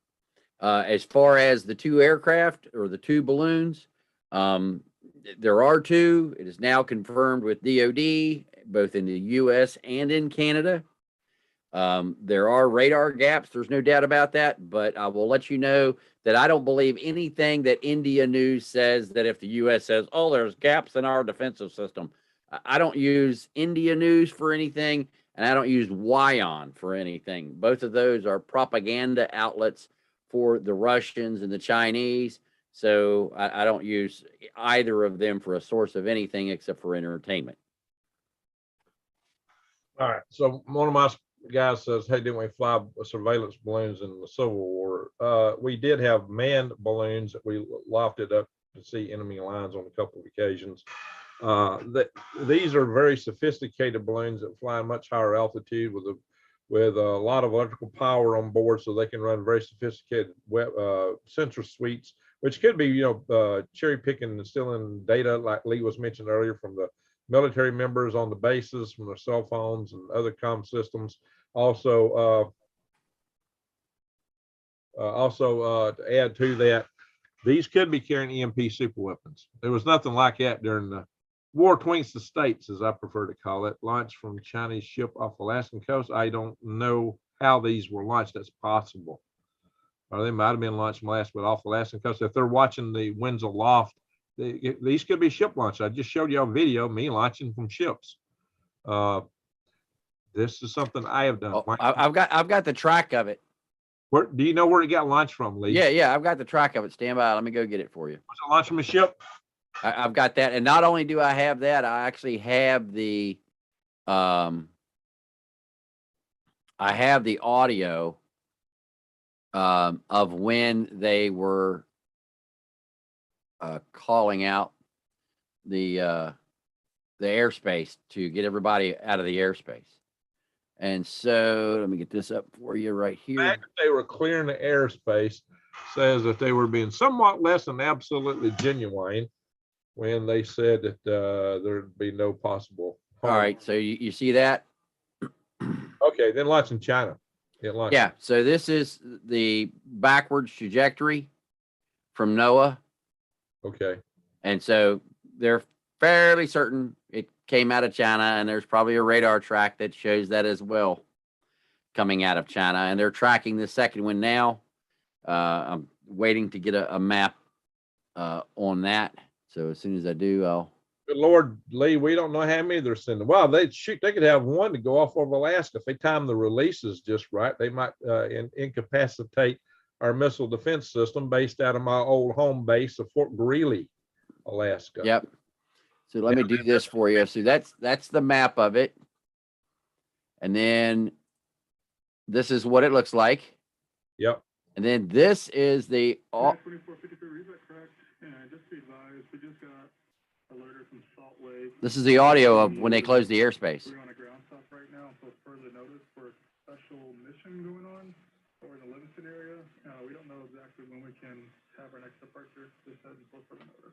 As far as the 2 aircraft or the 2 balloons, there are 2. It is now confirmed with DOD, both in the U.S. and in Canada. There are radar gaps. There's no doubt about that, but I will let you know that I don't believe anything that India News says, that if the U.S. says, oh, there's gaps in our defensive system. I don't use India News for anything, and I don't use Wyon for anything. Both of those are propaganda outlets for the Russians and the Chinese. So I don't use either of them for a source of anything except for entertainment. All right. So one of my guys says, hey, didn't we fly surveillance balloons in the Civil War? We did have manned balloons that we lofted up to see enemy lines on a couple of occasions. These are very sophisticated balloons that fly much higher altitude with a lot of electrical power on board, so they can run very sophisticated sensor suites, which could be, cherry picking and stealing data, like Lee was mentioned earlier, from the military members on the bases, from their cell phones and other comm systems. Also, to add to that, these could be carrying EMP super weapons. There was nothing like that during the war between the states, as I prefer to call it, launched from a Chinese ship off the Alaskan coast. I don't know how these were launched. That's possible. Or they might have been launched from Alaska, but off the Alaskan coast. If they're watching the winds aloft, these could be ship launched. I just showed you a video, me launching from ships. This is something I have done. Oh, I've got the track of it. Where do you know where it got launched from, Lee? Yeah. I've got the track of it. Stand by. Let me go get it for you. Was it launched from a ship? I've got that. And not only do I have that, I actually have the, I have the audio, of when they were, calling out the airspace to get everybody out of the airspace. And so let me get this up for you right here. The fact that they were clearing the airspace says that they were being somewhat less than absolutely genuine when they said that there'd be no possible harm. All right. So you see that? Okay, then launch in China. Yeah. So this is the backwards trajectory from NOAA. Okay. And so they're fairly certain it came out of China, and there's probably a radar track that shows that as well coming out of China. And they're tracking the second one now. I'm waiting to get a map on that. So as soon as I do, I'll. Good Lord, Lee, we don't know how many they're sending. Well, they could have one to go off over Alaska. If they time the releases just right, they might incapacitate our missile defense system based out of my old home base of Fort Greely, Alaska. Yep. So let me do this for you. So that's the map of it. And then this is what it looks like. Yep. And then this is the. 2453, is that correct? Yeah, just be advised, we just got alerted from Salt Lake. This is the audio of when they closed the airspace. We're on a ground stop right now, so further notice for a special mission going on over in the Livingston area. We don't know exactly when we can have our next departure. Just heading for further notice.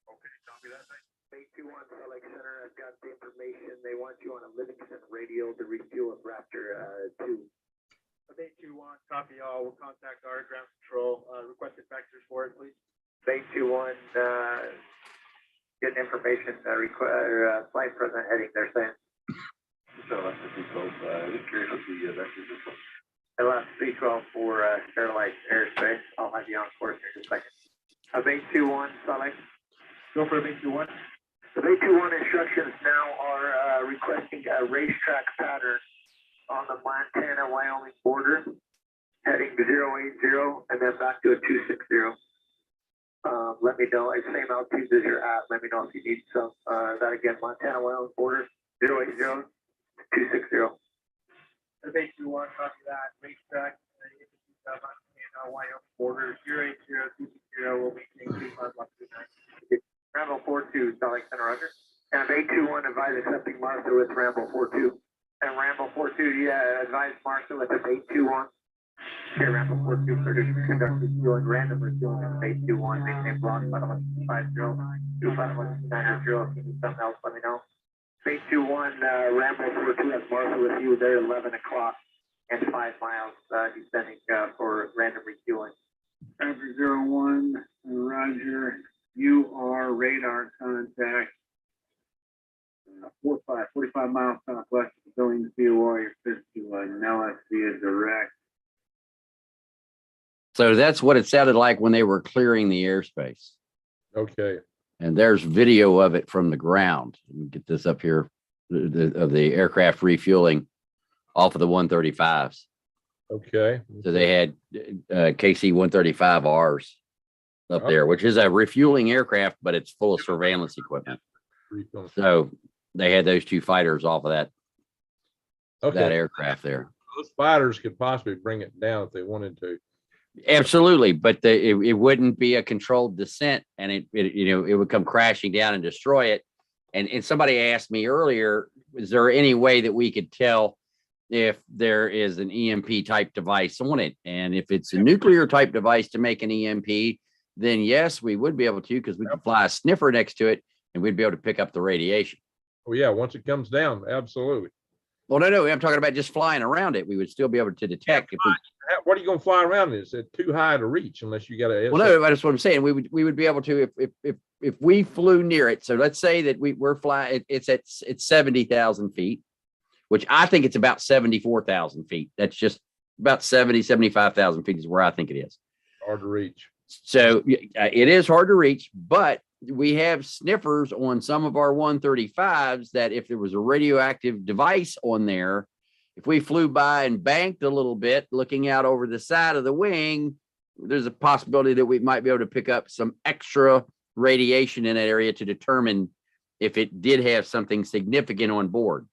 Okay, copy that. 821 Salt Lake Center, I've got the information. They want you on a Livingston radio to refuel a Raptor 2. 821, copy all. We'll contact our ground control. Requested vectors for it, please. 821, getting information. Flight present heading, they're saying. So that's the 312. Just curious what the vectors are. LF 312 for Starlight Airspace. I'll have you on course here in a second. 821 Salt Lake. Go for 821. The 821 instructions now are requesting a racetrack pattern on the Montana-Wyoming border, heading 080 and then back to a 260. Let me know, same altitude as you're at. Let me know if you need some. That again, Montana-Wyoming border, 080 260. 821, copy that. Racetrack, Montana-Wyoming border, 080 260. We'll be taking 25 Rambo 42, Salt Lake Center, Roger. And 821, advise accepting Martha with Rambo 42. And Rambo 42, yeah, advise Martha with the 821. Okay, Rambo 42, conduct refueling, random refueling at 821. Maintain block 5150, 25190. If you need something else, let me know. 821, Rambo 42 has Martha with you there at 11 o'clock and 5 miles descending for random refueling. Traffic 01, Roger. You are radar contact 45 miles southwest of the Billings COR. You're set to Nellis via direct. So that's what it sounded like when they were clearing the airspace. Okay. And there's video of it from the ground. Let me get this up here of the aircraft refueling off of the 135s. Okay. So they had KC 135Rs up there, which is a refueling aircraft, but it's full of surveillance equipment. So they had those two fighters off of that aircraft there. Those fighters could possibly bring it down if they wanted to. Absolutely, but it wouldn't be a controlled descent, and it would come crashing down and destroy it. And somebody asked me earlier, is there any way that we could tell if there is an EMP type device on it? And if it's a nuclear type device to make an EMP, then yes, we would be able to, because we could fly a sniffer next to it and we'd be able to pick up the radiation. Oh yeah, once it comes down, absolutely. Well, no, I'm talking about just flying around it. We would still be able to detect. What are you going to fly around? Is it too high to reach unless you got a? Well, no, that's what I'm saying. We would be able to if we flew near it. So let's say that we're flying. It's 70,000 feet, which I think it's about 74,000 feet. That's just about 75,000 feet is where I think it is. Hard to reach. So it is hard to reach, but we have sniffers on some of our 135s that if there was a radioactive device on there, if we flew by and banked a little bit, looking out over the side of the wing, there's a possibility that we might be able to pick up some extra radiation in that area to determine if it did have something significant on board.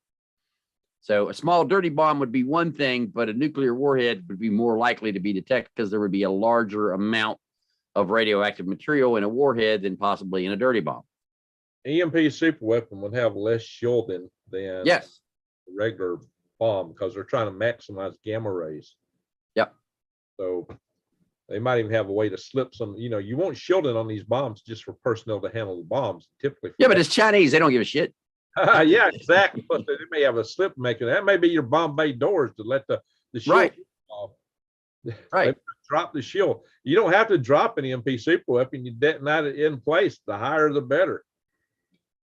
So a small dirty bomb would be one thing, but a nuclear warhead would be more likely to be detected because there would be a larger amount of radioactive material in a warhead than possibly in a dirty bomb. EMP super weapon would have less shielding than Yes. a regular bomb because they're trying to maximize gamma rays. Yep. So they might even have a way to slip some, you know, you want shielding on these bombs just for personnel to handle the bombs typically. Yeah, but it's Chinese. They don't give a shit. Yeah, exactly. But they may have a slip maker. That may be your bomb bay doors to let the shield Right. off. Right. They drop the shield. You don't have to drop an EMP super weapon. You detonate it in place. The higher, the better.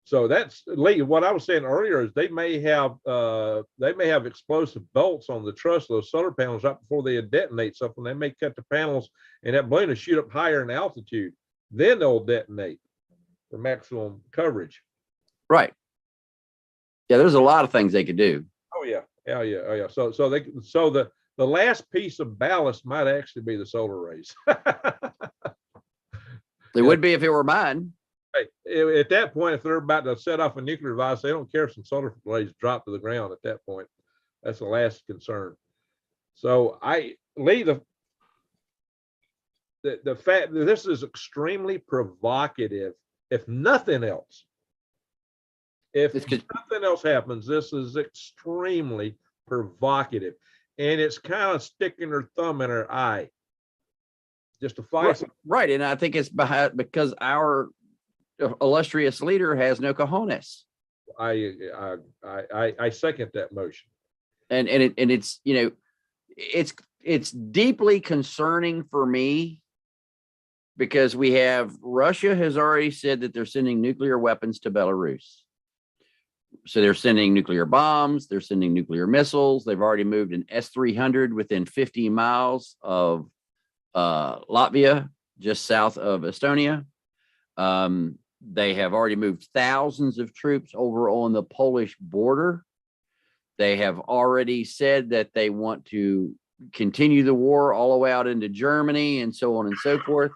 So that's Lee. What I was saying earlier is they may have explosive bolts on the truss of those solar panels right before they detonate something. They may cut the panels and that balloon will shoot up higher in altitude. Then they'll detonate for maximum coverage. Right. Yeah, there's a lot of things they could do. Oh yeah, oh yeah, oh yeah. So the last piece of ballast might actually be the solar rays. They would be if it were mine. Hey, at that point, if they're about to set off a nuclear device, they don't care if some solar rays drop to the ground at that point. That's the last concern. So Lee, the fact that this is extremely provocative, if nothing else. If nothing else happens, this is extremely provocative. And it's kind of sticking their thumb in our eye. Just to fight. Right. And I think it's because our illustrious leader has no cojones. I second that motion. And it's, you know, it's deeply concerning for me because we have Russia has already said that they're sending nuclear weapons to Belarus. So they're sending nuclear bombs, they're sending nuclear missiles. They've already moved an S-300 within 50 miles of Latvia, just south of Estonia. They have already moved thousands of troops over on the Polish border. They have already said that they want to continue the war all the way out into Germany and so on and so forth.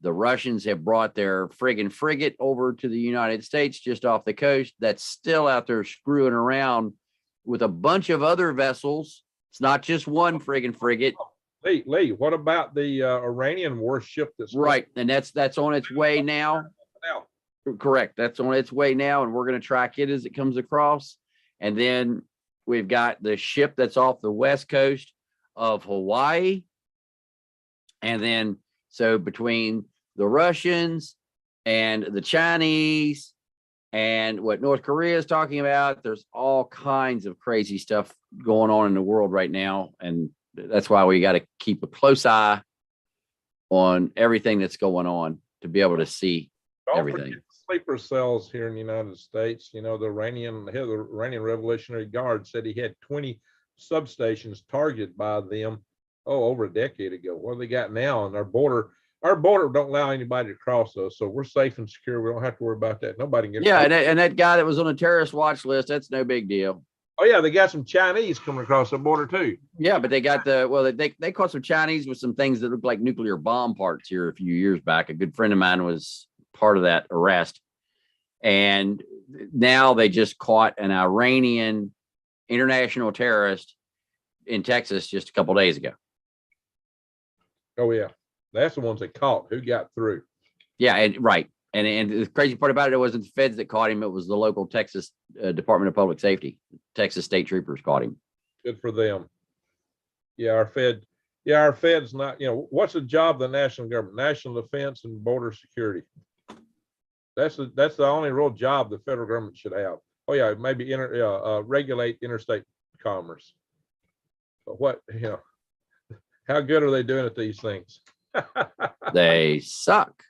The Russians have brought their friggin' frigate over to the United States just off the coast. That's still out there screwing around with a bunch of other vessels. It's not just one friggin' frigate. Lee, what about the Iranian warship that's right? And that's on its way now. Correct. That's on its way now, and we're going to track it as it comes across. And then we've got the ship that's off the west coast of Hawaii. And then so between the Russians and the Chinese and what North Korea is talking about, there's all kinds of crazy stuff going on in the world right now. And that's why we got to keep a close eye on everything that's going on to be able to see everything. Sleeper cells here in the United States. You know, the Iranian Revolutionary Guard said he had 20 substations targeted by them over a decade ago. What do they got now? And our border don't allow anybody to cross those, so we're safe and secure. We don't have to worry about that. Nobody can get. Yeah, and that guy that was on a terrorist watch list, that's no big deal. Oh yeah, they got some Chinese coming across the border too. Yeah, but they got they caught some Chinese with some things that looked like nuclear bomb parts here a few years back. A good friend of mine was part of that arrest. And now they just caught an Iranian international terrorist in Texas just a couple of days ago. Oh yeah, that's the ones they caught. Who got through? Yeah, and the crazy part about it wasn't the feds that caught him; it was the local Texas Department of Public Safety. Texas state troopers caught him. Good for them. Yeah, our Fed's not. You know, what's the job of the national government? National defense and border security. That's the only real job the federal government should have. Oh yeah, maybe regulate interstate commerce. But what, you know, how good are they doing at these things? They suck.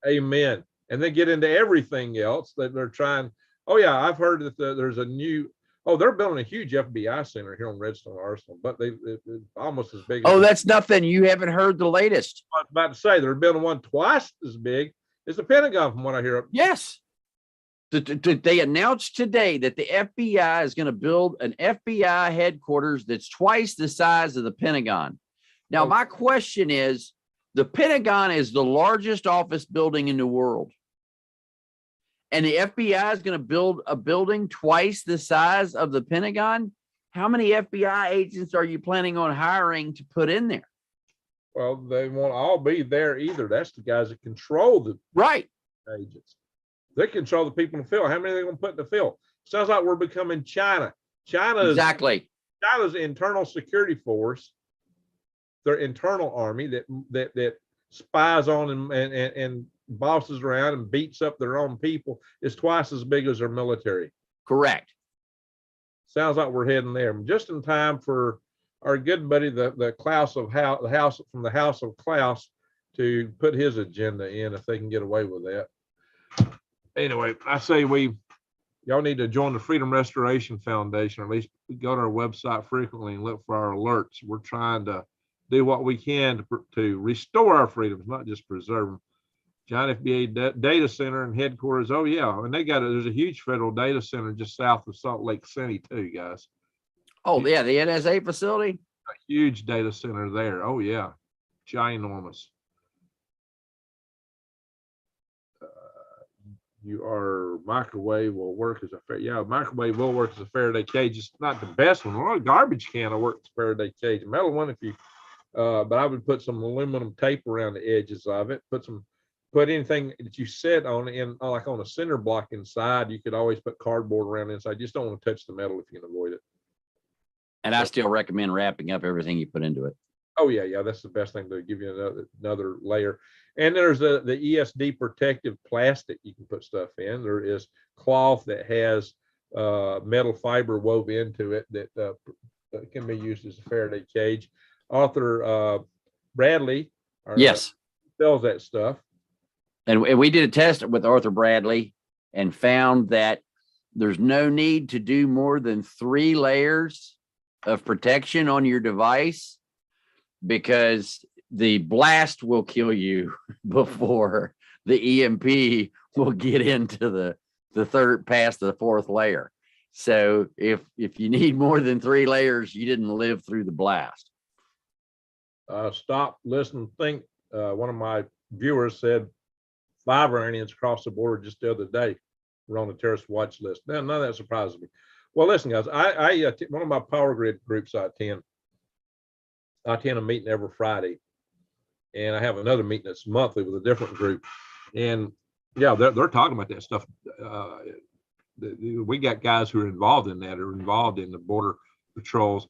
Amen. And they get into everything else that they're trying. Oh yeah, I've heard that there's a new. Oh, they're building a huge FBI center here on Redstone Arsenal, but it's almost as big. Oh, that's nothing. You haven't heard the latest. I was about to say they're building one twice as big as the Pentagon, from what I hear. Yes. They announced today that the FBI is going to build an FBI headquarters that's twice the size of the Pentagon. Now, my question is, the Pentagon is the largest office building in the world. And the FBI is going to build a building twice the size of the Pentagon. How many FBI agents are you planning on hiring to put in there? Well, they won't all be there either. That's the guys that control the Right. agents. They control the people in the field. How many are they going to put in the field? Sounds like we're becoming China. China's internal security force, their internal army that spies on and bosses around and beats up their own people is twice as big as their military. Correct. Sounds like we're heading there just in time for our good buddy, the Klaus of the House of Klaus, to put his agenda in if they can get away with that. Anyway, I say y'all need to join the Freedom Restoration Foundation, or at least go to our website frequently and look for our alerts. We're trying to do what we can to restore our freedoms, not just preserve them. John FBA data center and headquarters. Oh yeah, and there's a huge federal data center just south of Salt Lake City too, guys. Oh yeah, the NSA facility. A huge data center there. Oh yeah, ginormous. Your microwave will work as a microwave will work as a Faraday cage. It's not the best one. Well, a garbage can will work as a Faraday cage. A metal one, if you, but I would put some aluminum tape around the edges of it. Put anything that you set on in, like on a cinder block inside. You could always put cardboard around inside. You just don't want to touch the metal if you can avoid it. And I still recommend wrapping up everything you put into it. Oh yeah, that's the best thing to give you another layer. And there's the ESD protective plastic you can put stuff in. There is cloth that has metal fiber woven into it that can be used as a Faraday cage. Author Bradley, yes, sells that stuff. And we did a test with Arthur Bradley and found that there's no need to do more than 3 layers of protection on your device, because the blast will kill you before the EMP will get into the third, past the 4th layer. So if you need more than 3 layers, you didn't live through the blast. Stop, listen, think. One of my viewers said 5 Iranians crossed the border just the other day. We're on the terrorist watch list. Now, none of that surprises me. Well, listen, guys, I one of my power grid groups I attend a meeting every Friday, and I have another meeting that's monthly with a different group. And yeah, they're talking about that stuff. We got guys who are involved in that, are involved in the border patrols,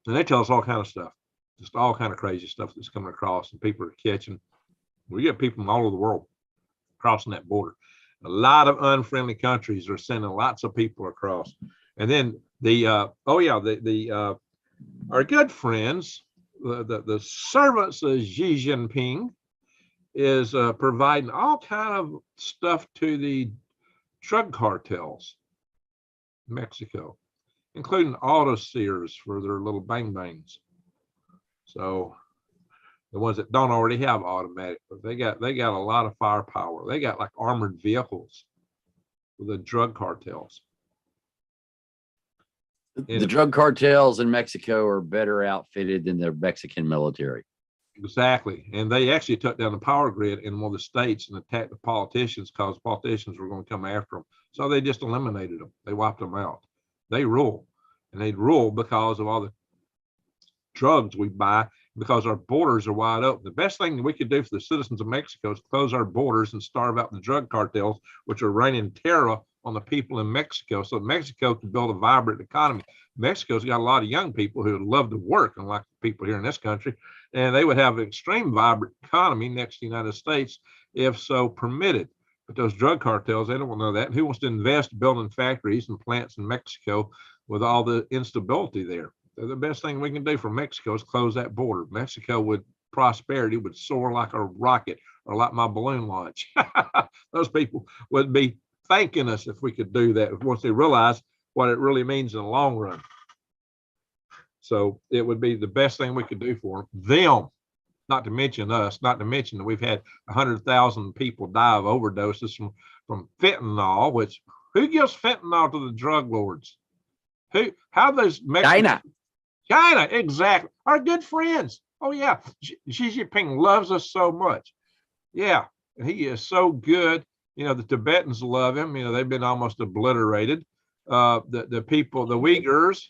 and they tell us all kind of stuff, just all kind of crazy stuff that's coming across, and people are catching. We get people from all over the world crossing that border. A lot of unfriendly countries are sending lots of people across. And then our good friends, the servants of Xi Jinping, is providing all kind of stuff to the drug cartels in Mexico, including auto sears for their little bang bangs. So the ones that don't already have automatic, but they got a lot of firepower. They got like armored vehicles for the drug cartels. The drug cartels in Mexico are better outfitted than the Mexican military. Exactly. And they actually took down the power grid in one of the states and attacked the politicians because politicians were going to come after them. So they just eliminated them. They wiped them out. They rule. And they rule because of all the drugs we buy, because our borders are wide open. The best thing we could do for the citizens of Mexico is close our borders and starve out the drug cartels, which are raining terror on the people in Mexico, so Mexico can build a vibrant economy. Mexico's got a lot of young people who would love to work, unlike the people here in this country, and they would have an extreme vibrant economy next to the United States if so permitted. But those drug cartels, they don't know that. And who wants to invest building factories and plants in Mexico with all the instability there? The best thing we can do for Mexico is close that border. Mexico would prosperity would soar like a rocket, or like my balloon launch. Those people would be thanking us if we could do that once they realize what it really means in the long run. So it would be the best thing we could do for them, not to mention us, not to mention that we've had 100,000 people die of overdoses from fentanyl, which who gives fentanyl to the drug lords? How those China. China, exactly. Our good friends. Oh yeah. Xi Jinping loves us so much. Yeah. He is so good. The Tibetans love him. They've been almost obliterated. The people, the Uyghurs,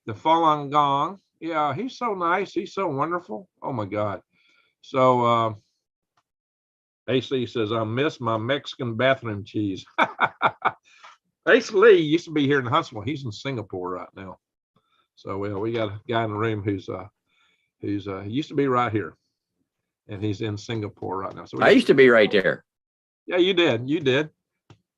the Falun Gong. Yeah, he's so nice. He's so wonderful. Oh my God. So AC says, I miss my Mexican bathroom cheese. Ace Lee used to be here in Huntsville. He's in Singapore right now. So we got a guy in the room who's he used to be right here, and he's in Singapore right now. So I used to be right there. Yeah, you did,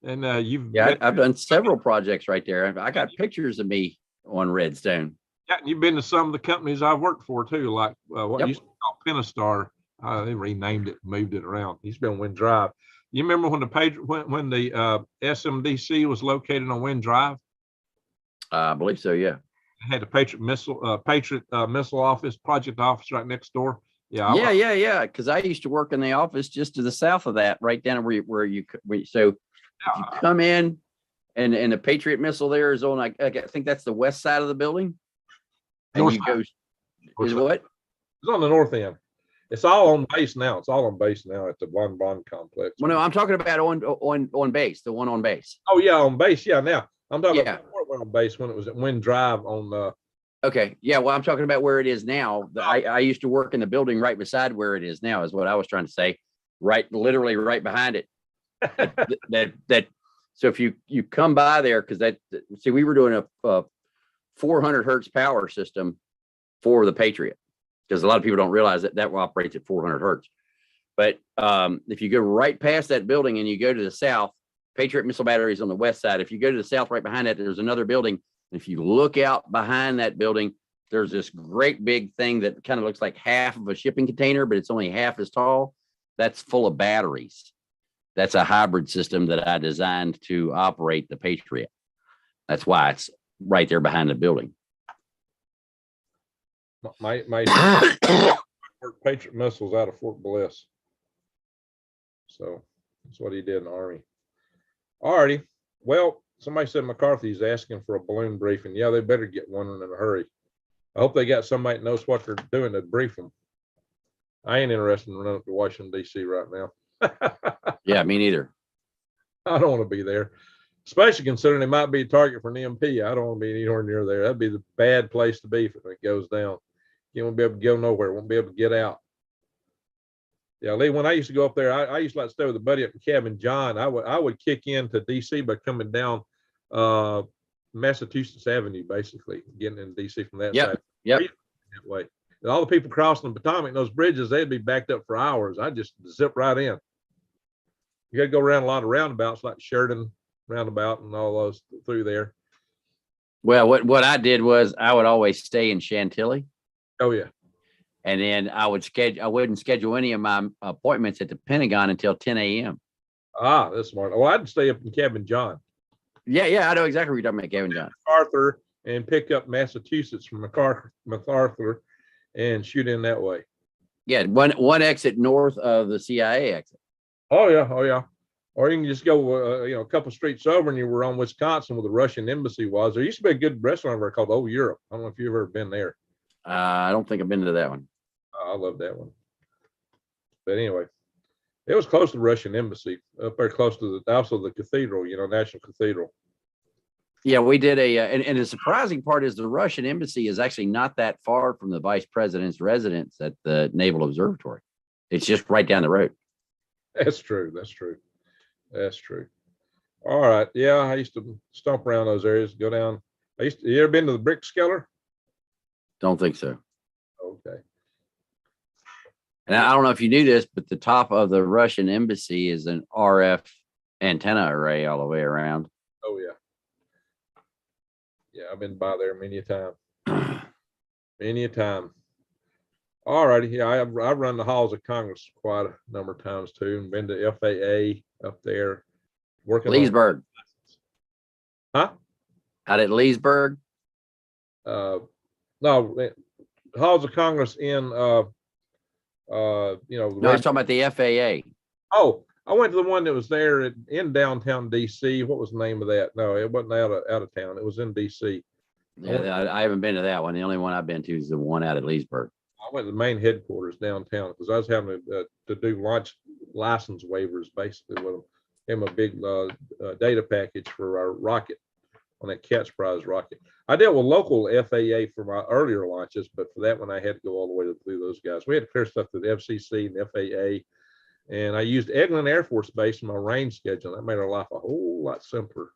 and I've done several projects right there. I got pictures of me on Redstone. Yeah, and you've been to some of the companies I've worked for too, like what used to be called Penastar. They renamed it, moved it around. He's been on Wind Drive. You remember when the SMDC was located on Wind Drive? I believe so. Yeah. It had a Patriot Missile Office, project office right next door. Yeah. Yeah. Because I used to work in the office just to the south of that, right down where you if you come in, and the Patriot Missile there is on. I think that's the west side of the building. And North you go. Is what? It's on the north end. It's all on base now. It's all on base now at the Von Braun complex. Well, no, I'm talking about on base, the one on base. Oh yeah, on base. Yeah, now I'm talking about on base when it was at Wind Drive on. Okay, yeah. Well, I'm talking about where it is now. I used to work in the building right beside where it is now. Is what I was trying to say. Right, literally right behind it. that. So if you come by there, because we were doing a 400 hertz power system for the Patriot. Because a lot of people don't realize that operates at 400 hertz. But if you go right past that building and you go to the south, Patriot Missile Battery is on the west side. If you go to the south, right behind that, there's another building. And if you look out behind that building, there's this great big thing that kind of looks like half of a shipping container, but it's only half as tall. That's full of batteries. That's a hybrid system that I designed to operate the Patriot. That's why it's right there behind the building. My Patriot missiles out of Fort Bliss. So that's what he did in the Army. Alrighty. Well, somebody said McCarthy's asking for a balloon briefing. Yeah, they better get one in a hurry. I hope they got somebody that knows what they're doing to brief them. I ain't interested in running up to Washington, D.C. right now. Yeah, me neither. I don't want to be there, especially considering they might be a target for an EMP. I don't want to be anywhere near there. That'd be the bad place to be if it goes down. You won't be able to go nowhere. Won't be able to get out. Yeah, Lee, when I used to go up there, I used to like stay with a buddy up in Cabin John. I would kick into DC by coming down Massachusetts Avenue, basically, getting in DC from that side. Yep. That way. And all the people crossing the Potomac, those bridges, they'd be backed up for hours. I just zip right in. You got to go around a lot of roundabouts like Sheridan roundabout and all those through there. Well, what I did was I would always stay in Chantilly. Oh yeah. And then I wouldn't schedule any of my appointments at the Pentagon until 10 a.m. Ah, that's smart. Well, I'd stay up in Cabin John. Yeah, I know exactly what you're talking about, Kevin John. MacArthur, and pick up Massachusetts from MacArthur and shoot in that way. Yeah, one exit north of the CIA exit. Oh yeah. Or you can just go, a couple streets over, and you were on Wisconsin where the Russian embassy was. There used to be a good restaurant over there called Old Europe. I don't know if you've ever been there. I don't think I've been to that one. I love that one. But anyway, it was close to the Russian embassy, up there close to the cathedral, National Cathedral. Yeah, we did and the surprising part is the Russian embassy is actually not that far from the vice president's residence at the Naval Observatory. It's just right down the road. That's true. All right. Yeah, I used to stomp around those areas, go down. You ever been to the Brick Skeller? Don't think so. Okay. And I don't know if you knew this, but the top of the Russian embassy is an RF antenna array all the way around. Oh yeah. Yeah, I've been by there many a time. All righty. Yeah, I've run the halls of Congress quite a number of times too, and been to FAA up there working. Leesburg. Huh? Out at Leesburg? No, halls of Congress in No, I was talking about the FAA. Oh, I went to the one that was there in downtown DC. What was the name of that? No, it wasn't out of town. It was in DC. Yeah, I haven't been to that one. The only one I've been to is the one out at Leesburg. I went to the main headquarters downtown because I was having to do launch license waivers basically with them. Him a big data package for our rocket on that Cat's Prize rocket. I dealt with local FAA for my earlier launches, but for that one I had to go all the way through those guys. We had to clear stuff to the FCC and FAA, and I used Eglin Air Force Base in my range schedule. That made our life a whole lot simpler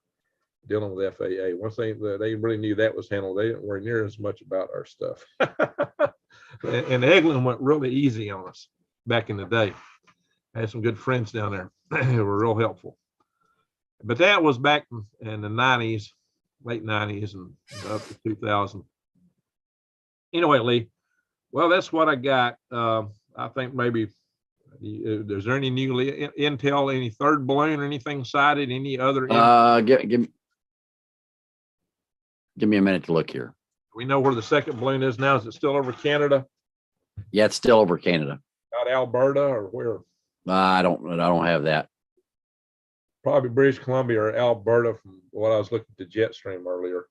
dealing with FAA. Once they really knew that was handled, they didn't worry near as much about our stuff. And Eglin went really easy on us back in the day. I had some good friends down there who were real helpful. But that was back in the 90s, late 90s and up to 2000. Anyway, Lee, well, that's what I got. I think maybe, is there any new intel, any third balloon or anything sighted, any other? Give me a minute to look here. We know where the second balloon is now. Is it still over Canada? Yeah, it's still over Canada. Not Alberta or where? I don't have that. Probably British Columbia or Alberta from what I was looking at the jet stream earlier.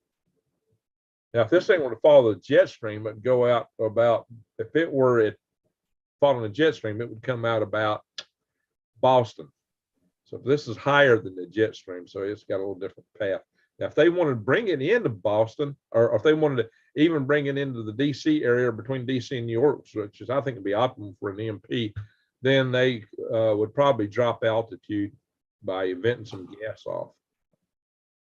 Now, if this thing were to follow the jet stream, it'd go out about, if it were following the jet stream, it would come out about Boston. So this is higher than the jet stream, so it's got a little different path. Now, if they wanted to bring it into Boston, or if they wanted to even bring it into the DC area between DC and New York, which is, I think, would be optimal for an EMP, then they would probably drop altitude by venting some gas off,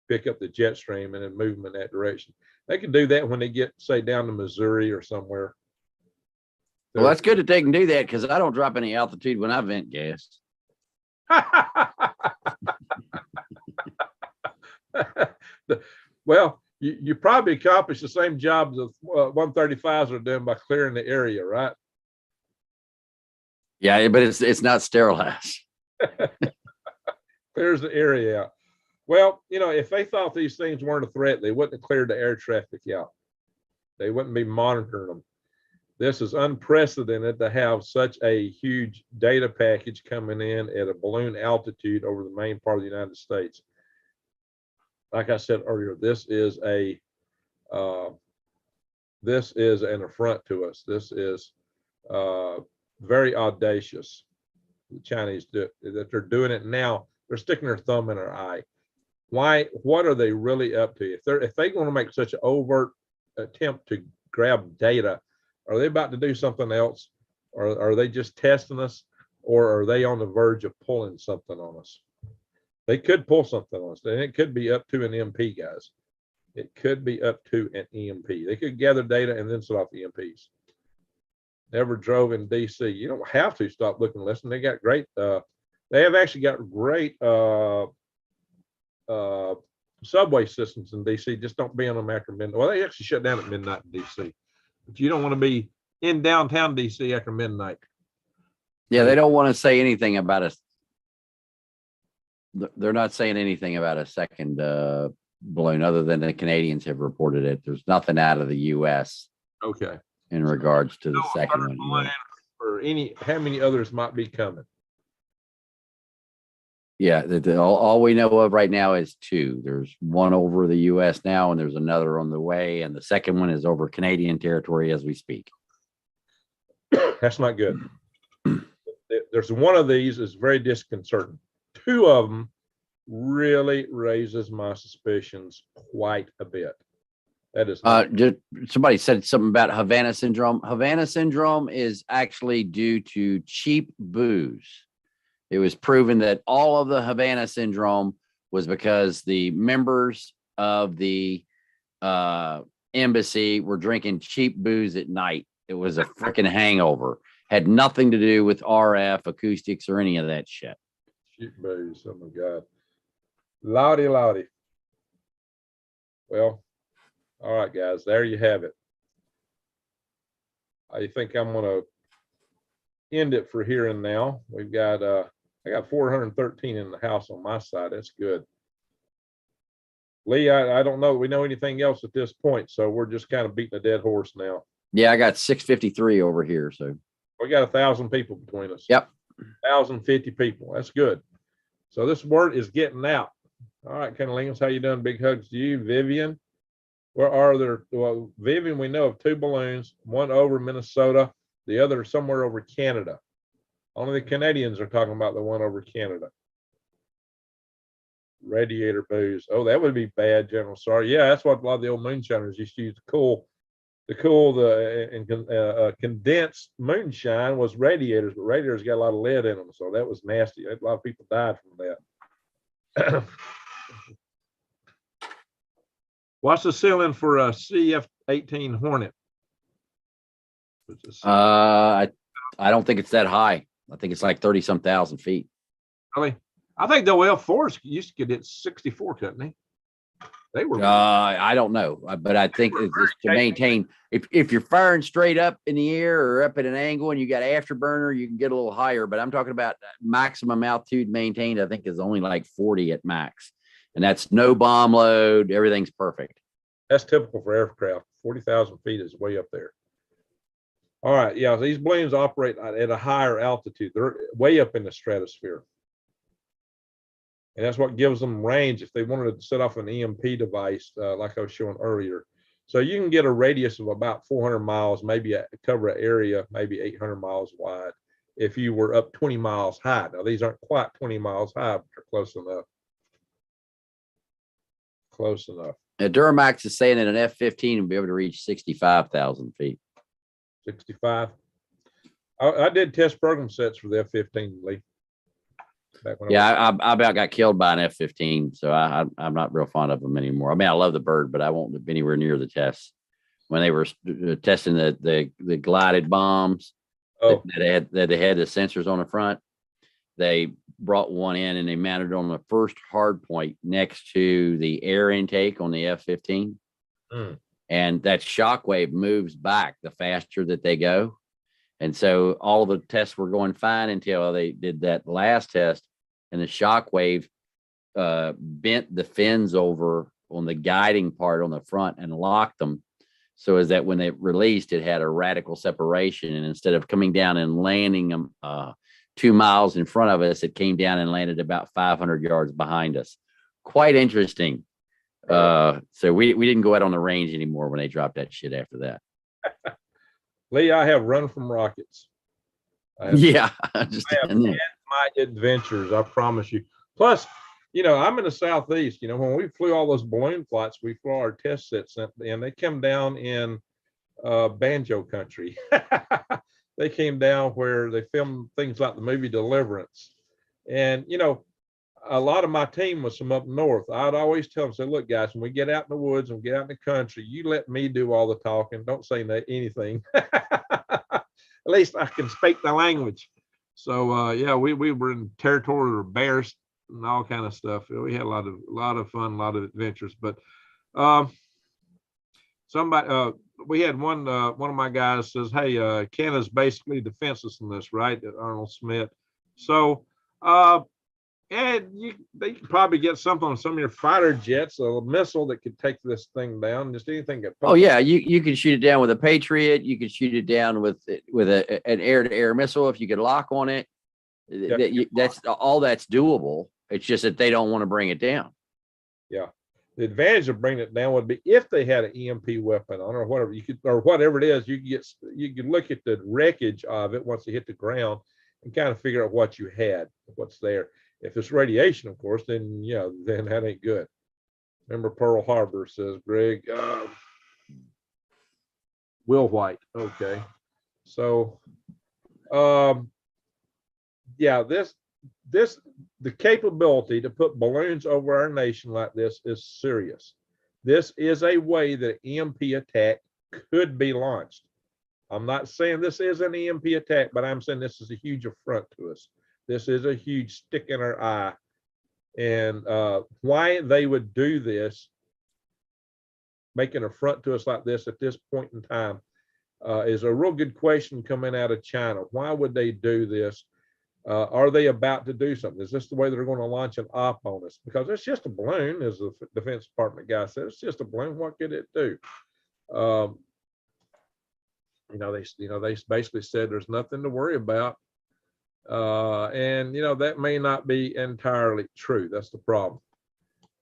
pick up the jet stream, and then move them in that direction. They can do that when they get, say, down to Missouri or somewhere. Well, that's good that they can do that because I don't drop any altitude when I vent gas. Well, you probably accomplish the same job that 135s are doing by clearing the area, right? Yeah, but it's not sterilized. Clears the area out. Well, if they thought these things weren't a threat, they wouldn't have cleared the air traffic out. They wouldn't be monitoring them. This is unprecedented to have such a huge data package coming in at a balloon altitude over the main part of the United States. Like I said earlier, this is an affront to us. This is very audacious. The Chinese that they're doing it now. They're sticking their thumb in our eye. Why? What are they really up to? If they want to make such an overt attempt to grab data, are they about to do something else? Or are they just testing us? Or are they on the verge of pulling something on us? They could pull something on us. And it could be up to an EMP, guys. It could be up to an EMP. They could gather data and then set off EMPs. Never drove in DC. You don't have to stop looking and listen. They got great, they have actually got great subway systems in DC. Just don't be on them after midnight. Well, they actually shut down at midnight in DC. But you don't want to be in downtown DC after midnight. Yeah, they don't want to say anything about us. They're not saying anything about a second balloon other than the Canadians have reported it. There's nothing out of the U.S. Okay. In regards to the second one. Or how many others might be coming? Yeah, all we know of right now is two. There's one over the U.S. now, and there's another on the way, and the second one is over Canadian territory as we speak. That's not good. There's one of these is very disconcerting. Two of them really raises my suspicions quite a bit. That is just somebody said something about Havana syndrome. Havana syndrome is actually due to cheap booze. It was proven that all of the Havana syndrome was because the members of the embassy were drinking cheap booze at night. It was a freaking hangover. Had nothing to do with RF, acoustics, or any of that shit. Cheap booze. Oh my God. Loudy. Well, all right, guys, there you have it. I think I'm going to end it for here and now. We've got, I got 413 in the house on my side. That's good. Lee, I don't know. We know anything else at this point, so we're just kind of beating a dead horse now. Yeah, I got 653 over here. So we got 1,000 people between us. Yep. 1,050 people. That's good. So this word is getting out. All right, Cunningham, how you doing? Big hugs to you. Vivian, where are there? Well, Vivian, we know of 2 balloons, one over Minnesota, the other somewhere over Canada. Only the Canadians are talking about the one over Canada. Radiator booze. Oh, that would be bad, General. Sorry. Yeah, that's what a lot of the old moonshiners used to use to cool condensed moonshine was radiators, but radiators got a lot of lead in them, so that was nasty. A lot of people died from that. What's the ceiling for a CF-18 Hornet? I don't think it's that high. I think it's like 30-some thousand feet. Really? I think the L4s used to get it 64, couldn't they? They were. I don't know, but I think it's to maintain. If you're firing straight up in the air or up at an angle and you got afterburner, you can get a little higher. But I'm talking about maximum altitude maintained. I think is only like 40 at max, and that's no bomb load. Everything's perfect. That's typical for aircraft. 40,000 feet is way up there. All right, yeah, these balloons operate at a higher altitude. They're way up in the stratosphere. And that's what gives them range if they wanted to set off an EMP device, like I was showing earlier. So you can get a radius of about 400 miles, maybe cover an area, maybe 800 miles wide, if you were up 20 miles high. Now, these aren't quite 20 miles high, but they're close enough. Close enough. Duramax is saying that an F-15 will be able to reach 65,000 feet. 65. I did test program sets for the F-15, Lee. Yeah, I about got killed by an F-15, so I'm not real fond of them anymore. I mean, I love the bird, but I won't be anywhere near the tests. When they were testing the glided bombs that they had the sensors on the front, they brought one in and they mounted it on the first hard point next to the air intake on the F-15. And that shock wave moves back the faster that they go. And so all the tests were going fine until they did that last test, and the shock wave bent the fins over on the guiding part on the front and locked them. So as that when they released, it had a radical separation. And instead of coming down and landing them 2 miles in front of us, it came down and landed about 500 yards behind us. Quite interesting. So we didn't go out on the range anymore when they dropped that shit after that. Lee, I have run from rockets. I have had my adventures, I promise you. Plus, you know, I'm in the Southeast. You know, when we flew all those balloon flights, we flew our test sets, and they come down in banjo country. They came down where they filmed things like the movie Deliverance. And, you know, a lot of my team was from up north. I'd always tell them, say, look, guys, when we get out in the woods and get out in the country, you let me do all the talking. Don't say anything. At least I can speak the language. So, yeah, we were in territory with bears and all kind of stuff. We had a lot of fun, a lot of adventures. But we had one of my guys says, hey, Canada's basically defenseless in this, right? Arnold Smith. So, and they could probably get something on some of your fighter jets, a missile that could take this thing down. Just anything. Oh yeah, you can shoot it down with a Patriot. You could shoot it down with an air-to-air missile if you could lock on it. Yep. That's doable. It's just that they don't want to bring it down. Yeah, the advantage of bringing it down would be if they had an EMP weapon on, or whatever whatever it is. You could look at the wreckage of it once it hit the ground and kind of figure out what you had, what's there. If it's radiation, of course, then then that ain't good. Remember Pearl Harbor, says Greg. Will White. Okay. So, yeah, the capability to put balloons over our nation like this is serious. This is a way that EMP attack could be launched. I'm not saying this is an EMP attack, but I'm saying this is a huge affront to us. This is a huge stick in our eye. And why they would do this, make an affront to us like this at this point in time, is a real good question coming out of China. Why would they do this? Are they about to do something? Is this the way they're going to launch an op on us? Because it's just a balloon, as the Defense Department guy said. It's just a balloon. What could it do? They basically said there's nothing to worry about. And, that may not be entirely true. That's the problem.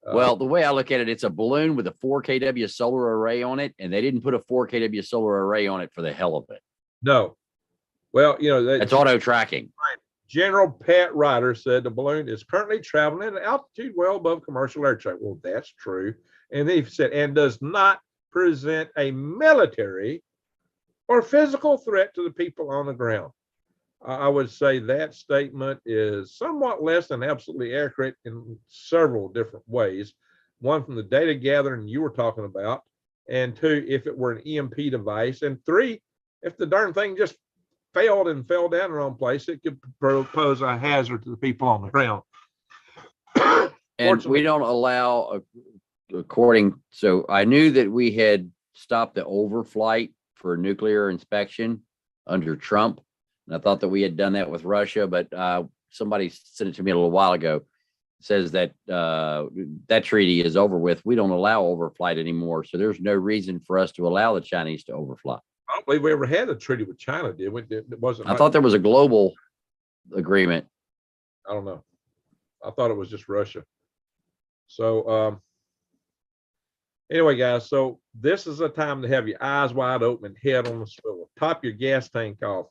Well, the way I look at it, it's a balloon with a 4 kW solar array on it, and they didn't put a 4 kW solar array on it for the hell of it. No. Well, It's auto tracking. General Pat Ryder said the balloon is currently traveling at an altitude well above commercial air traffic. Well, that's true. And then he said, and does not present a military or physical threat to the people on the ground. I would say that statement is somewhat less than absolutely accurate in several different ways. One, from the data gathering you were talking about, and two, if it were an EMP device, and three, if the darn thing just failed and fell down in the wrong place, it could pose a hazard to the people on the ground. And we don't allow, so I knew that we had stopped the overflight for nuclear inspection under Trump. And I thought that we had done that with Russia, but somebody sent it to me a little while ago. It says that that treaty is over with. We don't allow overflight anymore. So there's no reason for us to allow the Chinese to overfly. I don't believe we ever had a treaty with China, did we? It wasn't. I thought there was a global agreement. I don't know. I thought it was just Russia. So anyway, guys, so this is a time to have your eyes wide open and head on the swivel. Top your gas tank off.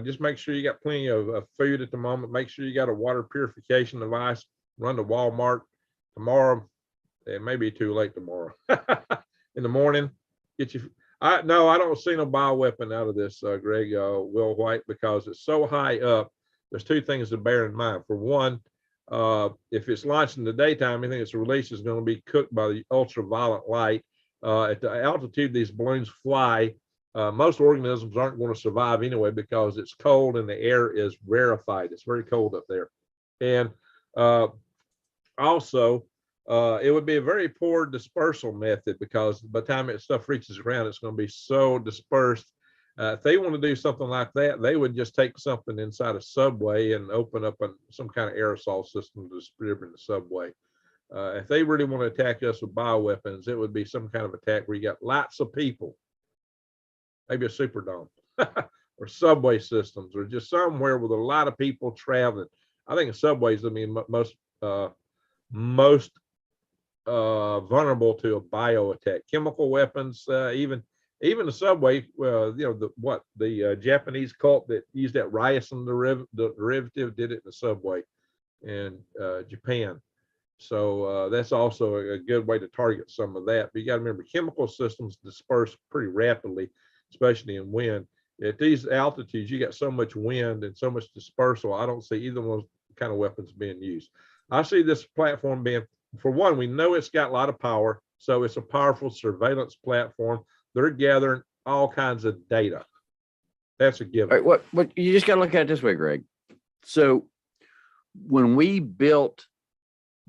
Just make sure you got plenty of food at the moment. Make sure you got a water purification device. Run to Walmart tomorrow. It may be too late tomorrow. In the morning, get you. I don't see no bioweapon out of this, Greg, Will White, because it's so high up. There's two things to bear in mind. For one, if it's launched in the daytime, anything that's released is going to be cooked by the ultraviolet light. At the altitude these balloons fly, most organisms aren't going to survive anyway because it's cold and the air is rarefied. It's very cold up there. And also, it would be a very poor dispersal method because by the time that stuff reaches the ground, it's going to be so dispersed. If they want to do something like that, they would just take something inside a subway and open up some kind of aerosol system to distribute in the subway. If they really want to attack us with bioweapons, it would be some kind of attack where you got lots of people, maybe a Superdome or subway systems, or just somewhere with a lot of people traveling. I think subways, most vulnerable to a bio attack. Chemical weapons, even the subway. The Japanese cult that used that ricin derivative did it in the subway in Japan. So that's also a good way to target some of that. But you got to remember, chemical systems disperse pretty rapidly, especially in wind. At these altitudes, you got so much wind and so much dispersal. I don't see either one of those kind of weapons being used. I see this platform being, for one, we know it's got a lot of power, so it's a powerful surveillance platform. They're gathering all kinds of data. That's a given. All right, what you just got to look at it this way, Greg. So when we built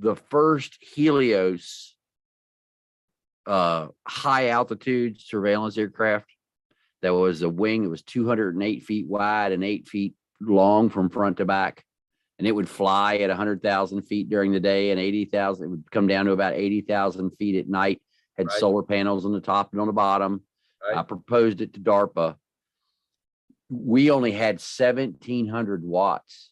the first Helios high altitude surveillance aircraft, that was a wing that was 208 feet wide and 8 feet long from front to back. And it would fly at 100,000 feet during the day and 80,000. It would come down to about 80,000 feet at night. Had Right. solar panels on the top and on the bottom. Right. I proposed it to DARPA. We only had 1,700 watts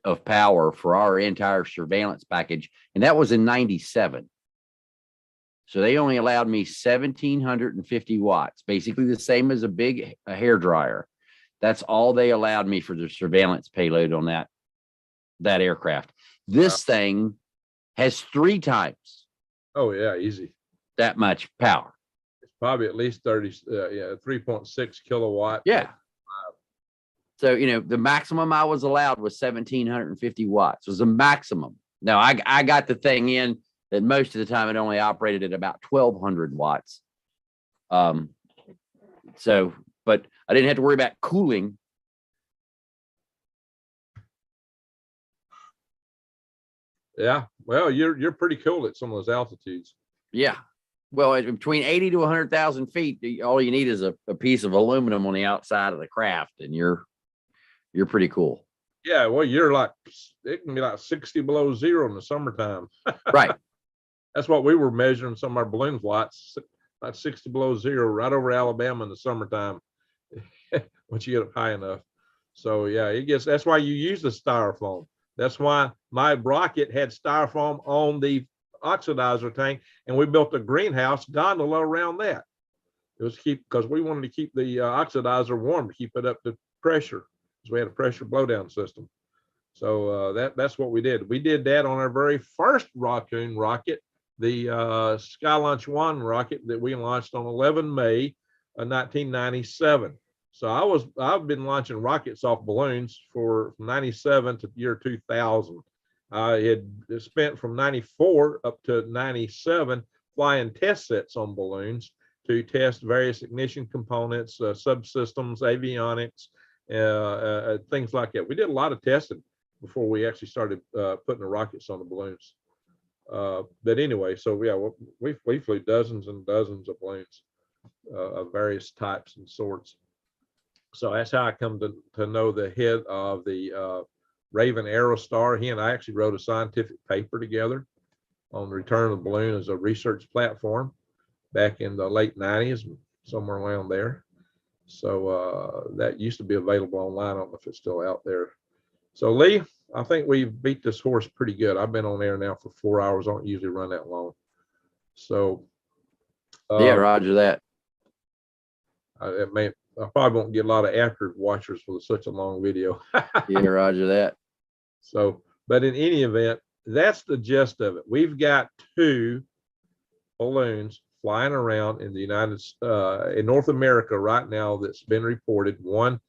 of power for our entire surveillance package. And that was in 97. So they only allowed me 1,750 watts, basically the same as a hair dryer. That's all they allowed me for the surveillance payload on that aircraft. This thing has 3 times. Oh yeah, easy. That much power. It's probably at least 3.6 kilowatt. Yeah. So, the maximum I was allowed was 1,750 watts was the maximum. Now I got the thing in that most of the time it only operated at about 1,200 watts. But I didn't have to worry about cooling. Yeah. Well, you're pretty cool at some of those altitudes. Yeah. Well, between 80 to 100,000 feet, all you need is a piece of aluminum on the outside of the craft, and you're pretty cool. Yeah. Well, it can be like 60 below zero in the summertime. Right. That's what we were measuring some of our balloon flights, like 60 below zero right over Alabama in the summertime. once you get up high enough. So yeah, that's why you use the styrofoam. That's why my rocket had styrofoam on the oxidizer tank, and we built a greenhouse gondola around that. It was because we wanted to keep the oxidizer warm to keep it up to pressure, because we had a pressure blowdown system. So that's what we did. We did that on our very first Raccoon rocket, the Sky Launch 1 rocket that we launched on 11 May 1997. So I've been launching rockets off balloons from 97 to the year 2000. I had spent from 94 up to 97 flying test sets on balloons to test various ignition components, subsystems, avionics, things like that. We did a lot of testing before we actually started putting the rockets on the balloons. But anyway, so yeah, we flew dozens and dozens of balloons of various types and sorts. So that's how I come to know the head of the Raven Aerostar. He and I actually wrote a scientific paper together on the return of the balloon as a research platform back in the late 90s, somewhere around there. So that used to be available online. I don't know if it's still out there. So Lee, I think we've beat this horse pretty good. I've been on air now for 4 hours. I don't usually run that long. So Yeah, roger that. I probably won't get a lot of after watchers for such a long video. Yeah, roger that. So, but in any event, that's the gist of it. We've got 2 balloons flying around in the in North America right now that's been reported. One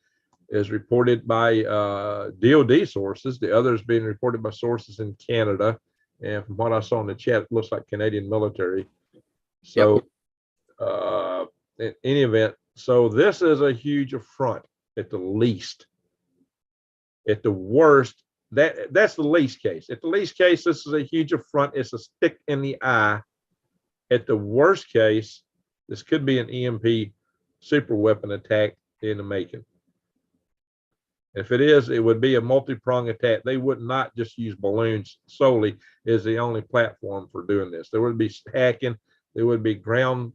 is reported by DoD sources. The other is being reported by sources in Canada. And from what I saw in the chat, it looks like Canadian military. So in any event, so this is a huge affront at the least. At the worst, that's the least case. At the least case, this is a huge affront. It's a stick in the eye. At the worst case, this could be an EMP super weapon attack in the making. If it is, it would be a multi-pronged attack. They would not just use balloons solely as the only platform for doing this. There would be hacking. There would be ground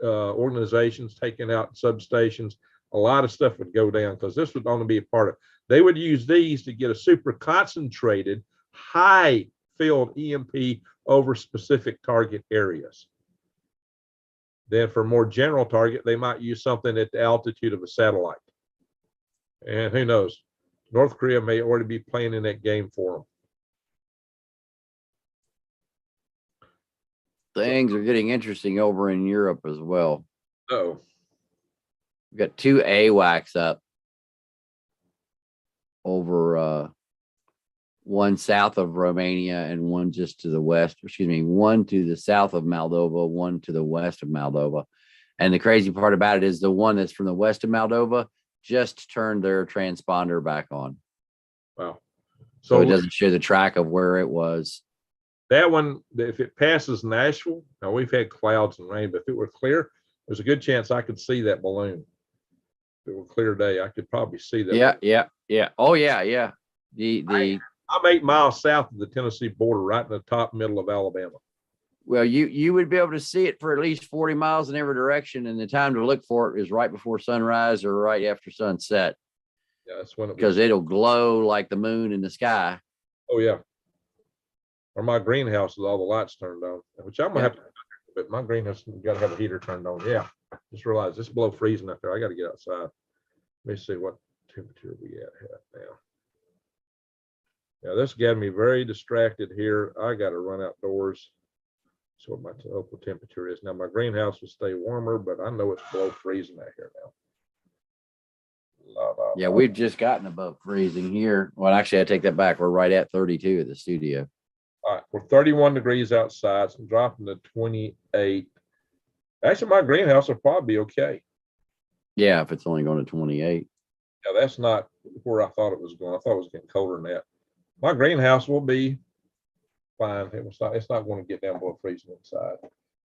organizations taking out substations. A lot of stuff would go down because this would only be a part of it. They would use these to get a super concentrated, high field EMP over specific target areas. Then for more general target, they might use something at the altitude of a satellite. And who knows? North Korea may already be playing in that game for them. Things are getting interesting over in Europe as well. Oh, We've got 2 AWACS up over one south of Romania and one just to the west, one to the south of Moldova, one to the west of Moldova. And the crazy part about it is the one that's from the west of Moldova just turned their transponder back on. wow. So it doesn't show the track of where it was. That one, if it passes Nashville, now we've had clouds and rain, but if it were clear, there's a good chance I could see that balloon. If it were a clear day, I could probably see that. Yeah. Oh, yeah. I'm 8 miles south of the Tennessee border, right in the top middle of Alabama. Well, you would be able to see it for at least 40 miles in every direction, and the time to look for it is right before sunrise or right after sunset. Yeah, that's when because it'll glow like the moon in the sky. Oh yeah. Or my greenhouse with all the lights turned on, which I'm gonna have to. But my greenhouse got to have a heater turned on. Yeah, just realized it's below freezing out there. I got to get outside. Let me see what temperature we at now. Yeah, this got me very distracted here. I got to run outdoors. So what my local temperature is now. My greenhouse will stay warmer, but I know it's below freezing out here now. Yeah, we've just gotten above freezing here. Well, actually, I take that back. We're right at 32 at the studio. All right, we're 31 degrees outside, so I'm dropping to 28. Actually, my greenhouse will probably be okay. Yeah, if it's only going to 28. Yeah, that's not where I thought it was going. I thought it was getting colder than that. My greenhouse will be fine. It's not going to get down below freezing inside.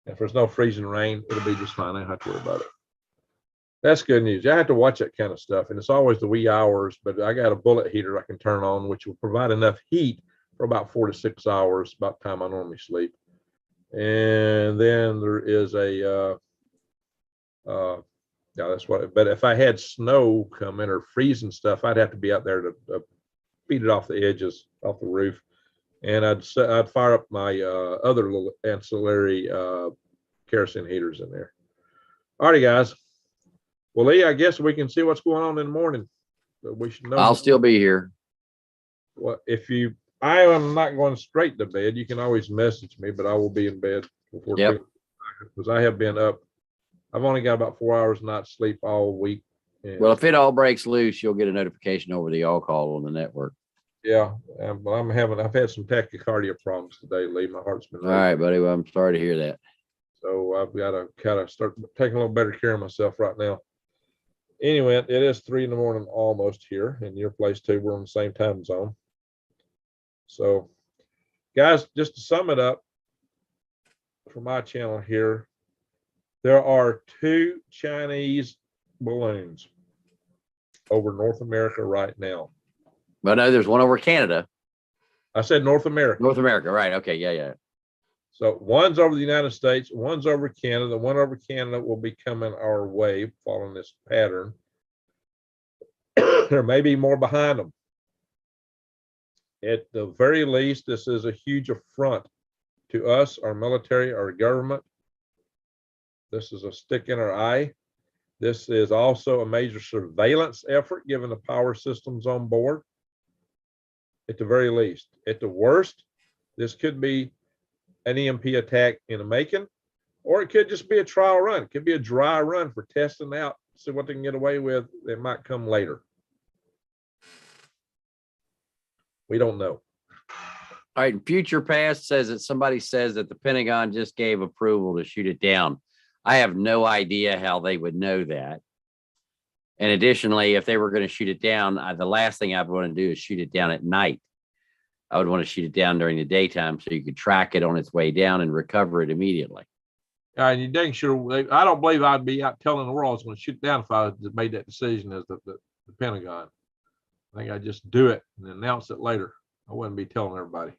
And if there's no freezing rain, it'll be just fine. I don't have to worry about it. That's good news. I have to watch that kind of stuff, and it's always the wee hours, but I got a bullet heater I can turn on, which will provide enough heat for about 4 to 6 hours, about the time I normally sleep. And then there is a Yeah, that's what. But if I had snow coming or freezing stuff, I'd have to be out there to feed it off the edges, off the roof, and I'd fire up my other little ancillary kerosene heaters in there. Alrighty, guys. Well, Lee, I guess we can see what's going on in the morning. But we should know. I'll still be here. Well, I am not going straight to bed. You can always message me, but I will be in bed before Yep. because I have been up. I've only got about 4 hours night's sleep all week. And Well, if it all breaks loose, you'll get a notification over the all call on the network. yeah, but I've had some tachycardia problems today, Lee. My heart's been All right, buddy. Well, I'm sorry to hear that. so I've got to kind of start taking a little better care of myself right now. Anyway, it is 3 in the morning almost here in your place too. We're on the same time zone. So, guys, just to sum it up for my channel here, there are 2 Chinese balloons over North America right now. But no, there's one over Canada. I said North America. North America, right? Okay, yeah. So one's over the United States, one's over Canada. One over Canada will be coming our way following this pattern. There may be more behind them. At the very least, this is a huge affront to us, our military, our government. This is a stick in our eye. This is also a major surveillance effort, given the power systems on board. At the very least. At the worst, this could be an EMP attack in the making, or it could just be a trial run. It could be a dry run for testing out, see what they can get away with. That might come later. We don't know. All right. Future Past says that somebody says that the Pentagon just gave approval to shoot it down. I have no idea how they would know that. And additionally, if they were going to shoot it down, the last thing I'd want to do is shoot it down at night. I would want to shoot it down during the daytime so you could track it on its way down and recover it immediately. And you're dang sure. I don't believe I'd be out telling the world I was going to shoot it down if I made that decision as the Pentagon. I think I'd just do it and announce it later. I wouldn't be telling everybody.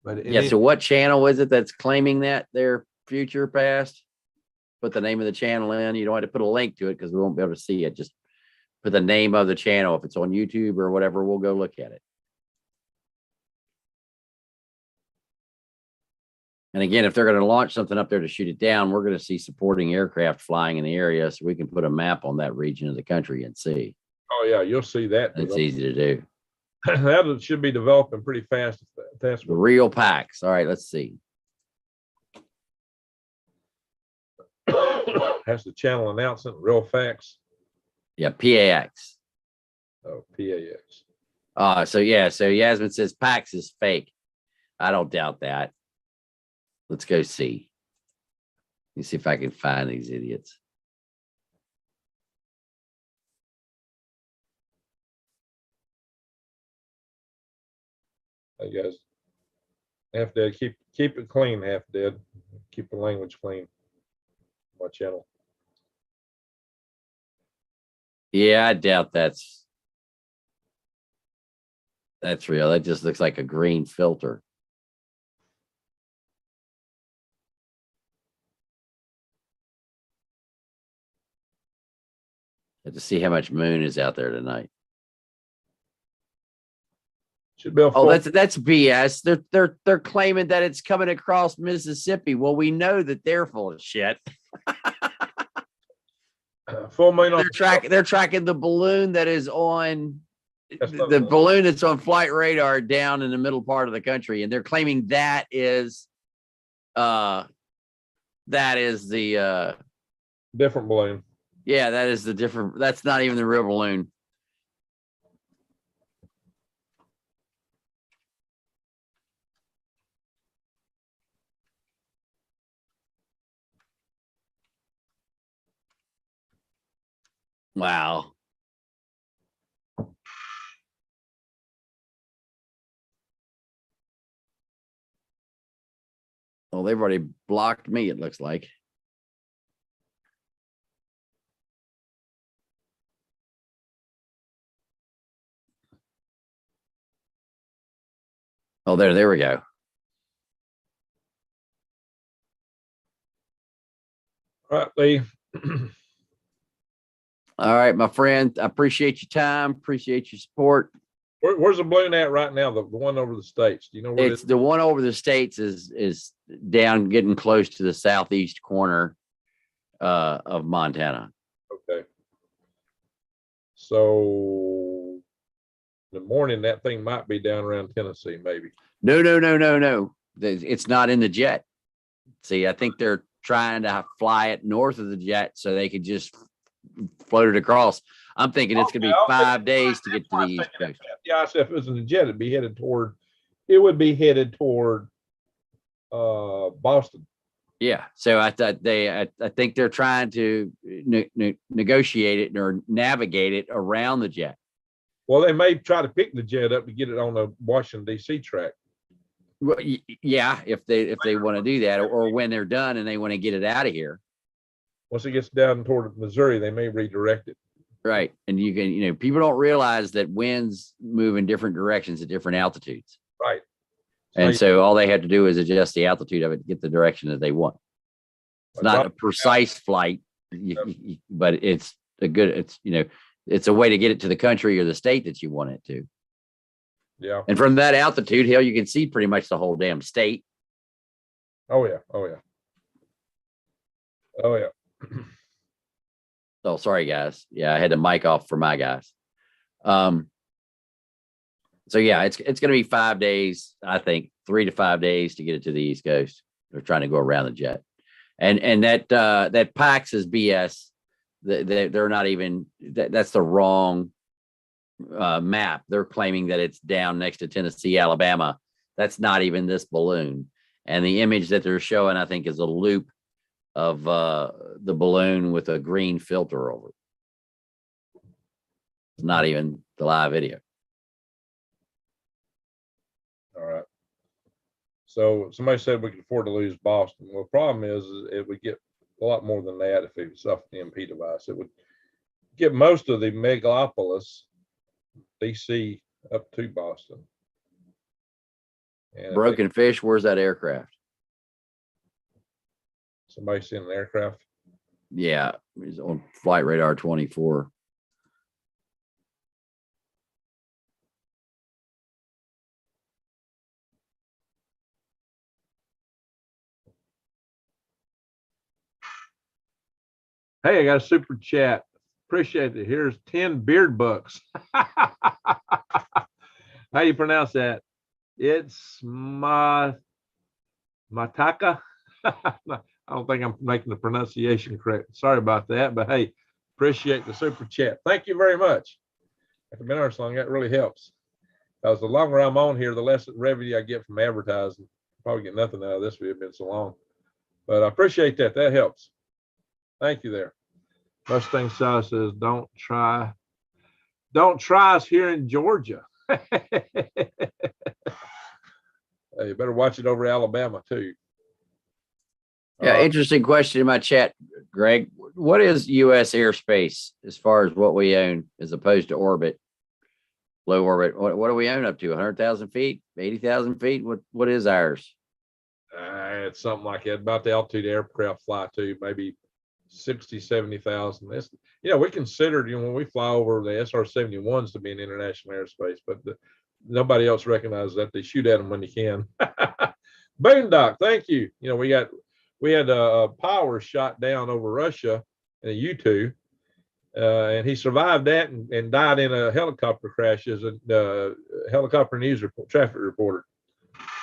But Yeah. So what channel is it that's claiming that their Future Past? Put the name of the channel in. You don't have to put a link to it because we won't be able to see it. Just put the name of the channel. If it's on YouTube or whatever, we'll go look at it. And again, if they're going to launch something up there to shoot it down, we're going to see supporting aircraft flying in the area so we can put a map on that region of the country and see. Oh yeah, you'll see that. It's easy to do. That should be developing pretty fast. That's The real packs. All right, let's see. Has the channel announcement, real facts. Yeah, PAX. Oh, PAX. So Yasmin says PAX is fake. I don't doubt that. Let's go see. Let me see if I can find these idiots. Hey guys, half dead. Keep it clean, half dead. Keep the language clean. My channel. Yeah, I doubt that's real. That just looks like a green filter. Have to see how much moon is out there tonight. Should be a full, Oh, that's BS. They're claiming that it's coming across Mississippi. Well, we know that they're full of shit. full moon on. They're tracking the balloon that is on That's not the the- balloon that's on flight radar down in the middle part of the country, and they're claiming that is the different balloon. yeah, that is the different. That's not even the real balloon. Wow. Well, they've already blocked me, it looks like. Oh, there we go. All right, Lee. All right, my friend. I appreciate your time. Appreciate your support. Where's the balloon at right now? The one over the States. Do you know where It's the one over the States is down, getting close to the southeast corner of Montana. Okay. So in the morning, that thing might be down around Tennessee, maybe. No. It's not in the jet. See, I think they're trying to fly it north of the jet so they could just float it across. I'm thinking it's going to be 5 days to get to the East Coast. Yeah, I said if it was in the jet, it'd be headed toward. It would be headed toward Boston. Yeah, so I think they're trying to negotiate it or navigate it around the jet. Well, they may try to pick the jet up to get it on the Washington D.C. track. Well, yeah, if they want to do that, or when they're done and they want to get it out of here. Once it gets down toward Missouri, they may redirect it. Right, and people don't realize that winds move in different directions at different altitudes. Right. And so all they have to do is adjust the altitude of it to get the direction that they want. It's not a precise flight, but it's it's a way to get it to the country or the state that you want it to. Yeah. And from that altitude, you can see pretty much the whole damn state. Oh yeah. Oh, sorry, guys. Yeah, I had the mic off for my guys. So yeah, it's going to be 5 days. I think 3 to 5 days to get it to the East Coast. They're trying to go around the jet, and that PAX is BS. They're not even. That's the wrong map. They're claiming that it's down next to Tennessee, Alabama. That's not even this balloon. And the image that they're showing, I think, is a loop of the balloon with a green filter over it. It's not even the live video. All right. So somebody said we could afford to lose Boston. Well, the problem is it would get a lot more than that if it was off the MP device. It would get most of the megalopolis, DC, up to Boston. And Broken fish, where's that aircraft? Somebody seen an aircraft? Yeah, he's on flight radar 24. Hey, I got a super chat. Appreciate it. Here's 10 beard bucks. How you pronounce that? It's Mataka. I don't think I'm making the pronunciation correct. Sorry about that, but hey, appreciate the super chat. Thank you very much. After been on so long, that really helps. Because the longer I'm on here, the less revenue I get from advertising. Probably get nothing out of this video. It's been so long, but I appreciate that. That helps. Thank you there. Mustang Sal says, don't try us here in Georgia. Hey, you better watch it over Alabama too. Yeah, interesting question in my chat, Greg. What is U.S. airspace as far as what we own as opposed to orbit, low orbit? What do we own up to? 100,000 feet, 80,000 feet? What is ours? It's something like that. About the altitude aircraft fly to, maybe 60, 70,000. We considered, when we fly over the SR-71s to be in international airspace, but nobody else recognizes that. They shoot at them when they can. Boondock, thank you. We had power shot down over Russia in a U-2, and he survived that and died in a helicopter crash as a helicopter news traffic reporter.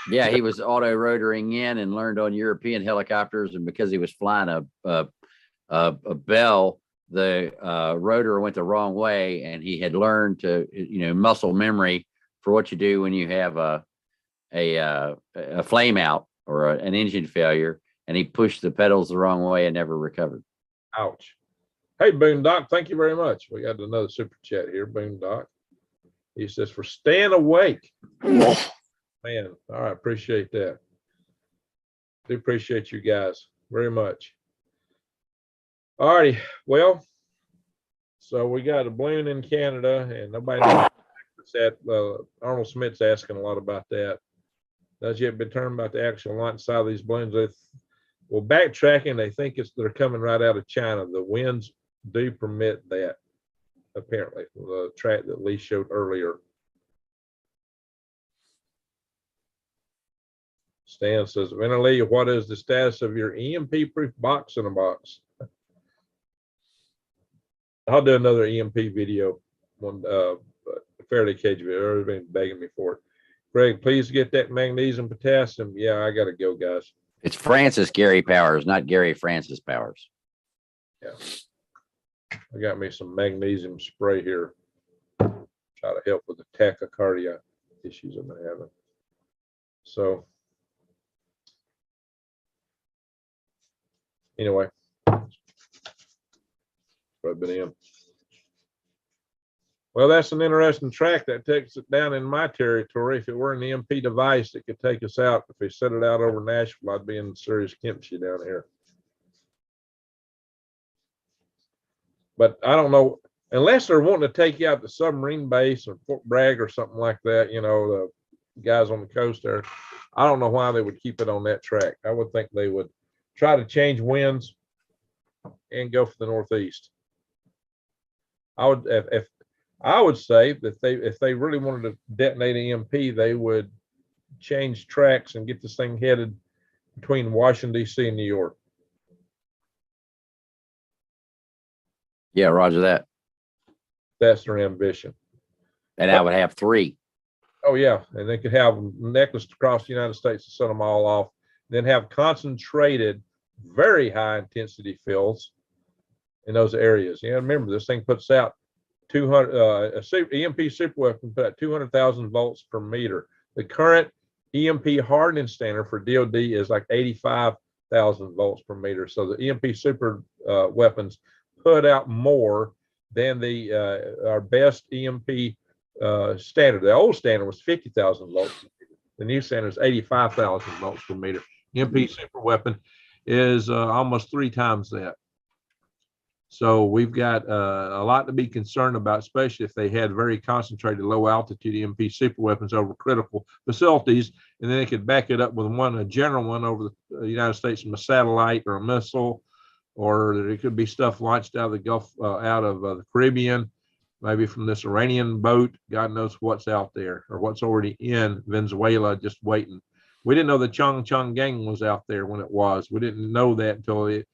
Yeah, he was auto rotoring in and learned on European helicopters, and because he was flying a Bell, the rotor went the wrong way, and he had learned to muscle memory for what you do when you have a flame out or an engine failure. And he pushed the pedals the wrong way and never recovered. Ouch. Hey, Boondock, thank you very much. We got another super chat here, Boondock. He says, for staying awake. Man, all right, appreciate that. Do appreciate you guys very much. All righty, well, so we got a balloon in Canada, and nobody knows that. Arnold Smith's asking a lot about that. Does yet been determined about the actual launch side of these balloons? Well, backtracking, they think they're coming right out of China. The winds do permit that, apparently. The track that Lee showed earlier. Stan says, Lee, what is the status of your EMP proof box in a box? I'll do another EMP video, one fairly cage video. Everybody's been begging me for it. Greg, please get that magnesium, potassium. Yeah, I got to go, guys. It's Francis Gary Powers, not Gary Francis Powers. Yeah. I got me some magnesium spray here. Try to help with the tachycardia issues I've been having. So, anyway, rub it in. Well, that's an interesting track that takes it down in my territory. If it were an EMP device, it could take us out. If we set it out over Nashville, I'd be in serious kimchi down here. But I don't know, unless they're wanting to take you out the submarine base or Fort Bragg or something like that, you know, the guys on the coast there. I don't know why they would keep it on that track. I would think they would try to change winds and go for the northeast. I would say that if they really wanted to detonate EMP, they would change tracks and get this thing headed between Washington, D.C. and New York. Yeah, roger that. That's their ambition. And I would have 3. Oh, yeah. And they could have them necklaced across the United States to set them all off, then have concentrated, very high intensity fields in those areas. Yeah, remember, this thing puts out 200, EMP super weapon put out 200,000 volts per meter. The current EMP hardening standard for DOD is like 85,000 volts per meter. So the EMP super weapons put out more than our best EMP standard. The old standard was 50,000 volts per meter. The new standard is 85,000 volts per meter. EMP super weapon is almost 3 times that. So we've got a lot to be concerned about, especially if they had very concentrated low altitude EMP super weapons over critical facilities, and then they could back it up with a general one over the United States from a satellite or a missile, or there could be stuff launched out of the Gulf, out of the Caribbean, maybe from this Iranian boat. God knows what's out there or what's already in Venezuela just waiting. We didn't know the Chong Chong gang was out there when it was. We didn't know that until it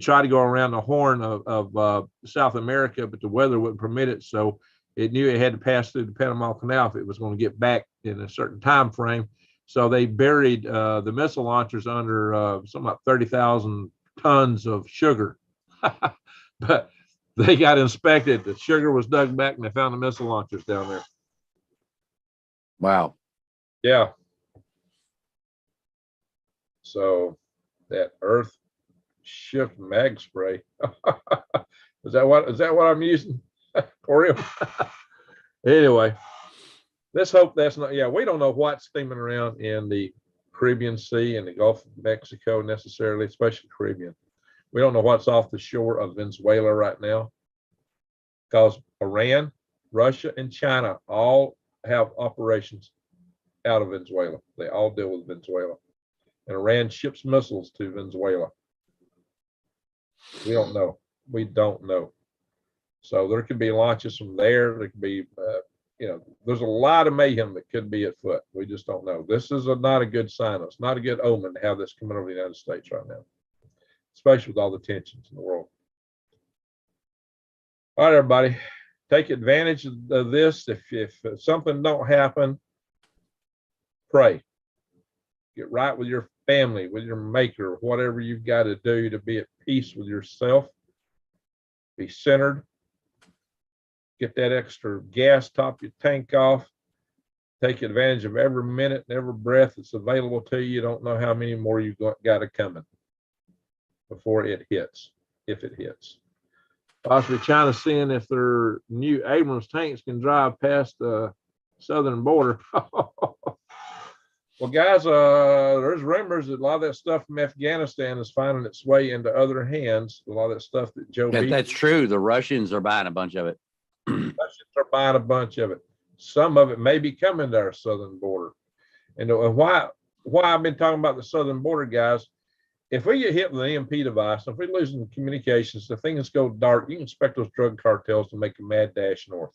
tried to go around the horn of South America, but the weather wouldn't permit it. So it knew it had to pass through the Panama Canal if it was going to get back in a certain time frame. So they buried the missile launchers under something like 30,000 tons of sugar. But they got inspected. The sugar was dug back and they found the missile launchers down there. Wow. Yeah. So that Earth Shift mag spray. Is that what I'm using for him? Anyway, let's hope that's not. Yeah, we don't know what's steaming around in the Caribbean Sea and the Gulf of Mexico necessarily, especially Caribbean. We don't know what's off the shore of Venezuela right now, because Iran, Russia, and China all have operations out of Venezuela. They all deal with Venezuela, and Iran ships missiles to Venezuela. We don't know. We don't know. So there could be launches from there. There could be, there's a lot of mayhem that could be at foot. We just don't know. This is not a good sign. It's not a good omen to have this coming over the United States right now, especially with all the tensions in the world. All right, everybody, take advantage of this. If something don't happen, pray. Get right with your family, with your maker, whatever you've got to do to be at peace with yourself. Be centered. Get that extra gas, top your tank off. Take advantage of every minute and every breath that's available to you. You don't know how many more you've got to coming before it hits, if it hits. Possibly China seeing if their new Abrams tanks can drive past the southern border. Well, guys, there's rumors that a lot of that stuff from Afghanistan is finding its way into other hands. A lot of that stuff that Joe Biden. That's true. The Russians are buying a bunch of it. Russians are buying a bunch of it. Some of it may be coming to our southern border. And why I've been talking about the southern border, guys, if we get hit with an EMP device, if we lose the communications, if things go dark, you can expect those drug cartels to make a mad dash north.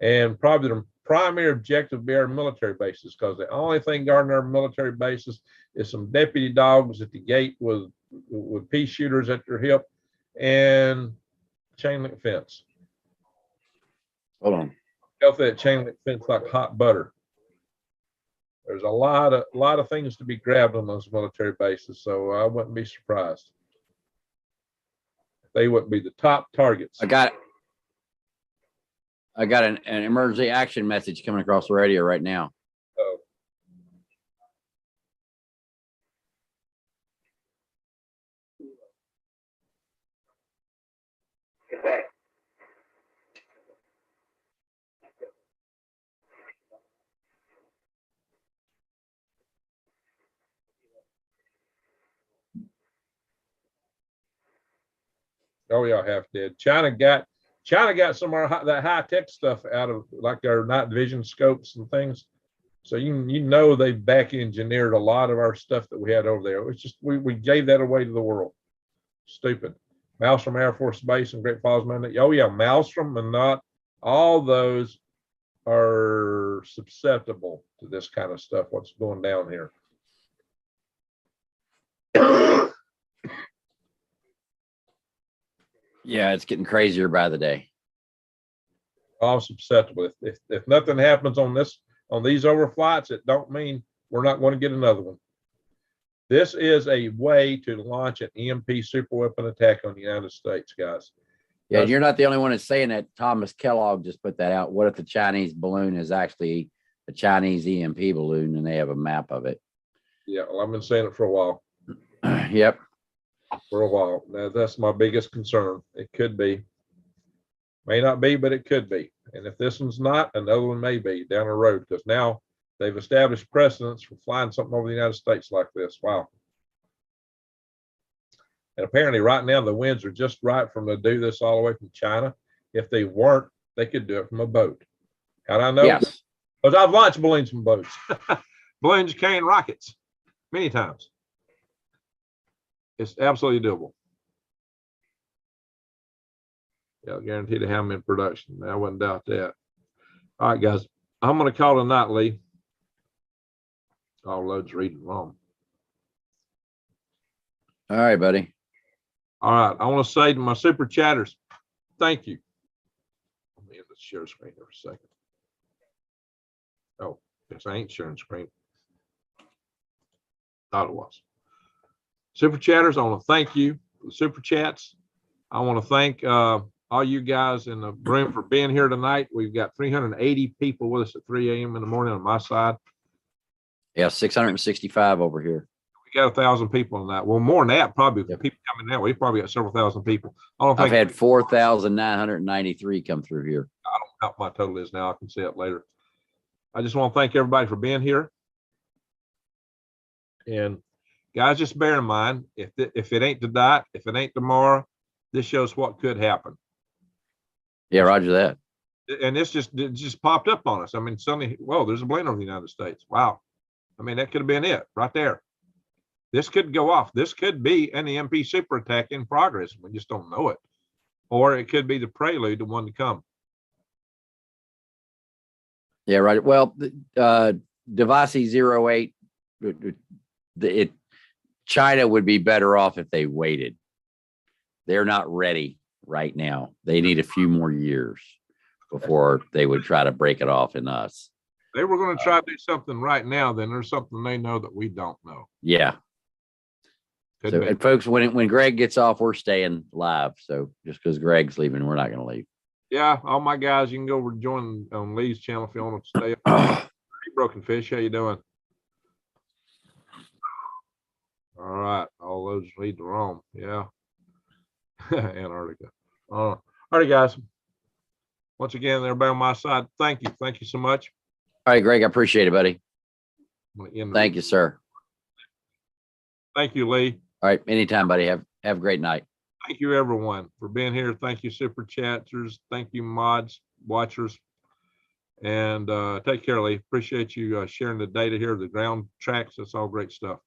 And probably the primary objective be our military bases, because the only thing guarding our military bases is some deputy dogs at the gate with pea shooters at their hip and chain link fence. Hold on. Go through that chain link fence like hot butter. There's a lot of things to be grabbed on those military bases, so I wouldn't be surprised. They wouldn't be the top targets. I got an emergency action message coming across the radio right now. So, Okay. oh yeah, half dead. China got some of that high tech stuff out of like our night vision scopes and things. So you know they back engineered a lot of our stuff that we had over there. It was just we gave that away to the world. Stupid. Maelstrom Air Force Base in Great Falls, man. Oh yeah, Maelstrom and not all those are susceptible to this kind of stuff. What's going down here? Yeah, it's getting crazier by the day. All susceptible. If nothing happens on these overflights, it don't mean we're not going to get another one. This is a way to launch an EMP superweapon attack on the United States, guys. Yeah, and you're not the only one that's saying that. Thomas Kellogg just put that out. What if the Chinese balloon is actually a Chinese EMP balloon and they have a map of it? Yeah, well, I've been saying it for a while. Yep. For a while. Now, that's my biggest concern. It could be. May not be, but it could be. And if this one's not, another one may be down the road, because now they've established precedents for flying something over the United States like this. Wow. And apparently right now the winds are just right for them to do this all the way from China. If they weren't, they could do it from a boat. How do I know? Yes. Because I've launched balloons from boats. Balloons carrying rockets many times. It's absolutely doable. Yeah, guaranteed to have them in production. I wouldn't doubt that. All right, guys. I'm going to call it a night, Lee. All loads reading wrong. All right, buddy. All right. I want to say to my super chatters, thank you. Let me end the share screen here for a second. Oh, yes, I ain't sharing screen. Thought it was. Super chatters, I want to thank you for the super chats. I want to thank all you guys in the room for being here tonight. We've got 380 people with us at 3 a.m. in the morning on my side. Yeah, 665 over here. We got 1,000 people in that. Well, more than that, probably. Yep. People coming that way, we probably got several thousand people. I've had 4,993 come through here. I don't know what my total is now. I can see it later. I just want to thank everybody for being here. And guys, just bear in mind, if it ain't tonight, if it ain't tomorrow, this shows what could happen. Yeah, roger that. And it just popped up on us. I mean, suddenly, whoa, there's a balloon over the United States. Wow. I mean, that could have been it right there. This could go off. This could be an EMP super attack in progress. We just don't know it. Or it could be the prelude to one to come. Yeah, right. Well, Devasi 08, China would be better off if they waited. They're not ready right now. They need a few more years before they would try to break it off in us. They were going to try to do something right now, then there's something they know that we don't know. Yeah. So, and folks, when Greg gets off, we're staying live. So just because Greg's leaving, we're not going to leave. Yeah, all my guys, you can go over and join on Lee's channel if you want to stay up. Hey, Broken Fish, how you doing? All right, all those lead to Rome. Yeah. Antarctica. All right, guys. Once again, everybody on my side, thank you. Thank you so much. All right, Greg, I appreciate it, buddy. Thank you, sir. Thank you, Lee. All right, anytime, buddy. Have a great night. Thank you, everyone, for being here. Thank you, super chatters. Thank you, mods, watchers. And take care, Lee. Appreciate you sharing the data here, the ground tracks. That's all great stuff.